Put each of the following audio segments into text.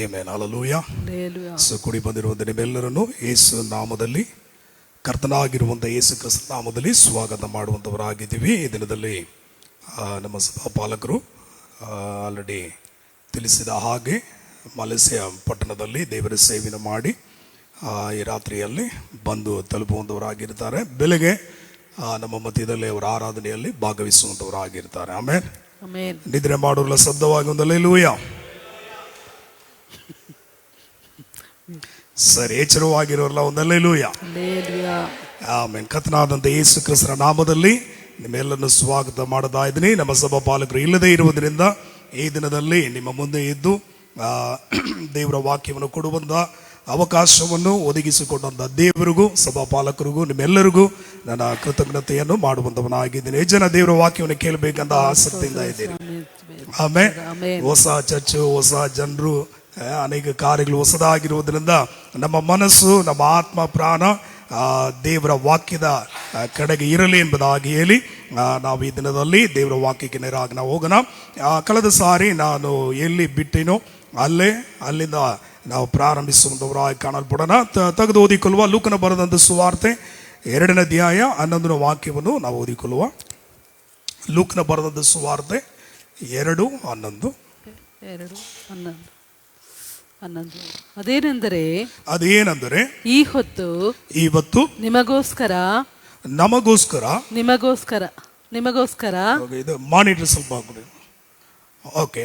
Amen. Hallelujah. ಕೂಡಿ ಬಂದಿರುವಂಥ ನಿಮ್ಮೆಲ್ಲರನ್ನು ಯೇಸು ನಾಮದಲ್ಲಿ, ಕರ್ತನಾಗಿರುವಂಥ ಯೇಸು ಕ್ರಿಸ್ತ ನಾಮದಲ್ಲಿ ಸ್ವಾಗತ ಮಾಡುವಂಥವರಾಗಿದ್ದೀವಿ. ಈ ದಿನದಲ್ಲಿ ನಮ್ಮ ಸಭಾಪಾಲಕರು ಆಲ್ರೆಡಿ ತಿಳಿಸಿದ ಹಾಗೆ ಮಲೇಷ್ಯಾ ಪಟ್ಟಣದಲ್ಲಿ ದೇವರ ಸೇವೆಯನ್ನು ಮಾಡಿ ಈ ರಾತ್ರಿಯಲ್ಲಿ ಬಂದು ತಲುಪುವಂಥವರಾಗಿರ್ತಾರೆ. ಬೆಳಗ್ಗೆ ನಮ್ಮ ಮಧ್ಯದಲ್ಲಿ ಅವರ ಆರಾಧನೆಯಲ್ಲಿ ಭಾಗವಹಿಸುವಂಥವರಾಗಿರ್ತಾರೆ. ಆಮೇಲೆ ನಿದ್ರೆ ಮಾಡೋಲ್ಲ ಶಬ್ದವಾಗಿ ಒಂದು ಹಲ್ಲೆಲೂಯಾ. ಸರಿ, ಎಚ್ಚರವಾಗಿರೋಲ್ಲ ಒಂದು ಹಲ್ಲೆಲೂಯಾ. ಆಮೆನ್. ಕರ್ತನಾದಂಥ ಯೇಸು ಕ್ರಿಸ್ತನ ನಾಮದಲ್ಲಿ ನಿಮ್ಮೆಲ್ಲರನ್ನು ಸ್ವಾಗತ ಮಾಡ್ತಾ ಇದ್ದೀನಿ. ನಮ್ಮ ಸಭಾಪಾಲಕರು ಇಲ್ಲದೆ ಇರುವುದರಿಂದ ಈ ದಿನದಲ್ಲಿ ನಿಮ್ಮ ಮುಂದೆ ಇದ್ದು ದೇವರ ವಾಕ್ಯವನ್ನು ಕೊಡುವಂಥ ಅವಕಾಶವನ್ನು ಒದಗಿಸಿಕೊಂಡಂಥ ದೇವರಿಗೂ ಸಭಾಪಾಲಕರಿಗೂ ನಿಮ್ಮೆಲ್ಲರಿಗೂ ನನ್ನ ಕೃತಜ್ಞತೆಯನ್ನು ಮಾಡುವಂಥವನಾಗಿದ್ದೀನಿ. ಎಷ್ಟು ಜನ ದೇವರ ವಾಕ್ಯವನ್ನು ಕೇಳಬೇಕಂತ ಆಸಕ್ತಿಯಿಂದ ಇದ್ದೀನಿ? ಆಮೇಲೆ ಹೊಸ ಚರ್ಚು, ಹೊಸ ಜನರು, ಅನೇಕ ಕಾರ್ಯಗಳು ಹೊಸದಾಗಿರುವುದರಿಂದ ನಮ್ಮ ಮನಸ್ಸು, ನಮ್ಮ ಆತ್ಮ, ಪ್ರಾಣ ದೇವರ ವಾಕ್ಯದ ಕಡೆಗೆ ಇರಲಿ ಎಂಬುದಾಗಿ ಹೇಳಿ ನಾವು ಈ ದಿನದಲ್ಲಿ ದೇವರ ವಾಕ್ಯಕ್ಕೆ ನೇರಾಗಿ ನಾವು ಹೋಗೋಣ. ಕಳೆದ ಸಾರಿ ನಾನು ಎಲ್ಲಿ ಬಿಟ್ಟೇನೋ ಅಲ್ಲಿಂದ ನಾವು ಪ್ರಾರಂಭಿಸುವಂಥವರಾಗಿ ಕಾಣಲ್ಪಡೋಣ. ತೆಗೆದು ಓದಿಕೊಳ್ಳುವ ಲೂಕನ ಬರೆದಂಥ ಸುವಾರ್ತೆ 2ನೇ ಅಧ್ಯಾಯ 11ನೇ ವಾಕ್ಯವನ್ನು ನಾವು ಓದಿಕೊಳ್ಳುವ. ಲೂಕನ ಬರೆದಂಥ ಸುವಾರ್ತೆ 2:11. ಅದೇನೆಂದರೆ ಈ ಹೊತ್ತು ನಿಮಗೋಸ್ಕರ ಇದು ಮಾನಿಟರ್ ಸ್ವಲ್ಪ ಹಾಕೊಳ್ಳಿ. ಓಕೆ,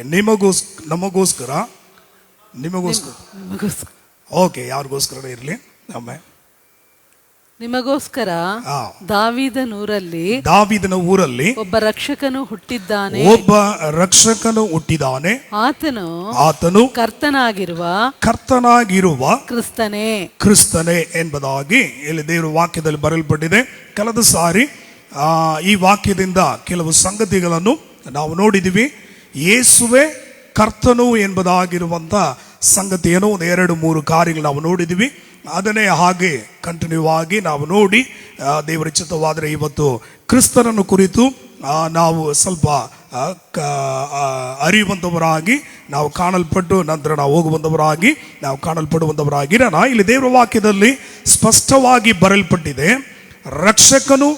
ನಮಗೋಸ್ಕರ ಓಕೆ, ಯಾರಿಗೋಸ್ಕರ ಇರಲಿ. ಆಮೇಲೆ ನಿಮಗೋಸ್ಕರ ದಾವೀದನ ಊರಲ್ಲಿ ಒಬ್ಬ ರಕ್ಷಕನು ಹುಟ್ಟಿದ್ದಾನೆ. ಆತನು ಕರ್ತನಾಗಿರುವ ಕ್ರಿಸ್ತನೇ ಎಂಬುದಾಗಿ ಇಲ್ಲಿ ದೇವರ ವಾಕ್ಯದಲ್ಲಿ ಬರೆಯಲ್ಪಟ್ಟಿದೆ. ಕಳೆದ ಸಾರಿ ಈ ವಾಕ್ಯದಿಂದ ಕೆಲವು ಸಂಗತಿಗಳನ್ನು ನಾವು ನೋಡಿದ್ದೀವಿ. ಯೇಸುವೆ ಕರ್ತನು ಎಂಬುದಾಗಿರುವಂಥ ಸಂಗತಿಯನ್ನು 2-3 ಕಾರ್ಯಗಳು ನಾವು ನೋಡಿದ್ದೀವಿ. ಅದನ್ನೇ ಹಾಗೆ ಕಂಟಿನ್ಯೂ ಆಗಿ ನಾವು ನೋಡಿ ದೇವರ ಚಿತ್ತವಾದರೆ ಇವತ್ತು ಕ್ರಿಸ್ತನನ್ನು ಕುರಿತು ನಾವು ಸ್ವಲ್ಪ ಅರಿಯುವಂಥವರಾಗಿ ನಾವು ಕಾಣಲ್ಪಟ್ಟು ನಂತರ ನಾವು ಹೋಗುವಂಥವರಾಗಿ ನಾವು ಕಾಣಲ್ಪಡುವಂಥವರಾಗಿರೋಣ. ಇಲ್ಲಿ ದೇವರ ವಾಕ್ಯದಲ್ಲಿ ಸ್ಪಷ್ಟವಾಗಿ ಬರೆಯಲ್ಪಟ್ಟಿದೆ, ರಕ್ಷಕನು,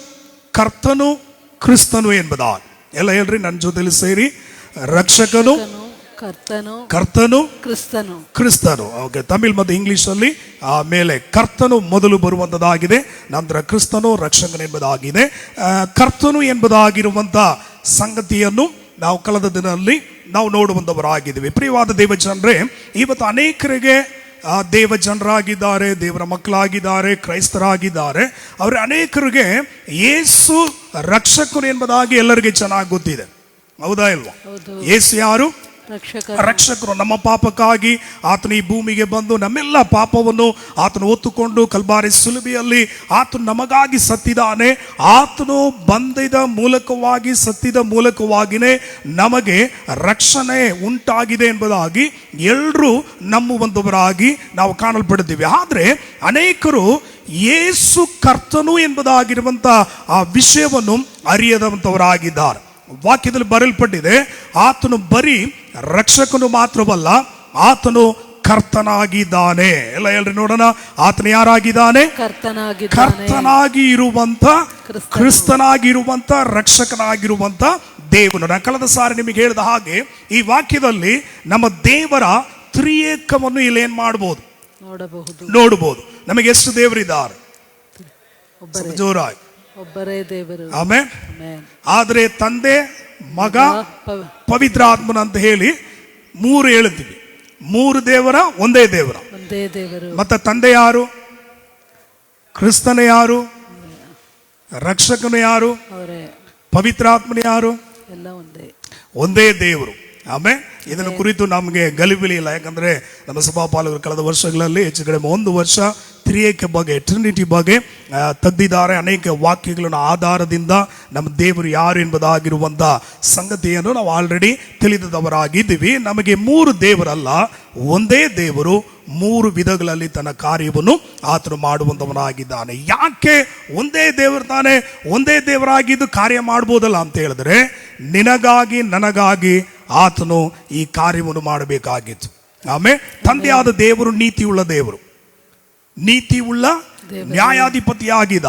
ಕರ್ತನು, ಕ್ರಿಸ್ತನು ಎಂಬುದಾಗಿ. ಎಲ್ಲ ಹೇಳ್ರಿ ನನ್ನ ಜೊತೆಲಿ ಸೇರಿ, ರಕ್ಷಕನು, ಕರ್ತನು, ಕ್ರಿಸ್ತನು. ಓಕೆ, ತಮಿಳ್ ಮತ್ತು ಇಂಗ್ಲಿಷ್ ಅಲ್ಲಿ ಮೇಲೆ ಕರ್ತನು ಮೊದಲು ಬರುವಂತದ್ದಾಗಿದೆ, ನಂತರ ಕ್ರಿಸ್ತನು ರಕ್ಷಕನು ಎಂಬುದಾಗಿದೆ. ಕರ್ತನು ಎಂಬುದಾಗಿರುವಂತ ಸಂಗತಿಯನ್ನು ನಾವು ಕಳೆದ ದಿನದಲ್ಲಿ ನಾವು ನೋಡುವಂತವರಾಗಿದ್ದೀವಿ. ಪ್ರಿಯವಾದ ದೇವಜನರೇ, ಇವತ್ತು ಅನೇಕರಿಗೆ ದೇವ ಜನರಾಗಿದ್ದಾರೆ, ದೇವರ ಮಕ್ಕಳಾಗಿದ್ದಾರೆ, ಕ್ರೈಸ್ತರಾಗಿದ್ದಾರೆ. ಅವರ ಅನೇಕರಿಗೆ ಯೇಸು ರಕ್ಷಕನು ಎಂಬುದಾಗಿ ಎಲ್ಲರಿಗೆ ಚೆನ್ನಾಗಿ ಗೊತ್ತಿದೆ. ಹೌದಾ ಇಲ್ವಾ? ಯೇಸು ಯಾರು? ರಕ್ಷಕರು. ನಮ್ಮ ಪಾಪಕ್ಕಾಗಿ ಆತನು ಈ ಭೂಮಿಗೆ ಬಂದು ನಮ್ಮೆಲ್ಲ ಪಾಪವನ್ನು ಆತನು ಹೊತ್ತುಕೊಂಡು ಕಲ್ವಾರಿ ಸುಲಭೆಯಲ್ಲಿ ಆತನು ನಮಗಾಗಿ ಸತ್ತಿದ್ದಾನೆ. ಆತನು ಬಂದಿದ ಮೂಲಕವಾಗಿ, ಸತ್ತಿದ ಮೂಲಕವಾಗಿಯೇ ನಮಗೆ ರಕ್ಷಣೆ ಉಂಟಾಗಿದೆ ಎಂಬುದಾಗಿ ಎಲ್ಲರೂ ನಂಬುವಂತವರಾಗಿ ನಾವು ಕಾಣಲ್ಪಡ್ತೀವಿ. ಆದರೆ ಅನೇಕರು ಯೇಸು ಕರ್ತನು ಎಂಬುದಾಗಿರುವಂಥ ಆ ವಿಷಯವನ್ನು ಅರಿಯದಂಥವರಾಗಿದ್ದಾರೆ. ವಾಕ್ಯದಲ್ಲಿ ಬರೆಯಲ್ಪಟ್ಟಿದೆ, ಆತನು ಬರೀ ರಕ್ಷಕನು ಮಾತ್ರವಲ್ಲ, ಆತನು ಕರ್ತನಾಗಿದ್ದಾನೆ. ಎಲ್ಲ ಹೇಳ್ರಿ ನೋಡೋಣ, ಆತನು ಯಾರಾಗಿದ್ದಾನೆ? ಕರ್ತನಾಗಿ ಇರುವಂತ, ಕ್ರಿಸ್ತನಾಗಿರುವಂತ, ರಕ್ಷಕನಾಗಿರುವಂತ ದೇವನು. ನಾನು ಕಳೆದ ಸಾರಿ ನಿಮಗೆ ಹೇಳಿದ ಹಾಗೆ ಈ ವಾಕ್ಯದಲ್ಲಿ ನಮ್ಮ ದೇವರ ತ್ರಿಯೇಕವನ್ನು ಇಲ್ಲಿ ಏನ್ ಮಾಡಬಹುದು, ನೋಡಬಹುದು. ನಮಗೆ ಎಷ್ಟು ದೇವರಿದ್ದಾರೆ? ಜೋರಾಗಿ ಒಬ್ಬರೇ ದೇವರು. ಆಮೇಲೆ ಆದ್ರೆ ತಂದೆ, ಮಗ, ಪವಿತ್ರ ಆತ್ಮನ ಅಂತ ಹೇಳಿ 3 ಹೇಳ್ತೀವಿ. 3 ದೇವರ, ಒಂದೇ ದೇವರ. ಮತ್ತೆ ತಂದೆ ಯಾರು? ಕ್ರಿಸ್ತನ ಯಾರು? ರಕ್ಷಕನು ಯಾರು? ಪವಿತ್ರ ಆತ್ಮನ ಯಾರು? ಒಂದೇ ದೇವರು. ಆಮೇಲೆ ಇದನ್ನು ಕುರಿತು ನಮಗೆ ಗಲಿಬಿಲಿ ಇಲ್ಲ. ಯಾಕಂದ್ರೆ ನಮ್ಮ ಸಭಾಪಾಲಕರು ಕಳೆದ ವರ್ಷಗಳಲ್ಲಿ ಹೆಚ್ಚು ಕಡಿಮೆ 1 ವರ್ಷ ತ್ರಿಯೇಕ ಬಗ್ಗೆ, ಟ್ರಿನಿಟಿ ಬಗ್ಗೆ ತೆಗೆದಿದ್ದಾರೆ. ಅನೇಕ ವಾಕ್ಯಗಳನ್ನು ಆಧಾರದಿಂದ ನಮ್ಮ ದೇವರು ಯಾರು ಎಂಬುದಾಗಿರುವಂಥ ಸಂಗತಿಯನ್ನು ನಾವು ಆಲ್ರೆಡಿ ತಿಳಿದವರಾಗಿದ್ದೀವಿ. ನಮಗೆ 3 ದೇವರಲ್ಲ, ಒಂದೇ ದೇವರು 3 ವಿಧಗಳಲ್ಲಿ ತನ್ನ ಕಾರ್ಯವನ್ನು ಆತನು ಮಾಡುವಂಥವನಾಗಿದ್ದಾನೆ. ಯಾಕೆ ಒಂದೇ ದೇವರು ತಾನೆ ಒಂದೇ ದೇವರಾಗಿದ್ದು ಕಾರ್ಯ ಮಾಡ್ಬೋದಲ್ಲ ಅಂತ ಹೇಳಿದ್ರೆ, ನಿನಗಾಗಿ ನನಗಾಗಿ ಆತನು ಈ ಕಾರ್ಯವನ್ನು ಮಾಡಬೇಕಾಗಿತ್ತು. ಆಮೇಲೆ ತಂದೆಯಾದ ದೇವರು ನೀತಿಯುಳ್ಳ ದೇವರು, ನೀತಿಯುಳ್ಳ ನ್ಯಾಯಾಧಿಪತಿಯಾಗಿದ್ದ.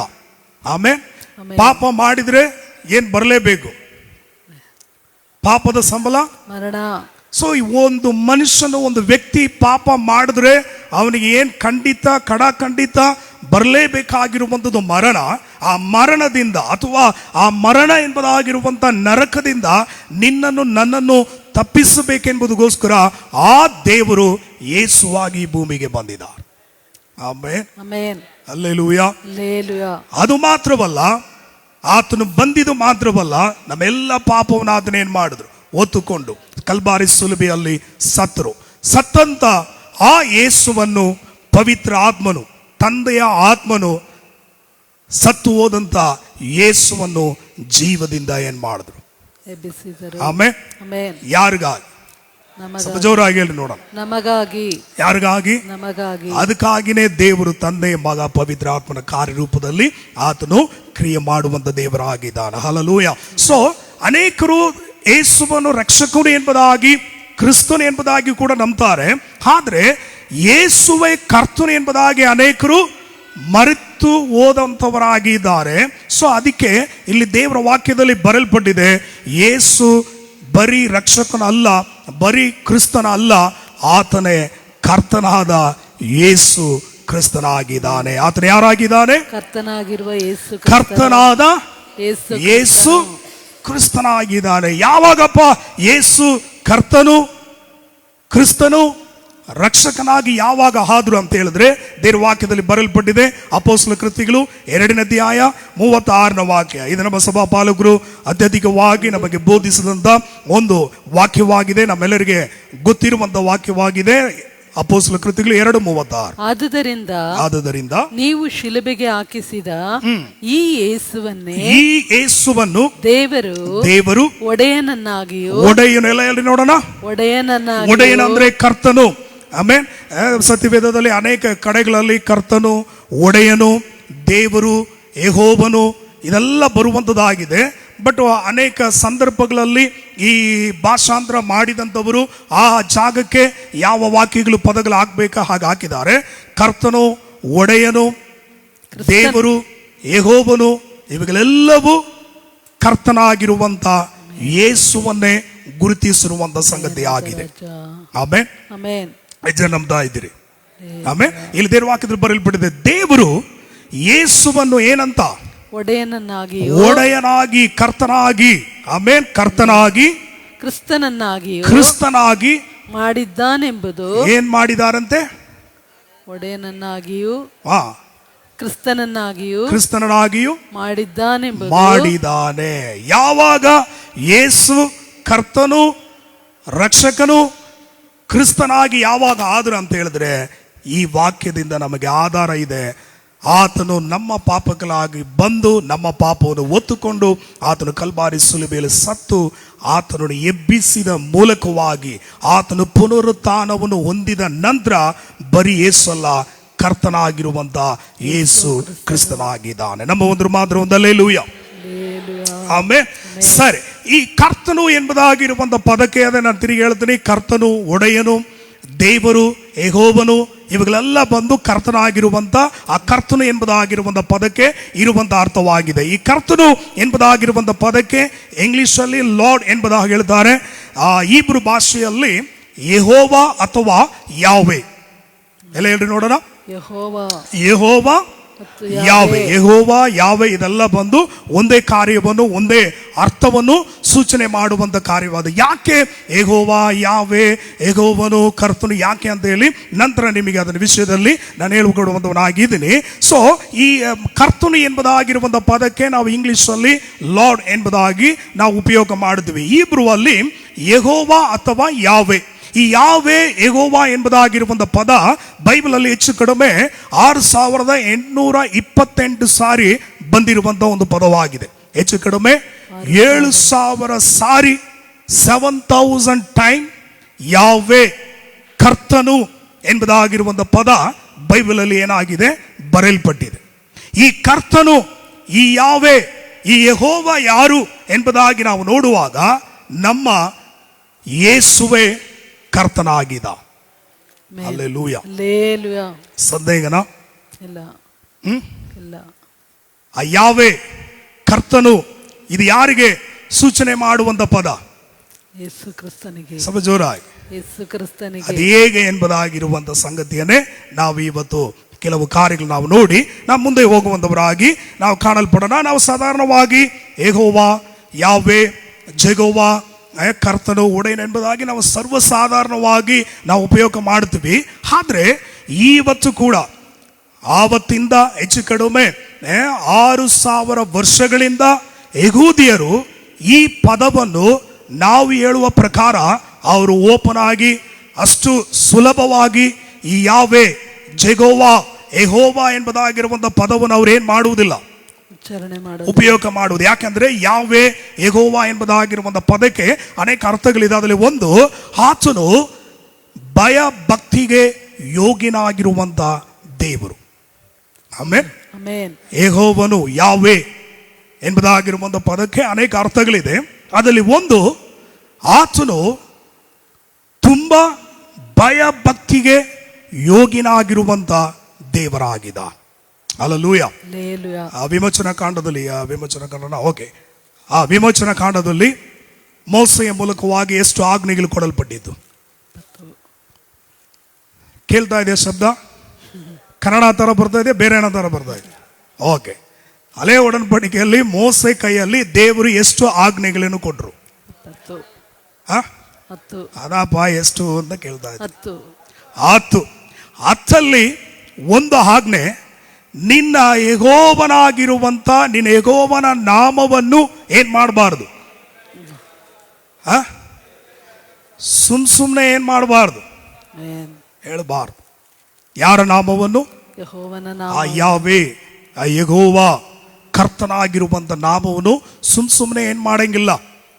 ಆಮೇಲೆ ಪಾಪ ಮಾಡಿದ್ರೆ ಏನ್ ಬರಲೇಬೇಕು? ಪಾಪದ ಸಂಬಳ ಮರಣ. ಸೊ ಒಂದು ಮನುಷ್ಯನು, ಒಂದು ವ್ಯಕ್ತಿ ಪಾಪ ಮಾಡಿದ್ರೆ ಅವನಿಗೆ ಏನ್ ಖಂಡಿತ ಖಂಡಿತ ಬರಲೇಬೇಕಾಗಿರುವಂಥದ್ದು ಮರಣ. ಆ ಮರಣದಿಂದ ಅಥವಾ ಆ ಮರಣ ಎಂಬುದಾಗಿರುವಂತ ನರಕದಿಂದ ನಿನ್ನನ್ನು ನನ್ನನ್ನು ತಪ್ಪಿಸಬೇಕೆಂಬುದಕ್ಕೋಸ್ಕರ ಆ ದೇವರು ಯೇಸುವಾಗಿ ಭೂಮಿಗೆ ಬಂದಿದ್ದಾರೆ. Amen, hallelujah. ಅದು ಮಾತ್ರವಲ್ಲ, ಆತನು ಬಂದಿದ್ದು ಮಾತ್ರವಲ್ಲ, ನಮ್ಮೆಲ್ಲ ಪಾಪವನ್ನು ಆತನ ಏನ್ ಮಾಡಿದ್ರು? ಒತ್ತುಕೊಂಡು ಕಲ್ಬಾರಿ ಸುಲಭೆಯಲ್ಲಿ ಸತ್ತರು. ಸತ್ತಂತ ಆ ಯೇಸುವನ್ನು ಪವಿತ್ರ ಆತ್ಮನು, ತಂದೆಯ ಆತ್ಮನು, ಸತ್ತು ಹೋದಂತ ಯೇಸುವನ್ನು ಜೀವದಿಂದ ಏನ್ ಮಾಡಿದ್ರು? ಆಮೇಲೆ ಯಾರಿಗಾಗಿ? ಸ್ವಲ್ಪ ಜೋರಾಗಿ ಹೇಳಿ ನೋಡೋಣ. ನಮಗಾಗಿ. ಯಾರಿಗಾಗಿ? ನಮಗಾಗಿ. ಅದಕ್ಕಾಗಿನೇ ದೇವರು ತಂದೆ, ಮಗ, ಪವಿತ್ರ ಆತ್ಮನ ಕಾರ್ಯರೂಪದಲ್ಲಿ ಆತನು ಕ್ರಿಯೆ ಮಾಡುವಂತ ದೇವರಾಗಿದ್ದಾನೆ. ಹಲ್ಲೆಲೂಯಾ. ಸೊ ಅನೇಕರು ಯೇಸುವನ್ನು ರಕ್ಷಕನು ಎಂಬುದಾಗಿ, ಕ್ರಿಸ್ತನು ಎಂಬುದಾಗಿ ಕೂಡ ನಂಬ್ತಾರೆ. ಆದ್ರೆ ಯೇಸುವೇ ಕರ್ತನು ಎಂಬುದಾಗಿ ಅನೇಕರು ಮರೆತು ಹೋದಂಥವರಾಗಿದ್ದಾರೆ. ಸೊ ಅದಕ್ಕೆ ಇಲ್ಲಿ ದೇವರ ವಾಕ್ಯದಲ್ಲಿ ಬರೆಯಲ್ಪಟ್ಟಿದೆ, ಯೇಸು ಬರೀ ರಕ್ಷಕನ ಅಲ್ಲ, ಬರೀ ಕ್ರಿಸ್ತನ ಅಲ್ಲ, ಆತನೇ ಕರ್ತನಾದ ಯೇಸು ಕ್ರಿಸ್ತನಾಗಿದ್ದಾನೆ. ಆತನ ಯಾರಾಗಿದ್ದಾನೆ? ಕರ್ತನಾಗಿರುವ ಯೇಸು, ಕರ್ತನಾದ ಯೇಸು ಕ್ರಿಸ್ತನಾಗಿದ್ದಾನೆ. ಯಾವಾಗಪ್ಪ ಯೇಸು ಕರ್ತನು ಕ್ರಿಸ್ತನು ರಕ್ಷಕನಾಗಿ ಯಾವಾಗ ಆದ್ರು ಅಂತ ಹೇಳಿದ್ರೆ, ದೇವರ ವಾಕ್ಯದಲ್ಲಿ ಬರೆಯಲ್ಪಟ್ಟಿದೆ. ಅಪೊಸ್ತಲ ಕೃತ್ಯಗಳು 2ನೇ ಅಧ್ಯಾಯ 36ನೇ ವಾಕ್ಯ. ಇದು ನಮ್ಮ ಸಭಾ ಪಾಲಕರು ಅತ್ಯಧಿಕವಾಗಿ ನಮಗೆ ಬೋಧಿಸಿದಂತ ಒಂದು ವಾಕ್ಯವಾಗಿದೆ, ನಮ್ಮೆಲ್ಲರಿಗೆ ಗೊತ್ತಿರುವಂತ ವಾಕ್ಯವಾಗಿದೆ. ಅಪೊಸ್ತಲ ಕೃತ್ಯಗಳು 2:36. ಆದುದರಿಂದ ನೀವು ಶಿಲುಬೆಗೆ ಹಾಕಿಸಿದ ಈ ಯೇಸುವನ್ನು ದೇವರು ಒಡೆಯನನ್ನಾಗಿಯೂ, ಒಡೆಯನೆಲ್ಲ ನೋಡೋಣ, ಒಡೆಯನ ಅಂದ್ರೆ ಕರ್ತನು. ಆಮೇಲೆ ಸತ್ಯವೇದದಲ್ಲಿ ಅನೇಕ ಕಡೆಗಳಲ್ಲಿ ಕರ್ತನು, ಒಡೆಯನು, ದೇವರು, ಯೆಹೋವನು ಇದೆಲ್ಲ ಬರುವಂಥದ್ದಾಗಿದೆ. ಬಟ್ ಅನೇಕ ಸಂದರ್ಭಗಳಲ್ಲಿ ಈ ಭಾಷಾಂತರ ಮಾಡಿದಂಥವರು ಆ ಜಾಗಕ್ಕೆ ಯಾವ ವಾಕ್ಯಗಳು ಪದಗಳು ಹಾಕ್ಬೇಕಾ ಹಾಗೆ ಹಾಕಿದ್ದಾರೆ. ಕರ್ತನು, ಒಡೆಯನು, ದೇವರು, ಯೆಹೋವನು ಇವುಗಳೆಲ್ಲವೂ ಕರ್ತನಾಗಿರುವಂತ ಯೇಸುವನ್ನೇ ಗುರುತಿಸಿರುವಂತ ಸಂಗತಿ ಆಗಿದೆ. ಆಮೆನ್. ನಂಬ್ತಾ ಇದ್ದೀರಿ? ಆಮೇಲೆ ಇಲ್ಲಿ ದೇವರ ವಾಕ್ಯದಲ್ಲಿ ಬರೆಯಲ್ಪಟ್ಟಿದೆ, ದೇವರು ಯೇಸುವನ್ನು ಏನಂತ? ಒಡೆಯನಾಗಿ, ಕರ್ತನಾಗಿ, ಆಮೇನ್, ಕರ್ತನಾಗಿ, ಕ್ರಿಸ್ತನಾಗಿ ಮಾಡಿದ್ದಾನೆಂಬುದು. ಏನ್ ಮಾಡಿದಾರಂತೆ? ಒಡೆಯನನ್ನಾಗಿಯೂ ಕ್ರಿಸ್ತನಾಗಿಯೂ ಮಾಡಿದ್ದಾನೆ. ಯಾವಾಗ ಯೇಸು ಕರ್ತನು, ರಕ್ಷಕನು, ಕ್ರಿಸ್ತನಾಗಿ ಯಾವಾಗ ಆದ್ರು ಅಂತ ಹೇಳಿದ್ರೆ, ಈ ವಾಕ್ಯದಿಂದ ನಮಗೆ ಆಧಾರ ಇದೆ. ಆತನು ನಮ್ಮ ಪಾಪಗಳಾಗಿ ಬಂದು ನಮ್ಮ ಪಾಪವನ್ನು ಒತ್ತುಕೊಂಡು ಆತನು ಕಲ್ವಾರಿ ಶಿಲುಬೆಯಲ್ಲಿ ಸತ್ತು ಆತನನ್ನು ಎಬ್ಬಿಸಿದ ಮೂಲಕವಾಗಿ ಆತನು ಪುನರುತ್ಥಾನವನ್ನು ಹೊಂದಿದ ನಂತರ ಬರೀ ಯೇಸು ಅಲ್ಲ, ಕರ್ತನಾಗಿರುವಂತ ಯೇಸು ಕ್ರಿಸ್ತನಾಗಿದ್ದಾನೆ. ನಮ್ಮ ಒಂದು ಮಾತ್ರ ಒಂದು ಹಲ್ಲೆಲೂಯಾ. ಆಮೇಲೆ ಸರಿ, ಈ ಕರ್ತನು ಎಂಬುದಾಗಿರುವಂತ ಪದಕ್ಕೆ ಅದೇ ನಾನು ತಿರುಗಿ ಹೇಳ್ತೀನಿ. ಕರ್ತನು, ಒಡೆಯನು, ದೇವರು, ಯೆಹೋವನು ಇವುಗಳೆಲ್ಲ ಬಂದು ಕರ್ತನಾಗಿರುವಂತ ಆ ಕರ್ತನು ಎಂಬುದಾಗಿರುವಂತ ಪದಕ್ಕೆ ಇರುವಂತ ಅರ್ಥವಾಗಿದೆ. ಈ ಕರ್ತನು ಎಂಬುದಾಗಿರುವಂತ ಪದಕ್ಕೆ ಇಂಗ್ಲಿಷಲ್ಲಿ ಲಾರ್ಡ್ ಎಂಬುದಾಗಿ ಹೇಳ್ತಾರೆ. ಆ ಹೀಬ್ರೂ ಭಾಷೆಯಲ್ಲಿ ಯೆಹೋವಾ ಅಥವಾ ಯಾವೆ. ಎಲ್ಲ ಹೇಳ್ರಿ ನೋಡೋಣ. ಯೆಹೋವಾ, ಯಾವೆ ಇದೆಲ್ಲ ಬಂದು ಒಂದೇ ಕಾರ್ಯವನ್ನು, ಒಂದೇ ಅರ್ಥವನ್ನು ಸೂಚನೆ ಮಾಡುವಂತ ಕಾರ್ಯವಾದ. ಯಾಕೆ ಯೆಹೋವಾ, ಯಾವೆ, ಯೆಹೋವನು, ಕರ್ತನು ಯಾಕೆ ಅಂತ ಹೇಳಿ ನಂತರ ನಿಮಗೆ ಅದರ ವಿಷಯದಲ್ಲಿ ನಾನು ಹೇಳಿಕೊಡುವಂತವನಾಗಿದ್ದೀನಿ. ಸೊ ಈ ಕರ್ತನು ಎಂಬುದಾಗಿರುವಂತ ಪದಕ್ಕೆ ನಾವು ಇಂಗ್ಲಿಷ್ ಅಲ್ಲಿ ಲಾರ್ಡ್ ಎಂಬುದಾಗಿ ನಾವು ಉಪಯೋಗ ಮಾಡಿದ್ವಿ. ಹೀಬ್ರೂ ಅಲ್ಲಿ ಯೆಹೋವಾ ಅಥವಾ ಯಾವೆ. ಈ ಯಾವೆ, ಯೆಹೋವಾ ಎಂಬುದಾಗಿರುವಂತ ಪದ ಬೈಬಲ್ ಅಲ್ಲಿ ಹೆಚ್ಚು ಕಡಿಮೆ 6828 ಸಾರಿ ಬಂದಿರುವಂತ ಒಂದು ಪದವಾಗಿದೆ. ಹೆಚ್ಚು ಕಡಿಮೆ 7000 ಸಾರಿ, 7000 ಟೈಮ್ ಯಾವೆ, ಕರ್ತನು ಎಂಬುದಾಗಿರುವಂತ ಪದ ಬೈಬಲ್ ಅಲ್ಲಿ ಏನಾಗಿದೆ? ಬರೆಯಲ್ಪಟ್ಟಿದೆ. ಈ ಕರ್ತನು, ಈ ಯಾವೆ, ಈ ಯೆಹೋವಾ ಯಾರು ಎಂಬುದಾಗಿ ನಾವು ನೋಡುವಾಗ ನಮ್ಮ ಯೇಸುವೆ ಕರ್ತನಾಗಿದ್ದ. ಹಲ್ಲೆಲೂಯ. ಹಲ್ಲೆಲೂಯಾ. ಸಂದೇಹನ ಇಲ್ಲ ಇಲ್ಲ. ಆ ಯಾವೇ ಕರ್ತನು ಇದು ಯಾರಿಗೆ ಸೂಚನೆ ಮಾಡುವಂತ ಪದ? ಯೇಸು ಕ್ರಿಸ್ತನಿಗೆ. ಸ್ವಲ್ಪ ಜೋರಾಗಿ. ಯೇಸು ಕ್ರಿಸ್ತನಿಗೆ. ಅದು ಹೇಗೆ ಎಂಬುದಾಗಿರುವಂತ ಸಂಗತಿಯನ್ನೇ ನಾವು ಇವತ್ತು ಕೆಲವು ಕಾರ್ಯಗಳು ನಾವು ನೋಡಿ ನಾವು ಮುಂದೆ ಹೋಗುವಂತವರಾಗಿ ನಾವು ಕಾಣಲ್ಪಡೋಣ. ನಾವು ಸಾಧಾರಣವಾಗಿ ಯೆಹೋವ, ಯಾವೇ, ಜೆಗೋವಾ, ಕರ್ತನು, ಒಡೆಯನು ಎಂಬುದಾಗಿ ನಾವು ಸರ್ವಸಾಧಾರಣವಾಗಿ ನಾವು ಉಪಯೋಗ ಮಾಡ್ತೀವಿ. ಆದ್ರೆ ಇವತ್ತು ಕೂಡ ಆವತ್ತಿಂದ ಹೆಚ್ಚು ಕಡಿಮೆ 6000 ವರ್ಷಗಳಿಂದ ಯೆಹೂದ್ಯರು ಈ ಪದವನ್ನು ನಾವು ಹೇಳುವ ಪ್ರಕಾರ ಅವರು ಓಪನ್ ಆಗಿ ಅಷ್ಟು ಸುಲಭವಾಗಿ ಈ ಯಾವೇ, ಜೆಗೋವಾ, ಯೆಹೋವಾ ಎಂಬುದಾಗಿರುವಂತ ಪದವನ್ನು ಅವ್ರು ಏನ್ ಮಾಡುವುದಿಲ್ಲ, ಉಪಯೋಗ ಮಾಡುವುದು. ಯಾಕಂದ್ರೆ ಯಾವೇ, ಯೆಹೋವಾ ಎಂಬುದಾಗಿರುವಂತ ಪದಕ್ಕೆ ಅನೇಕ ಅರ್ಥಗಳಿದೆ. ಅದರಲ್ಲಿ ಒಂದು, ಆತನು ಭಯ ಭಕ್ತಿಗೆ ಯೋಗಿನಾಗಿರುವಂತ ದೇವರು. ಆಮೆನ್. ಯೆಹೋವನು, ಯಾವೇ ಎಂಬುದಾಗಿರುವಂತ ಪದಕ್ಕೆ ಅನೇಕ ಅರ್ಥಗಳಿದೆ. ಅದರಲ್ಲಿ ಒಂದು, ಆತನು ತುಂಬಾ ಭಯ ಭಕ್ತಿಗೆ ಯೋಗಿನಾಗಿರುವಂತ ದೇವರಾಗಿದ್ದ. ಹಲ್ಲೆಲೂಯಾ. ವಿಮೋಚನಾ ಕಾಂಡದಲ್ಲಿ ವಿಮೋಚನಾ ಕಾಂಡದಲ್ಲಿ ಮೋಸೆಯ ಮೂಲಕವಾಗಿ ಎಷ್ಟು ಆಜ್ಞೆಗಳು ಕೊಡಲ್ಪಟ್ಟಿದ್ದು ಕೇಳ್ತಾ ಇದೆ. ಶಬ್ದ ಕನ್ನಡ ತರ ಬರ್ತಾ ಇದೆ, ಬೇರೆ ಏನೋ ತರ ಬರ್ತಾ ಇದೆ. ಓಕೆ, ಹಳೆ ಒಡன்பಡಿಕೆಯಲ್ಲಿ ಮೋಸೆ ಕೈಯಲ್ಲಿ ದೇವರು ಎಷ್ಟು ಆಜ್ಞೆಗಳನ್ನು ಕೊಟ್ರು? ಅದಪ್ಪ ಎಷ್ಟು ಅಂತ ಕೇಳ್ತಾ ಇದೆ. 10. 10ಲ್ಲಿ ಒಂದು ಆಜ್ಞೆ, ನಿನ್ನ ಯೆಹೋವನಾಗಿರುವಂತ ನಿನ್ನ ಯೆಹೋವನ ನಾಮವನ್ನು ಏನ್ ಮಾಡಬಾರ್ದು, ಸುಮ್ನೆ ಏನ್ ಮಾಡಬಾರ್ದು, ಹೇಳಬಾರ್ದು. ಯಾರ ನಾಮವನ್ನು? ಆ ಯಾವೇ, ಆ ಯೆಹೋವ, ಕರ್ತನಾಗಿರುವಂತ ನಾಮವನ್ನು ಸುಮ್ನೆ ಏನ್ ಮಾಡಂಗಿಲ್ಲ,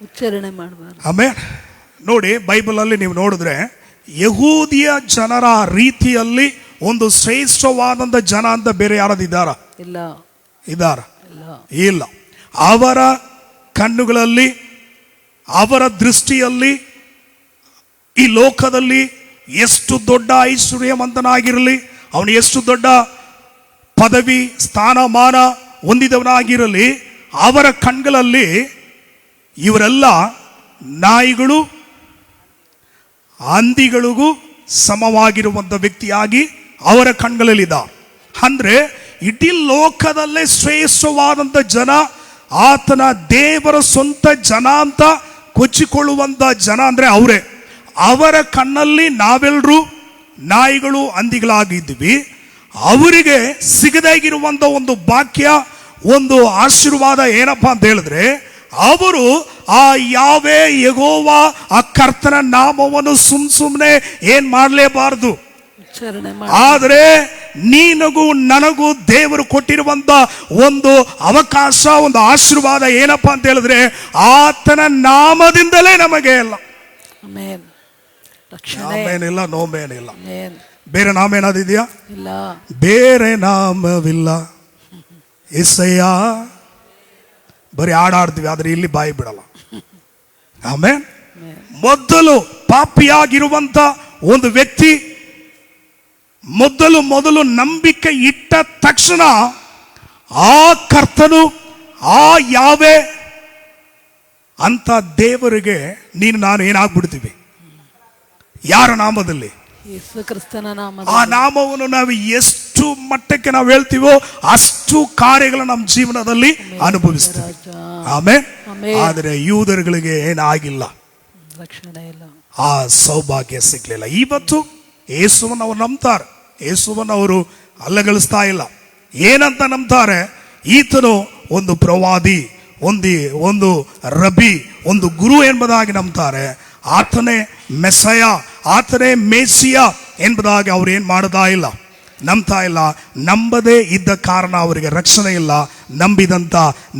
ಉಚ್ಚಾರಣೆ ಮಾಡಬಾರ್ದು. ಆಮೇಲೆ ನೋಡಿ, ಬೈಬಲ್ ಅಲ್ಲಿ ನೀವು ನೋಡಿದ್ರೆ ಯಹೂದಿಯ ಜನರ ರೀತಿಯಲ್ಲಿ ಒಂದು ಶ್ರೇಷ್ಠವಾದಂತ ಜನ ಅಂತ ಬೇರೆ ಯಾರಾದ್ರು ಇದ್ದಾರ? ಇಲ್ಲ. ಅವರ ಕಣ್ಣುಗಳಲ್ಲಿ, ಅವರ ದೃಷ್ಟಿಯಲ್ಲಿ ಈ ಲೋಕದಲ್ಲಿ ಎಷ್ಟು ದೊಡ್ಡ ಐಶ್ವರ್ಯವಂತನಾಗಿರಲಿ, ಅವನು ಎಷ್ಟು ದೊಡ್ಡ ಪದವಿ ಸ್ಥಾನಮಾನ ಹೊಂದಿದವನಾಗಿರಲಿ, ಅವರ ಕಣ್ಗಳಲ್ಲಿ ಇವರೆಲ್ಲ ನಾಯಿಗಳು ಹಂದಿಗಳಿಗೂ ಸಮವಾಗಿರುವಂತ ವ್ಯಕ್ತಿಯಾಗಿ ಅವರ ಕಣ್ಗಳಲ್ಲಿದ್ದ. ಅಂದ್ರೆ ಇಡೀ ಲೋಕದಲ್ಲೇ ಶ್ರೇಷ್ಠವಾದಂತ ಜನ, ಆತನ ದೇವರ ಸ್ವಂತ ಜನ ಅಂತ ಕೊಚ್ಚಿಕೊಳ್ಳುವಂತ ಜನ ಅಂದ್ರೆ ಅವರೇ. ಅವರ ಕಣ್ಣಲ್ಲಿ ನಾವೆಲ್ಲರೂ ನಾಯಿಗಳು, ಹಂದಿಗಳಾಗಿದ್ದೀವಿ. ಅವರಿಗೆ ಸಿಗದಾಗಿರುವಂತ ಒಂದು ಭಾಗ್ಯ, ಒಂದು ಆಶೀರ್ವಾದ ಏನಪ್ಪಾ ಅಂತ ಹೇಳಿದ್ರೆ, ಅವರು ಆ ಯಾವೇ, ಯೆಹೋವಾ, ಆ ಕರ್ತನ ನಾಮವನ್ನು ಸುಮ್ನೆ ಏನ್ ಮಾಡಲೇಬಾರದು. ಆದ್ರೆ ನೀನಗೂ ನನಗೂ ದೇವರು ಕೊಟ್ಟಿರುವಂತ ಒಂದು ಅವಕಾಶ, ಒಂದು ಆಶೀರ್ವಾದ ಏನಪ್ಪಾ ಅಂತ ಹೇಳಿದ್ರೆ, ಆತನ ನಾಮದಿಂದಲೇ ನಮಗೆ ಎಲ್ಲ. ನಾಮೇನಿಲ್ಲ, ನೋಮೇನಿಲ್ಲ. ಬೇರೆ ನಾಮ ಏನಾದಿದೆಯಾ? ಬೇರೆ ನಾಮವಿಲ್ಲ ಎಸಯ್ಯ. ಬರೀ ಹಾಡಾಡ್ತೀವಿ, ಆದ್ರೆ ಇಲ್ಲಿ ಬಾಯಿ ಬಿಡಲ್ಲ. ಆಮೇಲೆ ಮೊದಲು ಪಾಪಿಯಾಗಿರುವಂತ ಒಂದು ವ್ಯಕ್ತಿ ಮೊದಲು ನಂಬಿಕೆ ಇಟ್ಟ ತಕ್ಷಣ ಆ ಕರ್ತನು, ಆ ಯಾವೇ ಅಂತ ದೇವರಿಗೆ ನೀನು ನಾನು ಏನಾಗ್ಬಿಡ್ತೀವಿ? ಯಾರ ನಾಮದಲ್ಲಿ? ಆ ನಾಮವನ್ನು ನಾವು ಎಷ್ಟು ಮಟ್ಟಕ್ಕೆ ನಾವು ಹೇಳ್ತೀವೋ ಅಷ್ಟು ಕಾರ್ಯಗಳು ನಮ್ಮ ಜೀವನದಲ್ಲಿ ಅನುಭವಿಸ್ತೀವಿ. ಆಮೇಲೆ ಆದರೆ ಯೂದರುಗಳಿಗೆ ಏನಾಗಿಲ್ಲ, ಆ ಸೌಭಾಗ್ಯ ಸಿಗ್ಲಿಲ್ಲ. ಇವತ್ತು ಯೇಸುವನ್ನು ಅವರು ನಂಬ್ತಾರೆ. ಯೇಸುವನ್ನು ಅವರು ಅಲ್ಲಗಳಿಸ್ತಾ ಇಲ್ಲ. ಏನಂತ ನಂಬ್ತಾರೆ? ಈತನು ಒಂದು ಪ್ರವಾದಿ, ಒಂದು ರಬಿ, ಒಂದು ಗುರು ಎಂಬುದಾಗಿ ನಂಬ್ತಾರೆ. ಆತನೇ ಮೆಸ್ಸಯ, ಆತನೇ ಮೇಸಿಯ ಎಂಬುದಾಗಿ ಅವ್ರು ಏನ್ ಮಾಡ್ತಾ ಇಲ್ಲ, ನಂಬ್ತಾ ಇಲ್ಲ. ನಂಬದೇ ಇದ್ದ ಕಾರಣ ಅವರಿಗೆ ರಕ್ಷಣೆ ಇಲ್ಲ. ನಂಬಿದಂತ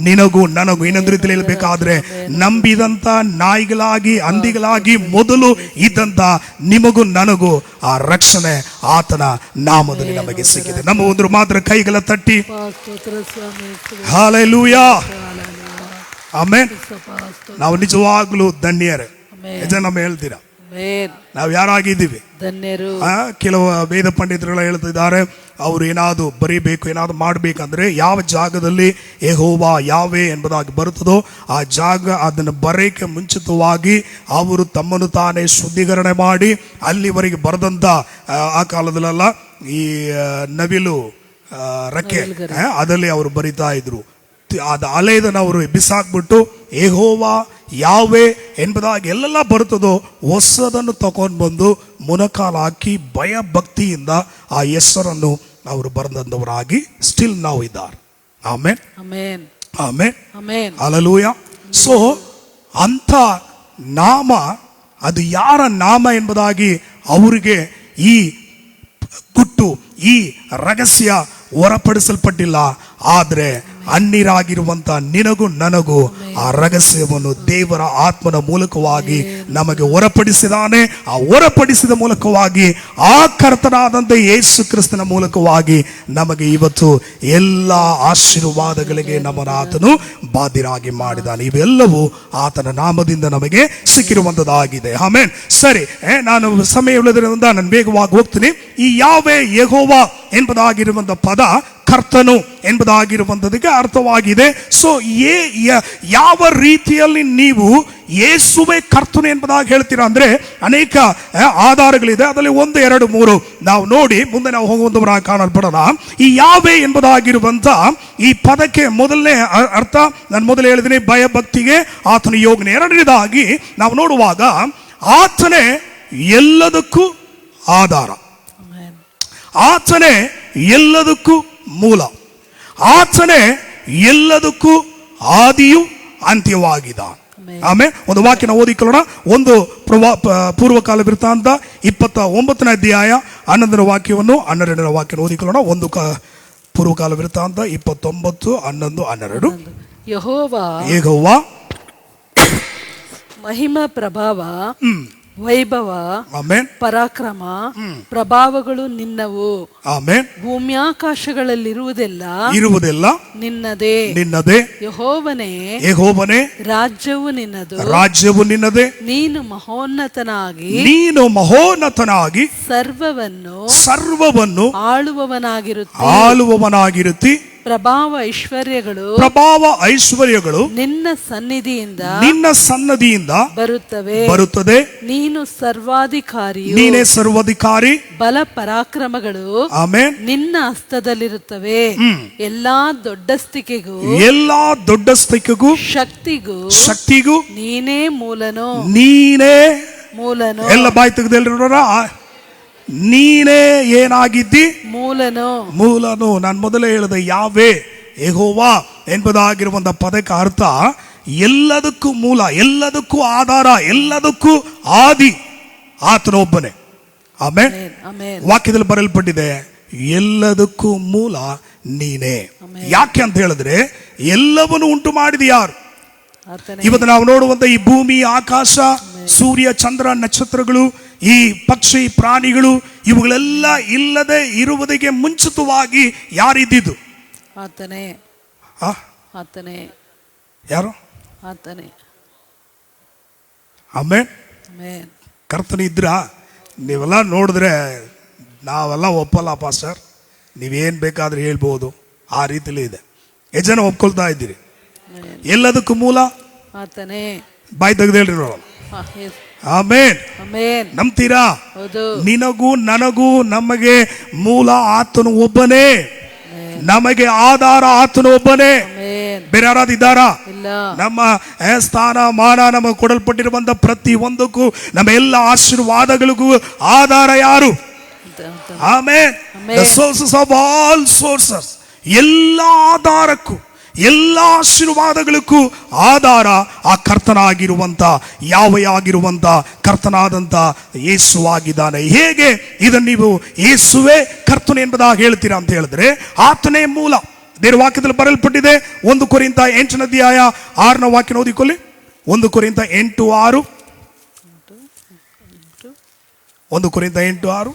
ನಿನಗೂ ನನಗೂ ಇನ್ನೊಂದು ರೀತಿಯಲ್ಲಿ ಹೇಳ್ಬೇಕಾದ್ರೆ, ನಂಬಿದಂತ ನಾಯಿಗಳಾಗಿ, ಹಂದಿಗಳಾಗಿ ಮೊದಲು ಇದ್ದಂತ ನಿಮಗೂ ನನಗೂ ಆ ರಕ್ಷಣೆ ಆತನ ನಾಮದಲ್ಲಿ ನಮಗೆ ಸಿಕ್ಕಿದೆ. ನಮ್ಮ ಒಂದು ಮಾತ್ರ ಕೈಗಳ ತಟ್ಟಿ ಹಲ್ಲೆಲೂಯಾ, ಆಮೆನ್. ನಾವು ನಿಜವಾಗ್ಲೂ ಧನ್ಯರೇ. ನಮ್ಮ ಹೇಳ್ತೀರಾ? ಆಮೆನ್. ನಾವು ಯಾರಾಗಿದ್ದೀವಿ? ಧನ್ಯರು. ಕೆಲವು ವೇದ ಪಂಡಿತರುಗಳು ಹೇಳ್ತಿದ್ದಾರೆ, ಅವರು ಏನಾದ್ರು ಬರೀಬೇಕು, ಏನಾದ್ರು ಮಾಡಬೇಕಂದ್ರೆ ಯಾವ ಜಾಗದಲ್ಲಿ ಯೆಹೋವ ಯಾವೆ ಎಂಬುದಾಗಿ ಬರುತ್ತದೋ ಆ ಜಾಗ ಅದನ್ನು ಬರೆಯಕ್ಕೆ ಮುಂಚಿತವಾಗಿ ಅವರು ತಮ್ಮನ್ನು ತಾನೇ ಶುದ್ಧೀಕರಣೆ ಮಾಡಿ ಅಲ್ಲಿವರೆಗೆ ಬರೆದಂತ ಆ ಕಾಲದಲ್ಲೆಲ್ಲ ಈ ನವಿಲು ರೆಕ್ಕೆ ಅದರಲ್ಲಿ ಅವರು ಬರಿತಾ ಇದ್ರು. ಅದು ಅಲೆದನ್ನು ಅವರು ಬಿಸಾಕ್ಬಿಟ್ಟು ಯೆಹೋವ ಯಾವೆ ಎಂಬುದಾಗಿ ಎಲ್ಲೆಲ್ಲ ಬರುತ್ತದೋ ಹೊಸದನ್ನು ತಗೊಂಡು ಬಂದು ಮೊಣಕಾಲು ಹಾಕಿ ಭಯ ಭಕ್ತಿಯಿಂದ ಆ ಹೆಸರನ್ನು ಅವರು ಬರೆದಂತವರಾಗಿ ಸ್ಟಿಲ್ ನಾವು ಇದ್ದಾರೆ. Amen, amen, amen, amen. Hallelujah. So ಅಂಥ ನಾಮ ಅದು ಯಾರ ನಾಮ ಎಂಬುದಾಗಿ ಅವರಿಗೆ ಈ ಗುಟ್ಟು, ಈ ರಹಸ್ಯ ಹೊರಪಡಿಸಲ್ಪಟ್ಟಿಲ್ಲ. ಆದರೆ ಅನ್ಯರಾಗಿರುವಂತ ನಿನಗೂ ನನಗೂ ಆ ರಹಸ್ಯವನ್ನು ದೇವರ ಆತ್ಮನ ಮೂಲಕವಾಗಿ ನಮಗೆ ಹೊರಪಡಿಸಿದಾನೆ. ಆ ಹೊರಪಡಿಸಿದ ಮೂಲಕವಾಗಿ ಆ ಕರ್ತನಾದಂತ ಯೇಸು ಕ್ರಿಸ್ತನ ಮೂಲಕವಾಗಿ ನಮಗೆ ಇವತ್ತು ಎಲ್ಲ ಆಶೀರ್ವಾದಗಳಿಗೆ ನಮ್ಮನ್ನು ಆತನು ಬಾಧ್ಯರಾಗಿ ಮಾಡಿದಾನೆ. ಇವೆಲ್ಲವೂ ಆತನ ನಾಮದಿಂದ ನಮಗೆ ಸಿಕ್ಕಿರುವಂತದ್ದಾಗಿದೆ. ಆಮೆನ್. ಸರಿ, ನಾನು ಸಮಯ ಉಳಿದ್ರಿಂದ ನಾನು ವೇಗವಾಗಿ ಹೋಗ್ತೀನಿ. ಈ ಯಾವೆ ಯೆಹೋವ ಎಂಬುದಾಗಿರುವಂತ ಪದ ಕರ್ತನು ಎಂಬುದಾಗಿರುವಂಥದಕ್ಕೆ ಅರ್ಥವಾಗಿದೆ. ಸೊ ಯಾವ ರೀತಿಯಲ್ಲಿ ನೀವು ಯೇಸುವೆ ಕರ್ತನು ಎಂಬುದಾಗಿ ಹೇಳ್ತೀರಾ ಅಂದ್ರೆ ಅನೇಕ ಆಧಾರಗಳಿದೆ. ಅದರಲ್ಲಿ 1, 2, 3 ನಾವು ನೋಡಿ ಮುಂದೆ ನಾವು ಹೋಗುವಂತವರಾಗಿ ಕಾಣಲ್ಪಡೋಣ. ಈ ಯಾವೆ ಎಂಬುದಾಗಿರುವಂತ ಈ ಪದಕ್ಕೆ ಮೊದಲನೇ ಅರ್ಥ ನಾನು ಮೊದಲೇ ಹೇಳಿದ್ದೀನಿ, ಭಯ ಭಕ್ತಿಗೆ ಆತನ ಯೋಗನೆ. ಎರಡನೇದಾಗಿ ನಾವು ನೋಡುವಾಗ ಆತನೇ ಎಲ್ಲದಕ್ಕೂ ಆಧಾರ, ಆತನೇ ಎಲ್ಲದಕ್ಕೂ ಮೂಲ, ಆತನೇ ಎಲ್ಲದಕ್ಕೂ ಆದಿಯು ಅಂತ್ಯವಾಗಿದ್ದಾನೆ. ಆಮೇಲೆ ಒಂದು ವಾಕ್ಯನ ಓದಿಕೊಳ್ಳೋಣ. ಒಂದು ಪೂರ್ವಕಾಲ ವೃತ್ತಾಂತ 29ನೇ ಅಧ್ಯಾಯ 11ನೇ ವಾಕ್ಯವನ್ನು 12ನೇ ವಾಕ್ಯನ ಓದಿಕೊಳ್ಳೋಣ. ಒಂದು ಪೂರ್ವಕಾಲ ವೃತ್ತಾಂತ 29, 11, 12. ಯೆಹೋವ ಮಹಿಮಾ ಪ್ರಭಾವ ವೈಭವ ಆಮೆನ್ ಪರಾಕ್ರಮ ಪ್ರಭಾವಗಳು ನಿನ್ನವು. ಆಮೆನ್. ಭೂಮ್ಯಾಕಾಶಗಳಲ್ಲಿರುವುದೆಲ್ಲ ನಿನ್ನದೇ. ಯೆಹೋವನೇ ರಾಜ್ಯವು ನಿನ್ನದೇ. ನೀನು ಮಹೋನ್ನತನಾಗಿ ಸರ್ವವನ್ನು ಆಳುವವನಾಗಿರುತ್ತಿ. ಪ್ರಭಾವ ಐಶ್ವರ್ಯಗಳು ನಿನ್ನ ಸನ್ನಿಧಿಯಿಂದ ಬರುತ್ತದೆ. ನೀನೇ ಸರ್ವಾಧಿಕಾರಿ. ಬಲ ಪರಾಕ್ರಮಗಳು ಆಮೆನ್ ನಿನ್ನ ಹಸ್ತದಲ್ಲಿರುತ್ತವೆ. ಎಲ್ಲಾ ದೊಡ್ಡಸ್ತಿಕೆಗೂ ಶಕ್ತಿಗೂ ನೀನೇ ಮೂಲನು. ಎಲ್ಲ ಬಾಯಿ ತೆಗೆದೆಲ್ಲರ ನೀನೇ ಏನಾಗಿದ್ದಿ? ಮೂಲನು. ನಾನು ಮೊದಲೇ ಹೇಳಿದೆ, ಯಾವೆ ಯೆಹೋವ ಎಂಬುದಾಗಿರುವಂತ ಪದಕ್ಕೆ ಅರ್ಥ ಎಲ್ಲದಕ್ಕೂ ಮೂಲ, ಎಲ್ಲದಕ್ಕೂ ಆಧಾರ, ಎಲ್ಲದಕ್ಕೂ ಆದಿ ಆತನೊಬ್ಬನೇ. ಆಮೆನ್. ವಾಕ್ಯದಲ್ಲಿ ಬರೆಯಲ್ಪಟ್ಟಿದೆ, ಎಲ್ಲದಕ್ಕೂ ಮೂಲ ನೀನೇ. ಯಾಕೆ ಅಂತ ಹೇಳಿದ್ರೆ ಎಲ್ಲವನ್ನು ಉಂಟು ಮಾಡಿದ ಯಾರು? ಇವತ್ತು ನಾವು ನೋಡುವಂತ ಈ ಭೂಮಿ, ಆಕಾಶ, ಸೂರ್ಯ, ಚಂದ್ರ, ನಕ್ಷತ್ರಗಳು, ಈ ಪಕ್ಷಿ, ಪ್ರಾಣಿಗಳು, ಇವುಗಳೆಲ್ಲ ಇಲ್ಲದೆ ಇರುವುದಕ್ಕೆ ಮುಂಚಿತವಾಗಿ ಯಾರಿದ್ದು? ಯಾರು? ಆಮೆನ್. ಕರ್ತನ ಇದ್ರ ನೀವೆಲ್ಲ ನೋಡಿದ್ರೆ ನಾವೆಲ್ಲ ಒಪ್ಪಲ್ಲ ಪಾಸ್ಟರ್, ನೀವೇನ್ ಬೇಕಾದ್ರೆ ಹೇಳ್ಬೋದು, ಆ ರೀತಿಲಿ ಇದೆ. ಎಷ್ಟು ಜನ ಒಪ್ಕೊಳ್ತಾ ಇದ್ದೀರಿ? ಎಲ್ಲದಕ್ಕೂ ಮೂಲ ಬಾಯಿ ತೆಗೆದು ಹೇಳ್ರಿ ನೋಡೋಣ. ಆಮೆನ್. ನಂಬ್ತೀರಾ? ನಿನಗೂ ನನಗೂ ನಮಗೆ ಮೂಲ ಆತನು ಒಬ್ಬನೇ, ನಮಗೆ ಆಧಾರ ಆತನು ಒಬ್ಬನೇ. ಬೇರೆ ಯಾರಾದಿದ್ದಾರಾ? ನಮ್ಮ ಸ್ಥಾನ ಮಾನ ನಮಗೆ ಕೊಡಲ್ಪಟ್ಟಿರುವಂತ ಪ್ರತಿ ಒಂದಕ್ಕೂ, ನಮ್ಮ ಎಲ್ಲ ಆಶೀರ್ವಾದಗಳಿಗೂ ಆಧಾರ ಯಾರು? Amen. The sources of all sources. ಎಲ್ಲ ಆಧಾರಕ್ಕೂ, ಎಲ್ಲ ಆಶೀರ್ವಾದಗಳಿಗೂ ಆಧಾರ ಆ ಕರ್ತನಾಗಿರುವಂತ, ಯಾವೆಯಾಗಿರುವಂತ ಕರ್ತನಾದಂತ ಯೇಸುವಾಗಿದ್ದಾನೆ. ಹೇಗೆ ಇದನ್ನು ನೀವು ಯೇಸುವೆ ಕರ್ತನು ಎಂಬುದಾಗಿ ಹೇಳ್ತೀರಾ ಅಂತ ಹೇಳಿದ್ರೆ, ಆತನೇ ಮೂಲ. ದೇವರ ವಾಕ್ಯದಲ್ಲಿ ಬರೆಯಲ್ಪಟ್ಟಿದೆ. 1 ಕೊರಿಂಥ 8ನೇ ಅಧ್ಯಾಯ 6ನೇ ವಾಕ್ಯ ಓದಿಕೊಳ್ಳಿ. 1 ಕೊರಿಂಥ 8:6. 1 ಕೊರಿಂಥ 8:6.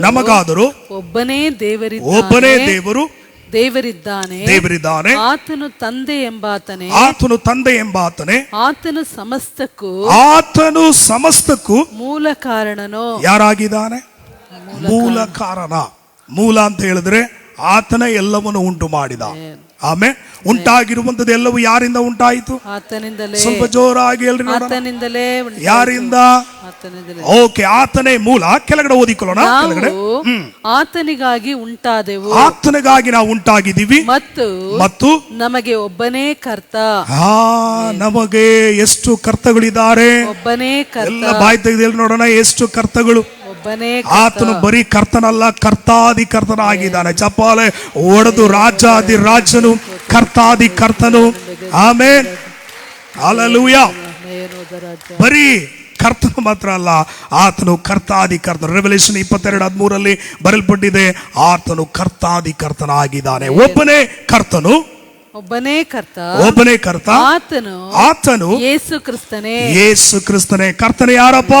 ನಮಗಾದರೂ ಒಬ್ಬನೇ ದೇವರು, ದೇವರಿದ್ದಾನೆ. ಆತನು ತಂದೆ ಎಂಬಾತನೇ. ಆತನು ಸಮಸ್ತಕ್ಕೂ ಮೂಲ ಕಾರಣನು. ಯಾರಾಗಿದ್ದಾನೆ? ಮೂಲ ಕಾರಣ. ಮೂಲ ಅಂತ ಹೇಳಿದ್ರೆ ಆತನ ಎಲ್ಲವನ್ನು ಉಂಟು ಮಾಡಿದ. ಆಮೇಲೆ ಉಂಟಾಗಿರುವಂತದ್ದು ಎಲ್ಲವೂ ಯಾರಿಂದ ಉಂಟಾಯಿತು? ಆತನಿಂದಲೇ. ಸ್ವಲ್ಪ ಜೋರಾಗಿ ಹೇಳ್ರಿ. ಆತನಿಂದಲೇ. ಯಾರಿಂದ? ಓಕೆ, ಆತನೇ ಮೂಲ. ಕೆಳಗಡೆ ಓದಿಕೊಳ್ಳೋಣ. ಕೆಳಗಡೆ ಆತನಿಗಾಗಿ ಉಂಟಾದೆವು. ಆತನಿಗಾಗಿ ನಾವು ಉಂಟಾಗಿದ್ದೀವಿ. ಮತ್ತು ನಮಗೆ ಒಬ್ಬನೇ ಕರ್ತ. ನಮಗೆ ಎಷ್ಟು ಕರ್ತಗಳಿದ್ದಾರೆ? ಒಬ್ಬನೇ ಕರ್ತ. ಎಲ್ಲ ಬಾಯಿ ತೆಗೆದು ನೋಡೋಣ, ಎಷ್ಟು ಕರ್ತಗಳು. ಆತನು ಬರೀ ಕರ್ತನಲ್ಲ, ಕರ್ತಾದಿ ಕರ್ತನಾಗಿದ್ದಾನೆ. ಚಪ್ಪಾಳೆ ಒಡೆದು ರಾಜಾದಿ ರಾಜನು, ಕರ್ತಾದಿ ಕರ್ತನು. Amen, hallelujah. ಬರೀ ಕರ್ತನು ಮಾತ್ರ ಅಲ್ಲ, ಆತನು ಕರ್ತಾದಿ ಕರ್ತನು. ರೆವಲ್ಯೂಷನ್ 22:13 ಬರೆಯಲ್ಪಟ್ಟಿದೆ, ಆತನು ಕರ್ತಾದಿ ಕರ್ತನಾಗಿದ್ದಾನೆ. ಒಬ್ಬನೇ ಕರ್ತನು, ಒಬ್ಬನೇ ಕರ್ತ. ಆತನು ಯೇಸು ಕ್ರಿಸ್ತನೇ. ಕರ್ತನೇ ಯಾರಪ್ಪ?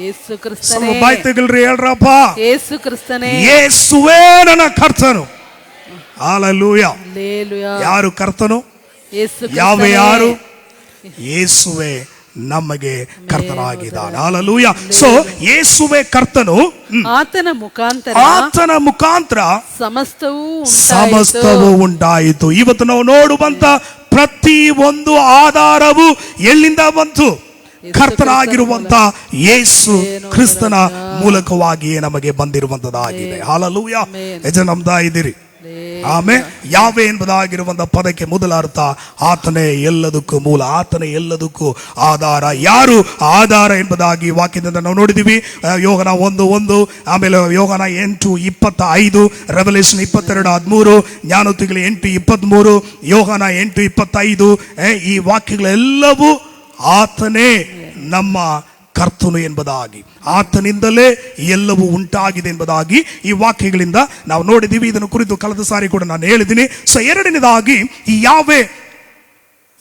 ಯೇಸು ಕ್ರಿಸ್ತನೇ. ಬಾಯ್ ತೆಗಲ್ರಿ, ಹೇಳ್ರಪ್ಪ. ಯೇಸು ಕ್ರಿಸ್ತನೇ. ಯೇಸುವೇ ನನ್ನ ಕರ್ತನು. ಹಲ್ಲೆಲೂಯಾ. ಯಾರು ಕರ್ತನು? ಯಾವ ಯಾರು? ಯೇಸುವೇ ನಮಗೆ ಕರ್ತನಾಗಿದ್ದಾನೆ. ಹಲ್ಲೆಲೂಯಾ. ಸೊ ಯೇಸುವೇ ಕರ್ತನು. ಆತನ ಮುಖಾಂತರ ಸಮಸ್ತವೂ ಉಂಟಾಯಿತು. ಇವತ್ತು ನಾವು ನೋಡುವಂತ ಪ್ರತಿ ಒಂದು ಆಧಾರವು ಎಲ್ಲಿಂದ ಬಂತು? ಕರ್ತನಾಗಿರುವಂತ ಯೇಸು ಕ್ರಿಸ್ತನ ಮೂಲಕವಾಗಿಯೇ ನಮಗೆ ಬಂದಿರುವಂತದ್ದಾಗಿದೆ. ಹಲ್ಲೆಲೂಯಾ. ನಮ್ದಾ ಇದ್ದೀರಿ? ಆಮೇಲೆ ಯಾವೇ ಎಂಬುದಾಗಿರುವಂತ ಪದಕ್ಕೆ ಮೊದಲ ಅರ್ಥ ಆತನೇ ಎಲ್ಲದಕ್ಕೂ ಮೂಲ, ಆತನೇ ಎಲ್ಲದಕ್ಕೂ ಆಧಾರ. ಯಾರು ಆಧಾರ ಎಂಬುದಾಗಿ ವಾಕ್ಯದಿಂದ ನಾವು ನೋಡಿದೀವಿ. ಯೋಹನ 1:1, ಆಮೇಲೆ ಯೋಹನ 8:25, ರೆವಲ್ಯೂಷನ್ 22:13, ಜ್ಞಾನೋಕ್ತಿಗಳು 8:23, ಯೋಹನ 8:25. ಈ ವಾಕ್ಯಗಳೆಲ್ಲವೂ ಆತನೇ ನಮ್ಮ ಕರ್ತನು ಎಂಬುದಾಗಿ, ಆತನಿಂದಲೇ ಎಲ್ಲವೂ ಉಂಟಾಗಿದೆ ಎಂಬುದಾಗಿ ಈ ವಾಕ್ಯಗಳಿಂದ ನಾವು ನೋಡಿದ್ದೀವಿ. ಇದನ್ನು ಕುರಿತು ಕಳೆದ ಸಾರಿ ಕೂಡ ನಾನು ಹೇಳಿದ್ದೀನಿ. ಸೊ ಎರಡನೇದಾಗಿ ಈ ಯಾವೇ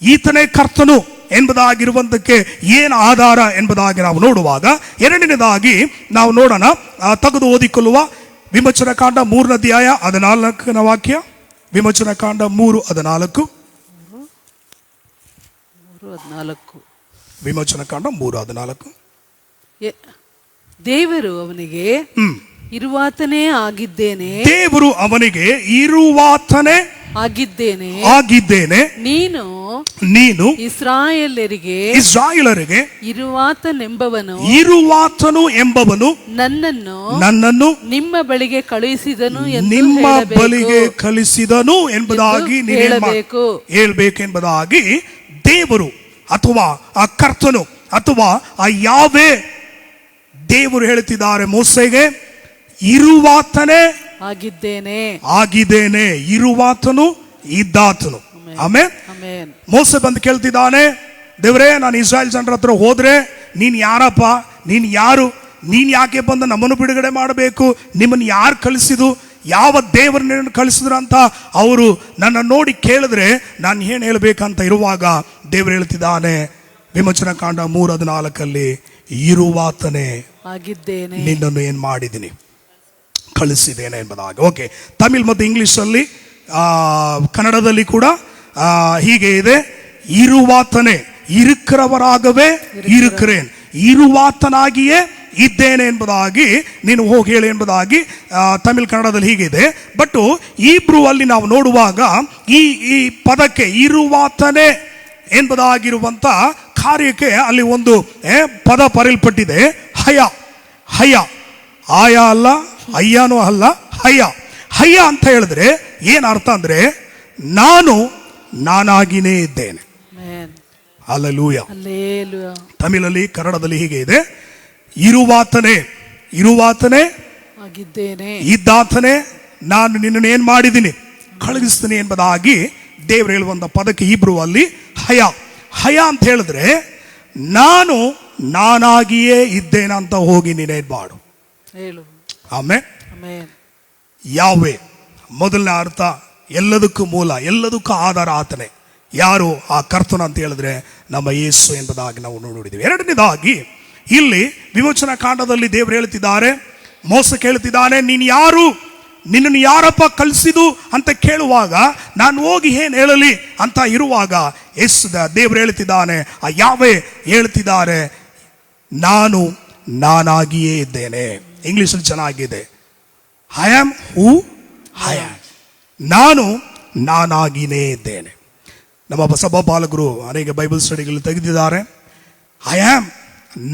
ಈತನೇ ಕರ್ತನು ಎಂಬುದಾಗಿರುವಂತಕ್ಕೆ ಏನು ಆಧಾರ ಎಂಬುದಾಗಿ ನಾವು ನೋಡುವಾಗ, ಎರಡನೇದಾಗಿ ನಾವು ನೋಡೋಣ, ತೆಗೆದು ಓದಿಕೊಳ್ಳುವ ವಿಮೋಚನಾ ಕಾಂಡ 3:14 ವಾಕ್ಯ. ವಿಮೋಚನಾ ಕಾಂಡ 3:14. ವಿಮೋಚನಾ ಕಾಂಡ 3:14. ದೇವರು ಅವನಿಗೆ ಇರುವಾತನೇ ಆಗಿದ್ದೇನೆ. ದೇವರು ಅವನಿಗೆ ಇರುವಾತನೇ ಆಗಿದ್ದೇನೆ. ನೀನು ಇಸ್ರಾಯೇಲರಿಗೆ ಇರುವಾತನು ಎಂಬವನು ನನ್ನನ್ನು ನಿಮ್ಮ ಬಳಿಗೆ ಕಳಿಸಿದನು ಎಂಬುದಾಗಿ ಹೇಳ್ಬೇಕೆಂಬುದಾಗಿ ದೇವರು ಅಥವಾ ಆ ಕರ್ತನು ಅಥವಾ ಆ ಯಾವೇ ದೇವರು ಹೇಳ್ತಿದ್ದಾರೆ ಮೋಸೆಗೆ, ಇರುವಾತನೇ ಆಗಿದ್ದೇನೆ. ಇರುವಾತನು ಇದ್ದಾತನು. ಆಮೇಲೆ ಮೋಸೆ ಬಂದು ಕೇಳ್ತಿದ್ದಾನೆ, ದೇವರೇ, ನಾನು ಇಸ್ರಾಯೇಲ್ ಜನರ ಹತ್ರ ಹೋದ್ರೆ ನೀನ್ ಯಾರಪ್ಪ? ನೀನ್ ಯಾರು? ನೀನ್ ಯಾಕೆ ಬಂದು ನಮ್ಮನ್ನು ಬಿಡುಗಡೆ ಮಾಡಬೇಕು? ನಿಮ್ಮನ್ನು ಯಾರು ಕಳಿಸಿದು? ಯಾವ ದೇವರನ್ನ ಕಳಿಸಿದ್ರು ಅಂತ ಅವರು ನನ್ನ ನೋಡಿ ಕೇಳಿದ್ರೆ ನಾನು ಏನು ಹೇಳ್ಬೇಕಂತ ಇರುವಾಗ ದೇವರು ಹೇಳ್ತಿದ್ದಾನೆ ವಿಮೋಚನಾ ಕಾಂಡ 3:14 ಇರುವಾತನೇ ಆಗಿದ್ದೇನೆ, ನಿನ್ನನ್ನು ಏನ್ ಮಾಡಿದ್ದೀನಿ? ಕಳಿಸಿದ್ದೇನೆ ಎಂಬುದಾಗಿ. ಓಕೆ, ತಮಿಳ್ ಮತ್ತು ಇಂಗ್ಲಿಷ್ ಅಲ್ಲಿ, ಕನ್ನಡದಲ್ಲಿ ಕೂಡ ಹೀಗೆ ಇದೆ, ಇರುವಾತನೇ, ಇರುக்கிறವರಾಗವೇ ಇರುக்கிறೇನ್, ಇರುವಾತನಾಗಿಯೇ ಇದ್ದೇನೆ ಎಂಬುದಾಗಿ ನೀನು ಹೋಗಿ ಹೇಳಿ ಎಂಬುದಾಗಿ ತಮಿಳ್ ಕನ್ನಡದಲ್ಲಿ ಹೀಗಿದೆ. ಬಟ್ ಈಬ್ರೂ ಅಲ್ಲಿ ನಾವು ನೋಡುವಾಗ ಈ ಪದಕ್ಕೆ ಇರುವಾತನೇ ಎಂಬುದಾಗಿರುವಂತ ಕಾರ್ಯಕ್ಕೆ ಅಲ್ಲಿ ಒಂದು ಪದ ಬರೆಯಲ್ಪಟ್ಟಿದೆ, ಹಯ. ಹಯ, ಆಯ ಅಲ್ಲ, ಅಯ್ಯನೂ ಅಲ್ಲ, ಹಯ. ಹಯ ಅಂತ ಹೇಳಿದ್ರೆ ಏನ್ ಅರ್ಥ ಅಂದ್ರೆ ನಾನಾಗಿನೇ ಇದ್ದೇನೆ. ಹಲ್ಲೆಲೂಯಾ. ತಮಿಳಲ್ಲಿ ಕನ್ನಡದಲ್ಲಿ ಹೀಗೆ ಇದೆ, ಇರುವಾತನೇ ಇದ್ದಾತನೇ, ನಾನು ನಿನ್ನನ್ನು ಏನ್ ಮಾಡಿದ್ದೀನಿ? ಕಳುಹಿಸ್ತೀನಿ ಎಂಬುದಾಗಿ ದೇವರು ಹೇಳುವಂತ ಪದಕ್ಕೆ ಇಬ್ರು ಅಲ್ಲಿ ಹಯ. ಹಯ ಅಂತ ಹೇಳಿದ್ರೆ ನಾನಾಗಿಯೇ ಇದ್ದೇನೆ ಅಂತ ಹೋಗಿ ನೀನೇನ್ ಮಾಡು. ಆಮೇಲೆ ಯಾವೇ ಮೊದಲನೇ ಅರ್ಥ, ಎಲ್ಲದಕ್ಕೂ ಮೂಲ, ಎಲ್ಲದಕ್ಕೂ ಆಧಾರ ಆತನೇ. ಯಾರು? ಆ ಕರ್ತನ ಅಂತ ಹೇಳಿದ್ರೆ ನಮ್ಮ ಯೇಸು ಎಂಬುದಾಗಿ ನಾವು ನೋಡಿದ್ದೀವಿ. ಎರಡನೇದಾಗಿ ಇಲ್ಲಿ ವಿಮೋಚನಾ ಕಾಂಡದಲ್ಲಿ ದೇವರು ಹೇಳ್ತಿದ್ದಾರೆ, ಮೋಸ ಕೇಳ್ತಿದ್ದಾನೆ, ನೀನು ಯಾರು? ನಿನ್ನನ್ನು ಯಾರಪ್ಪ ಕಳಿಸಿದು ಅಂತ ಕೇಳುವಾಗ ನಾನು ಹೋಗಿ ಏನು ಹೇಳಲಿ ಅಂತ ಇರುವಾಗ ದೇವರು ಹೇಳ್ತಿದ್ದಾನೆ, ಆ ಯಾವೇ ಹೇಳ್ತಿದ್ದಾರೆ, ನಾನು ನಾನಾಗಿಯೇ ಇದ್ದೇನೆ. ಇಂಗ್ಲಿಷಲ್ಲಿ ಚೆನ್ನಾಗಿದೆ, I am who I am. ನಾನು ನಾನಾಗಿಯೇ ಇದ್ದೇನೆ. ನಮ್ಮ ಸಭಾಪಾಲಕರು ಅನೇಕ ಬೈಬಲ್ ಸ್ಟಡಿಗಳು ತೆಗೆದಿದ್ದಾರೆ. ಐ ಆಮ್,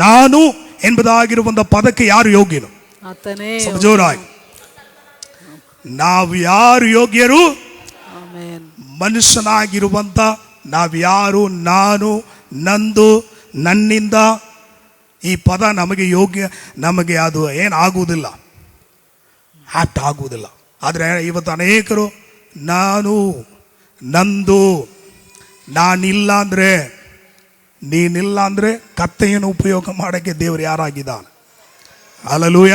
ನಾನು ಎಂಬುದಾಗಿರುವ ಪದಕ್ಕೆ ಯಾರು ಯೋಗ್ಯನು? ಆತನೇ. ಜೋರಾಗಿ, ನಾವು ಯಾರು ಯೋಗ್ಯರು? ಆಮೆನ್. ಮನುಷ್ಯನಾಗಿರುವಂತ ನಾವ್ಯಾರು? ನಾನು, ನಂದು, ನನ್ನಿಂದ ಈ ಪದ ನಮಗೆ ಯೋಗ್ಯ, ನಮಗೆ ಅದು ಏನಾಗುವುದಿಲ್ಲ, ಆಪ್ಟ್ ಆಗುವುದಿಲ್ಲ. ಆದರೆ ಇವತ್ತು ಅನೇಕರು ನಾನು, ನಂದು, ನಾನಿಲ್ಲ ಅಂದರೆ, ನೀನಿಲ್ಲ ಅಂದರೆ ಕತ್ತೆಯನ್ನು ಉಪಯೋಗ ಮಾಡೋಕ್ಕೆ ದೇವರು ಯಾರಾಗಿದ್ದಾನೆ? ಹಲ್ಲೆಲೂಯ.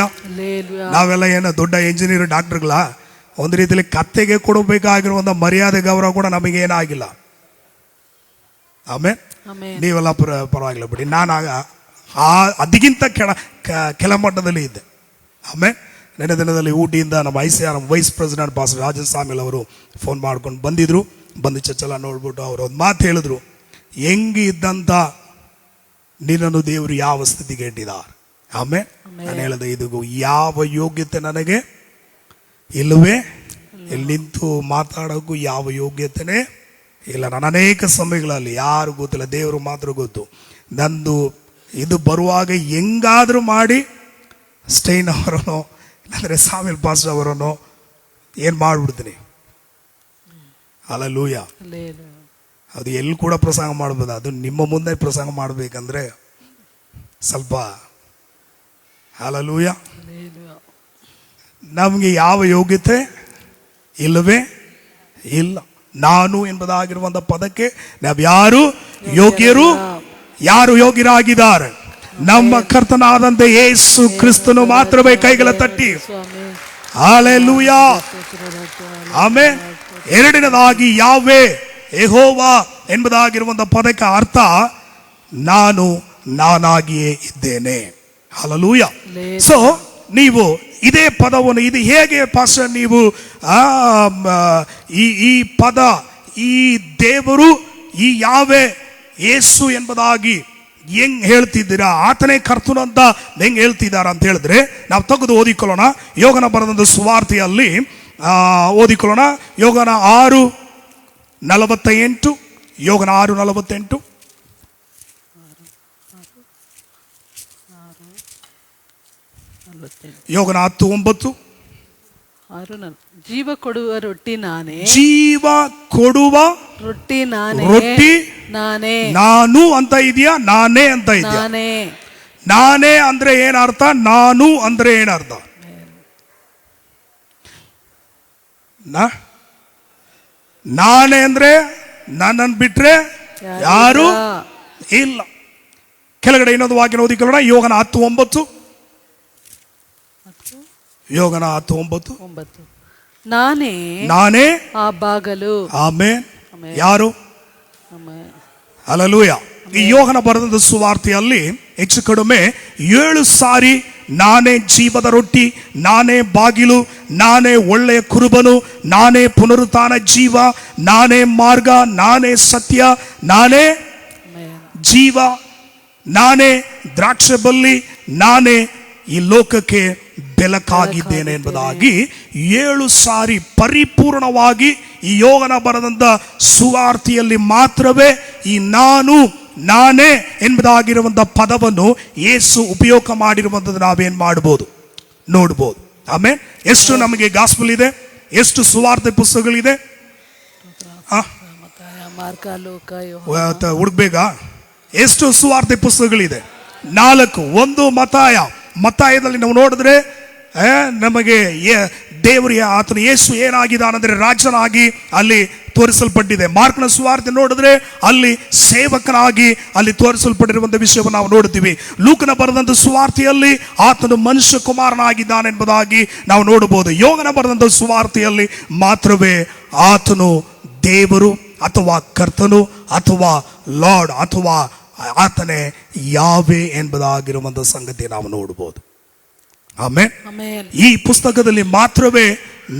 ನಾವೆಲ್ಲ ಏನೋ ದೊಡ್ಡ ಇಂಜಿನಿಯರ್, ಡಾಕ್ಟರ್ಗಳ ಒಂದು ರೀತಿಯಲ್ಲಿ ಕತ್ತೆಗೆ ಕೊಡಬೇಕಾಗಿರುವಂಥ ಮರ್ಯಾದೆ ಗೌರವ ಕೂಡ ನಮಗೇನಾಗಿಲ್ಲ. ಆಮೇಲೆ ನೀವೆಲ್ಲ ಪರವಾಗಿಲ್ಲ ಬಿಡಿ, ನಾನು ಅದಕ್ಕಿಂತ ಕೆಳ ಮಟ್ಟದಲ್ಲಿ ಇದ್ದೆ. ಆಮೇಲೆ ನೆನೆ ದಿನದಲ್ಲಿ ಊಟಿಯಿಂದ ನಮ್ಮ ICR vice president pastor Rajan sawmill ಅವರು ಫೋನ್ ಮಾಡ್ಕೊಂಡು ಬಂದಿದ್ರು. ಬಂದು ಚಚ್ಚಲ ನೋಡ್ಬಿಟ್ಟು ಅವರು ಒಂದು ಮಾತು ಹೇಳಿದ್ರು, ಹೆಂಗಿದ್ದಂಥ ನಿನ್ನನ್ನು ದೇವರು ಯಾವ ಸ್ಥಿತಿಗೆ ಇಟ್ಟಿದ್ದಾರೆ. ಆಮೇಲೆ ನಾನು ಹೇಳಿದೆ, ಇದು ಯಾವ ಯೋಗ್ಯತೆ ನನಗೆ ಇಲ್ಲವೇ, ಇಲ್ಲಿ ನಿಂತು ಮಾತಾಡೋಕ್ಕೂ ಯಾವ ಯೋಗ್ಯತೆನೇ ಇಲ್ಲ. ನಾನು ಅನೇಕ ಸಮಯಗಳಲ್ಲಿ ಯಾರು ಗೊತ್ತಿಲ್ಲ, ದೇವರು ಮಾತ್ರ ಗೊತ್ತು. ನಂದು ಇದು ಬರುವಾಗ ಹೆಂಗಾದರೂ ಮಾಡಿ ಸ್ಟೈನ್ ಅವರನ್ನು ಇಲ್ಲಾಂದರೆ ಸಾಮಿಲ್ ಪಾಸ್ಟರ್ ಅವರನ್ನು ಏನು ಮಾಡಿಬಿಡ್ತೀನಿ. ಹಲ್ಲೆಲೂಯಾ. ಅದು ಎಲ್ಲಿ ಕೂಡ ಪ್ರಸಂಗ ಮಾಡ್ಬೋದು, ಅದು ನಿಮ್ಮ ಮುಂದೆ ಪ್ರಸಂಗ ಮಾಡಬೇಕಂದ್ರೆ ಸ್ವಲ್ಪ ಹಲ್ಲೆಲೂಯಾ. ನಮಗೆ ಯಾವ ಯೋಗ್ಯತೆ ಇಲ್ಲವೇ ಇಲ್ಲ. ನಾನು ಎಂಬುದಾಗಿರುವಂಥ ಪದಕ್ಕೆ ನಾವ್ಯಾರು ಯೋಗ್ಯರು? ಯಾರು ಯೋಗ್ಯರಾಗಿದ್ದಾರೆ? ನಮ್ಮ ಕರ್ತನಾದಂಥ ಯೇಸು ಕ್ರಿಸ್ತನು ಮಾತ್ರವೇ. ಕೈಗಳ ತಟ್ಟಿ ಹಲ್ಲೆಲೂಯಾ. ಆಮೆನ್. ಎರಡನೇದಾಗಿ ಯಾವೇ, ಯೆಹೋವಾ ಎಂಬುದಾಗಿರುವಂಥ ಪದಕ್ಕೆ ಅರ್ಥ ನಾನು ನಾನಾಗಿಯೇ ಇದ್ದೇನೆ. ಹಲ್ಲೆಲೂಯಾ. ಸೊ ನೀವು ಇದೇ ಪದವನ್ನು, ಇದು ಹೇಗೆ ಪಾಸ್ಟರ್ ನೀವು ಈ ಪದ, ಈ ದೇವರು, ಈ ಯಾವೇ ಯೇಸು ಎಂಬುದಾಗಿ ಹೆಂಗ್ ಹೇಳ್ತಿದ್ದೀರಾ, ಆತನೇ ಕರ್ತನು ಅಂತ ಹೆಂಗ್ ಹೇಳ್ತಿದ್ದಾರ ಅಂತ ಹೇಳಿದ್ರೆ, ನಾವು ತೆಗೆದು ಓದಿಕೊಳ್ಳೋಣ. ಯೋಗನ ಬರೆದಂಥ ಸುವಾರ್ತೆಯಲ್ಲಿ ಓದಿಕೊಳ್ಳೋಣ. ಯೋಗನ 6:48. ಯೋಗನ 6:48. ಯೋಗನ 10:9. ಜೀವ ಕೊಡುವ ರೊಟ್ಟಿ ನಾನೇ, ಜೀವ ಕೊಡುವ ರೊಟ್ಟಿ ನಾನೇ, ರೊಟ್ಟಿ ನಾನೇ. ನಾನು ಅಂತ ಇದೆಯಾ, ನಾನೇ ಅಂತ ಇದೆಯಾ? ನಾನೇ. ನಾನೇ ಅಂದ್ರೆ ಏನರ್ಥ? ನಾನು ಅಂದ್ರೆ ಏನರ್ಥ? ನಾನೇ ಅಂದ್ರೆ ನನ್ನನ್ನು ಬಿಟ್ರೆ ಯಾರು ಇಲ್ಲ. ಕೆಳಗಡೆ ಇನ್ನೊಂದು ವಾಕ್ಯ ಓದಿಕೊಳ್ಳೋಣ. ಯೋಗನ 10:9. ಯೋಗನ 10:9. ನಾನೇ ಆ ಬಾಗಲು. ಆಮೆನ್. ಯಾರು? ಹಲ್ಲೆಲೂಯಾ. ಈ ಯೋಗನ ಬರೆದ ಸುವಾರ್ತೆಯಲ್ಲಿ ಹೆಚ್ಚು ಕಡಿಮೆ 7 ಸಾರಿ ನಾನೇ ಜೀವದ ರೊಟ್ಟಿ, ನಾನೇ ಬಾಗಿಲು, ನಾನೇ ಒಳ್ಳೆಯ ಕುರುಬನು, ನಾನೇ ಪುನರುತ್ಥಾನ ಜೀವ, ನಾನೇ ಮಾರ್ಗ, ನಾನೇ ಸತ್ಯ, ನಾನೇ ಜೀವ, ನಾನೇ ದ್ರಾಕ್ಷ ಬಳ್ಳಿ, ನಾನೇ ಈ ಲೋಕಕ್ಕೆ ಬೆಳಕಾಗಿದ್ದೇನೆ ಎಂಬುದಾಗಿ 7 ಸಾರಿ ಪರಿಪೂರ್ಣವಾಗಿ ಈ ಯೋಗನ ಬರೆದಂತ ಸುವಾರ್ತೆಯಲ್ಲಿ ಮಾತ್ರವೇ ಈ ನಾನು, ನಾನೇ ಎಂಬುದಾಗಿರುವಂಥ ಪದವನ್ನು ಯೇಸು ಉಪಯೋಗ ಮಾಡಿರುವಂಥದ್ದು ನಾವೇನ್ ಮಾಡ್ಬೋದು, ನೋಡ್ಬೋದು. ಆಮೇಲೆ ಎಷ್ಟು ನಮಗೆ ಗಾಸ್ಪಲ್ ಇದೆ, ಎಷ್ಟು ಸುವಾರ್ತೆ ಪುಸ್ತಕಗಳಿದೆ ಹುಡುಕ್ಬೇಕಾ? ಎಷ್ಟು ಸುವಾರ್ತೆ ಪುಸ್ತಕಗಳಿದೆ? 4. 1 ಮತ್ತಾಯ. ಮತ್ತಾಯದಲ್ಲಿ ನಾವು ನೋಡಿದ್ರೆ ನಮಗೆ ದೇವರ ಆತನ ಯೇಸು ಏನಾಗಿದ್ದಾನಂದ್ರೆ ರಾಜನಾಗಿ ಅಲ್ಲಿ ತೋರಿಸಲ್ಪಟ್ಟಿದೆ. ಮಾರ್ಕನ ಸುವಾರ್ತೆ ನೋಡಿದ್ರೆ ಅಲ್ಲಿ ಸೇವಕನಾಗಿ ಅಲ್ಲಿ ತೋರಿಸಲ್ಪಟ್ಟಿರುವಂಥ ವಿಷಯವನ್ನು ನಾವು ನೋಡ್ತೀವಿ. ಲೂಕನ ಬರೆದಂಥ ಸುವಾರ್ತೆಯಲ್ಲಿ ಆತನು ಮನುಷ್ಯ ಕುಮಾರನಾಗಿದ್ದಾನೆ ಎಂಬುದಾಗಿ ನಾವು ನೋಡಬಹುದು. ಯೋಗನ ಬರೆದಂಥ ಸುವಾರ್ತೆಯಲ್ಲಿ ಮಾತ್ರವೇ ಆತನು ದೇವರು ಅಥವಾ ಕರ್ತನು ಅಥವಾ ಲಾರ್ಡ್ ಅಥವಾ ಆತನೇ ಯಾವೇ ಎಂಬುದಾಗಿರುವಂಥ ಸಂಗತಿ ನಾವು ನೋಡಬಹುದು. ಆಮೇಲೆ ಈ ಪುಸ್ತಕದಲ್ಲಿ ಮಾತ್ರವೇ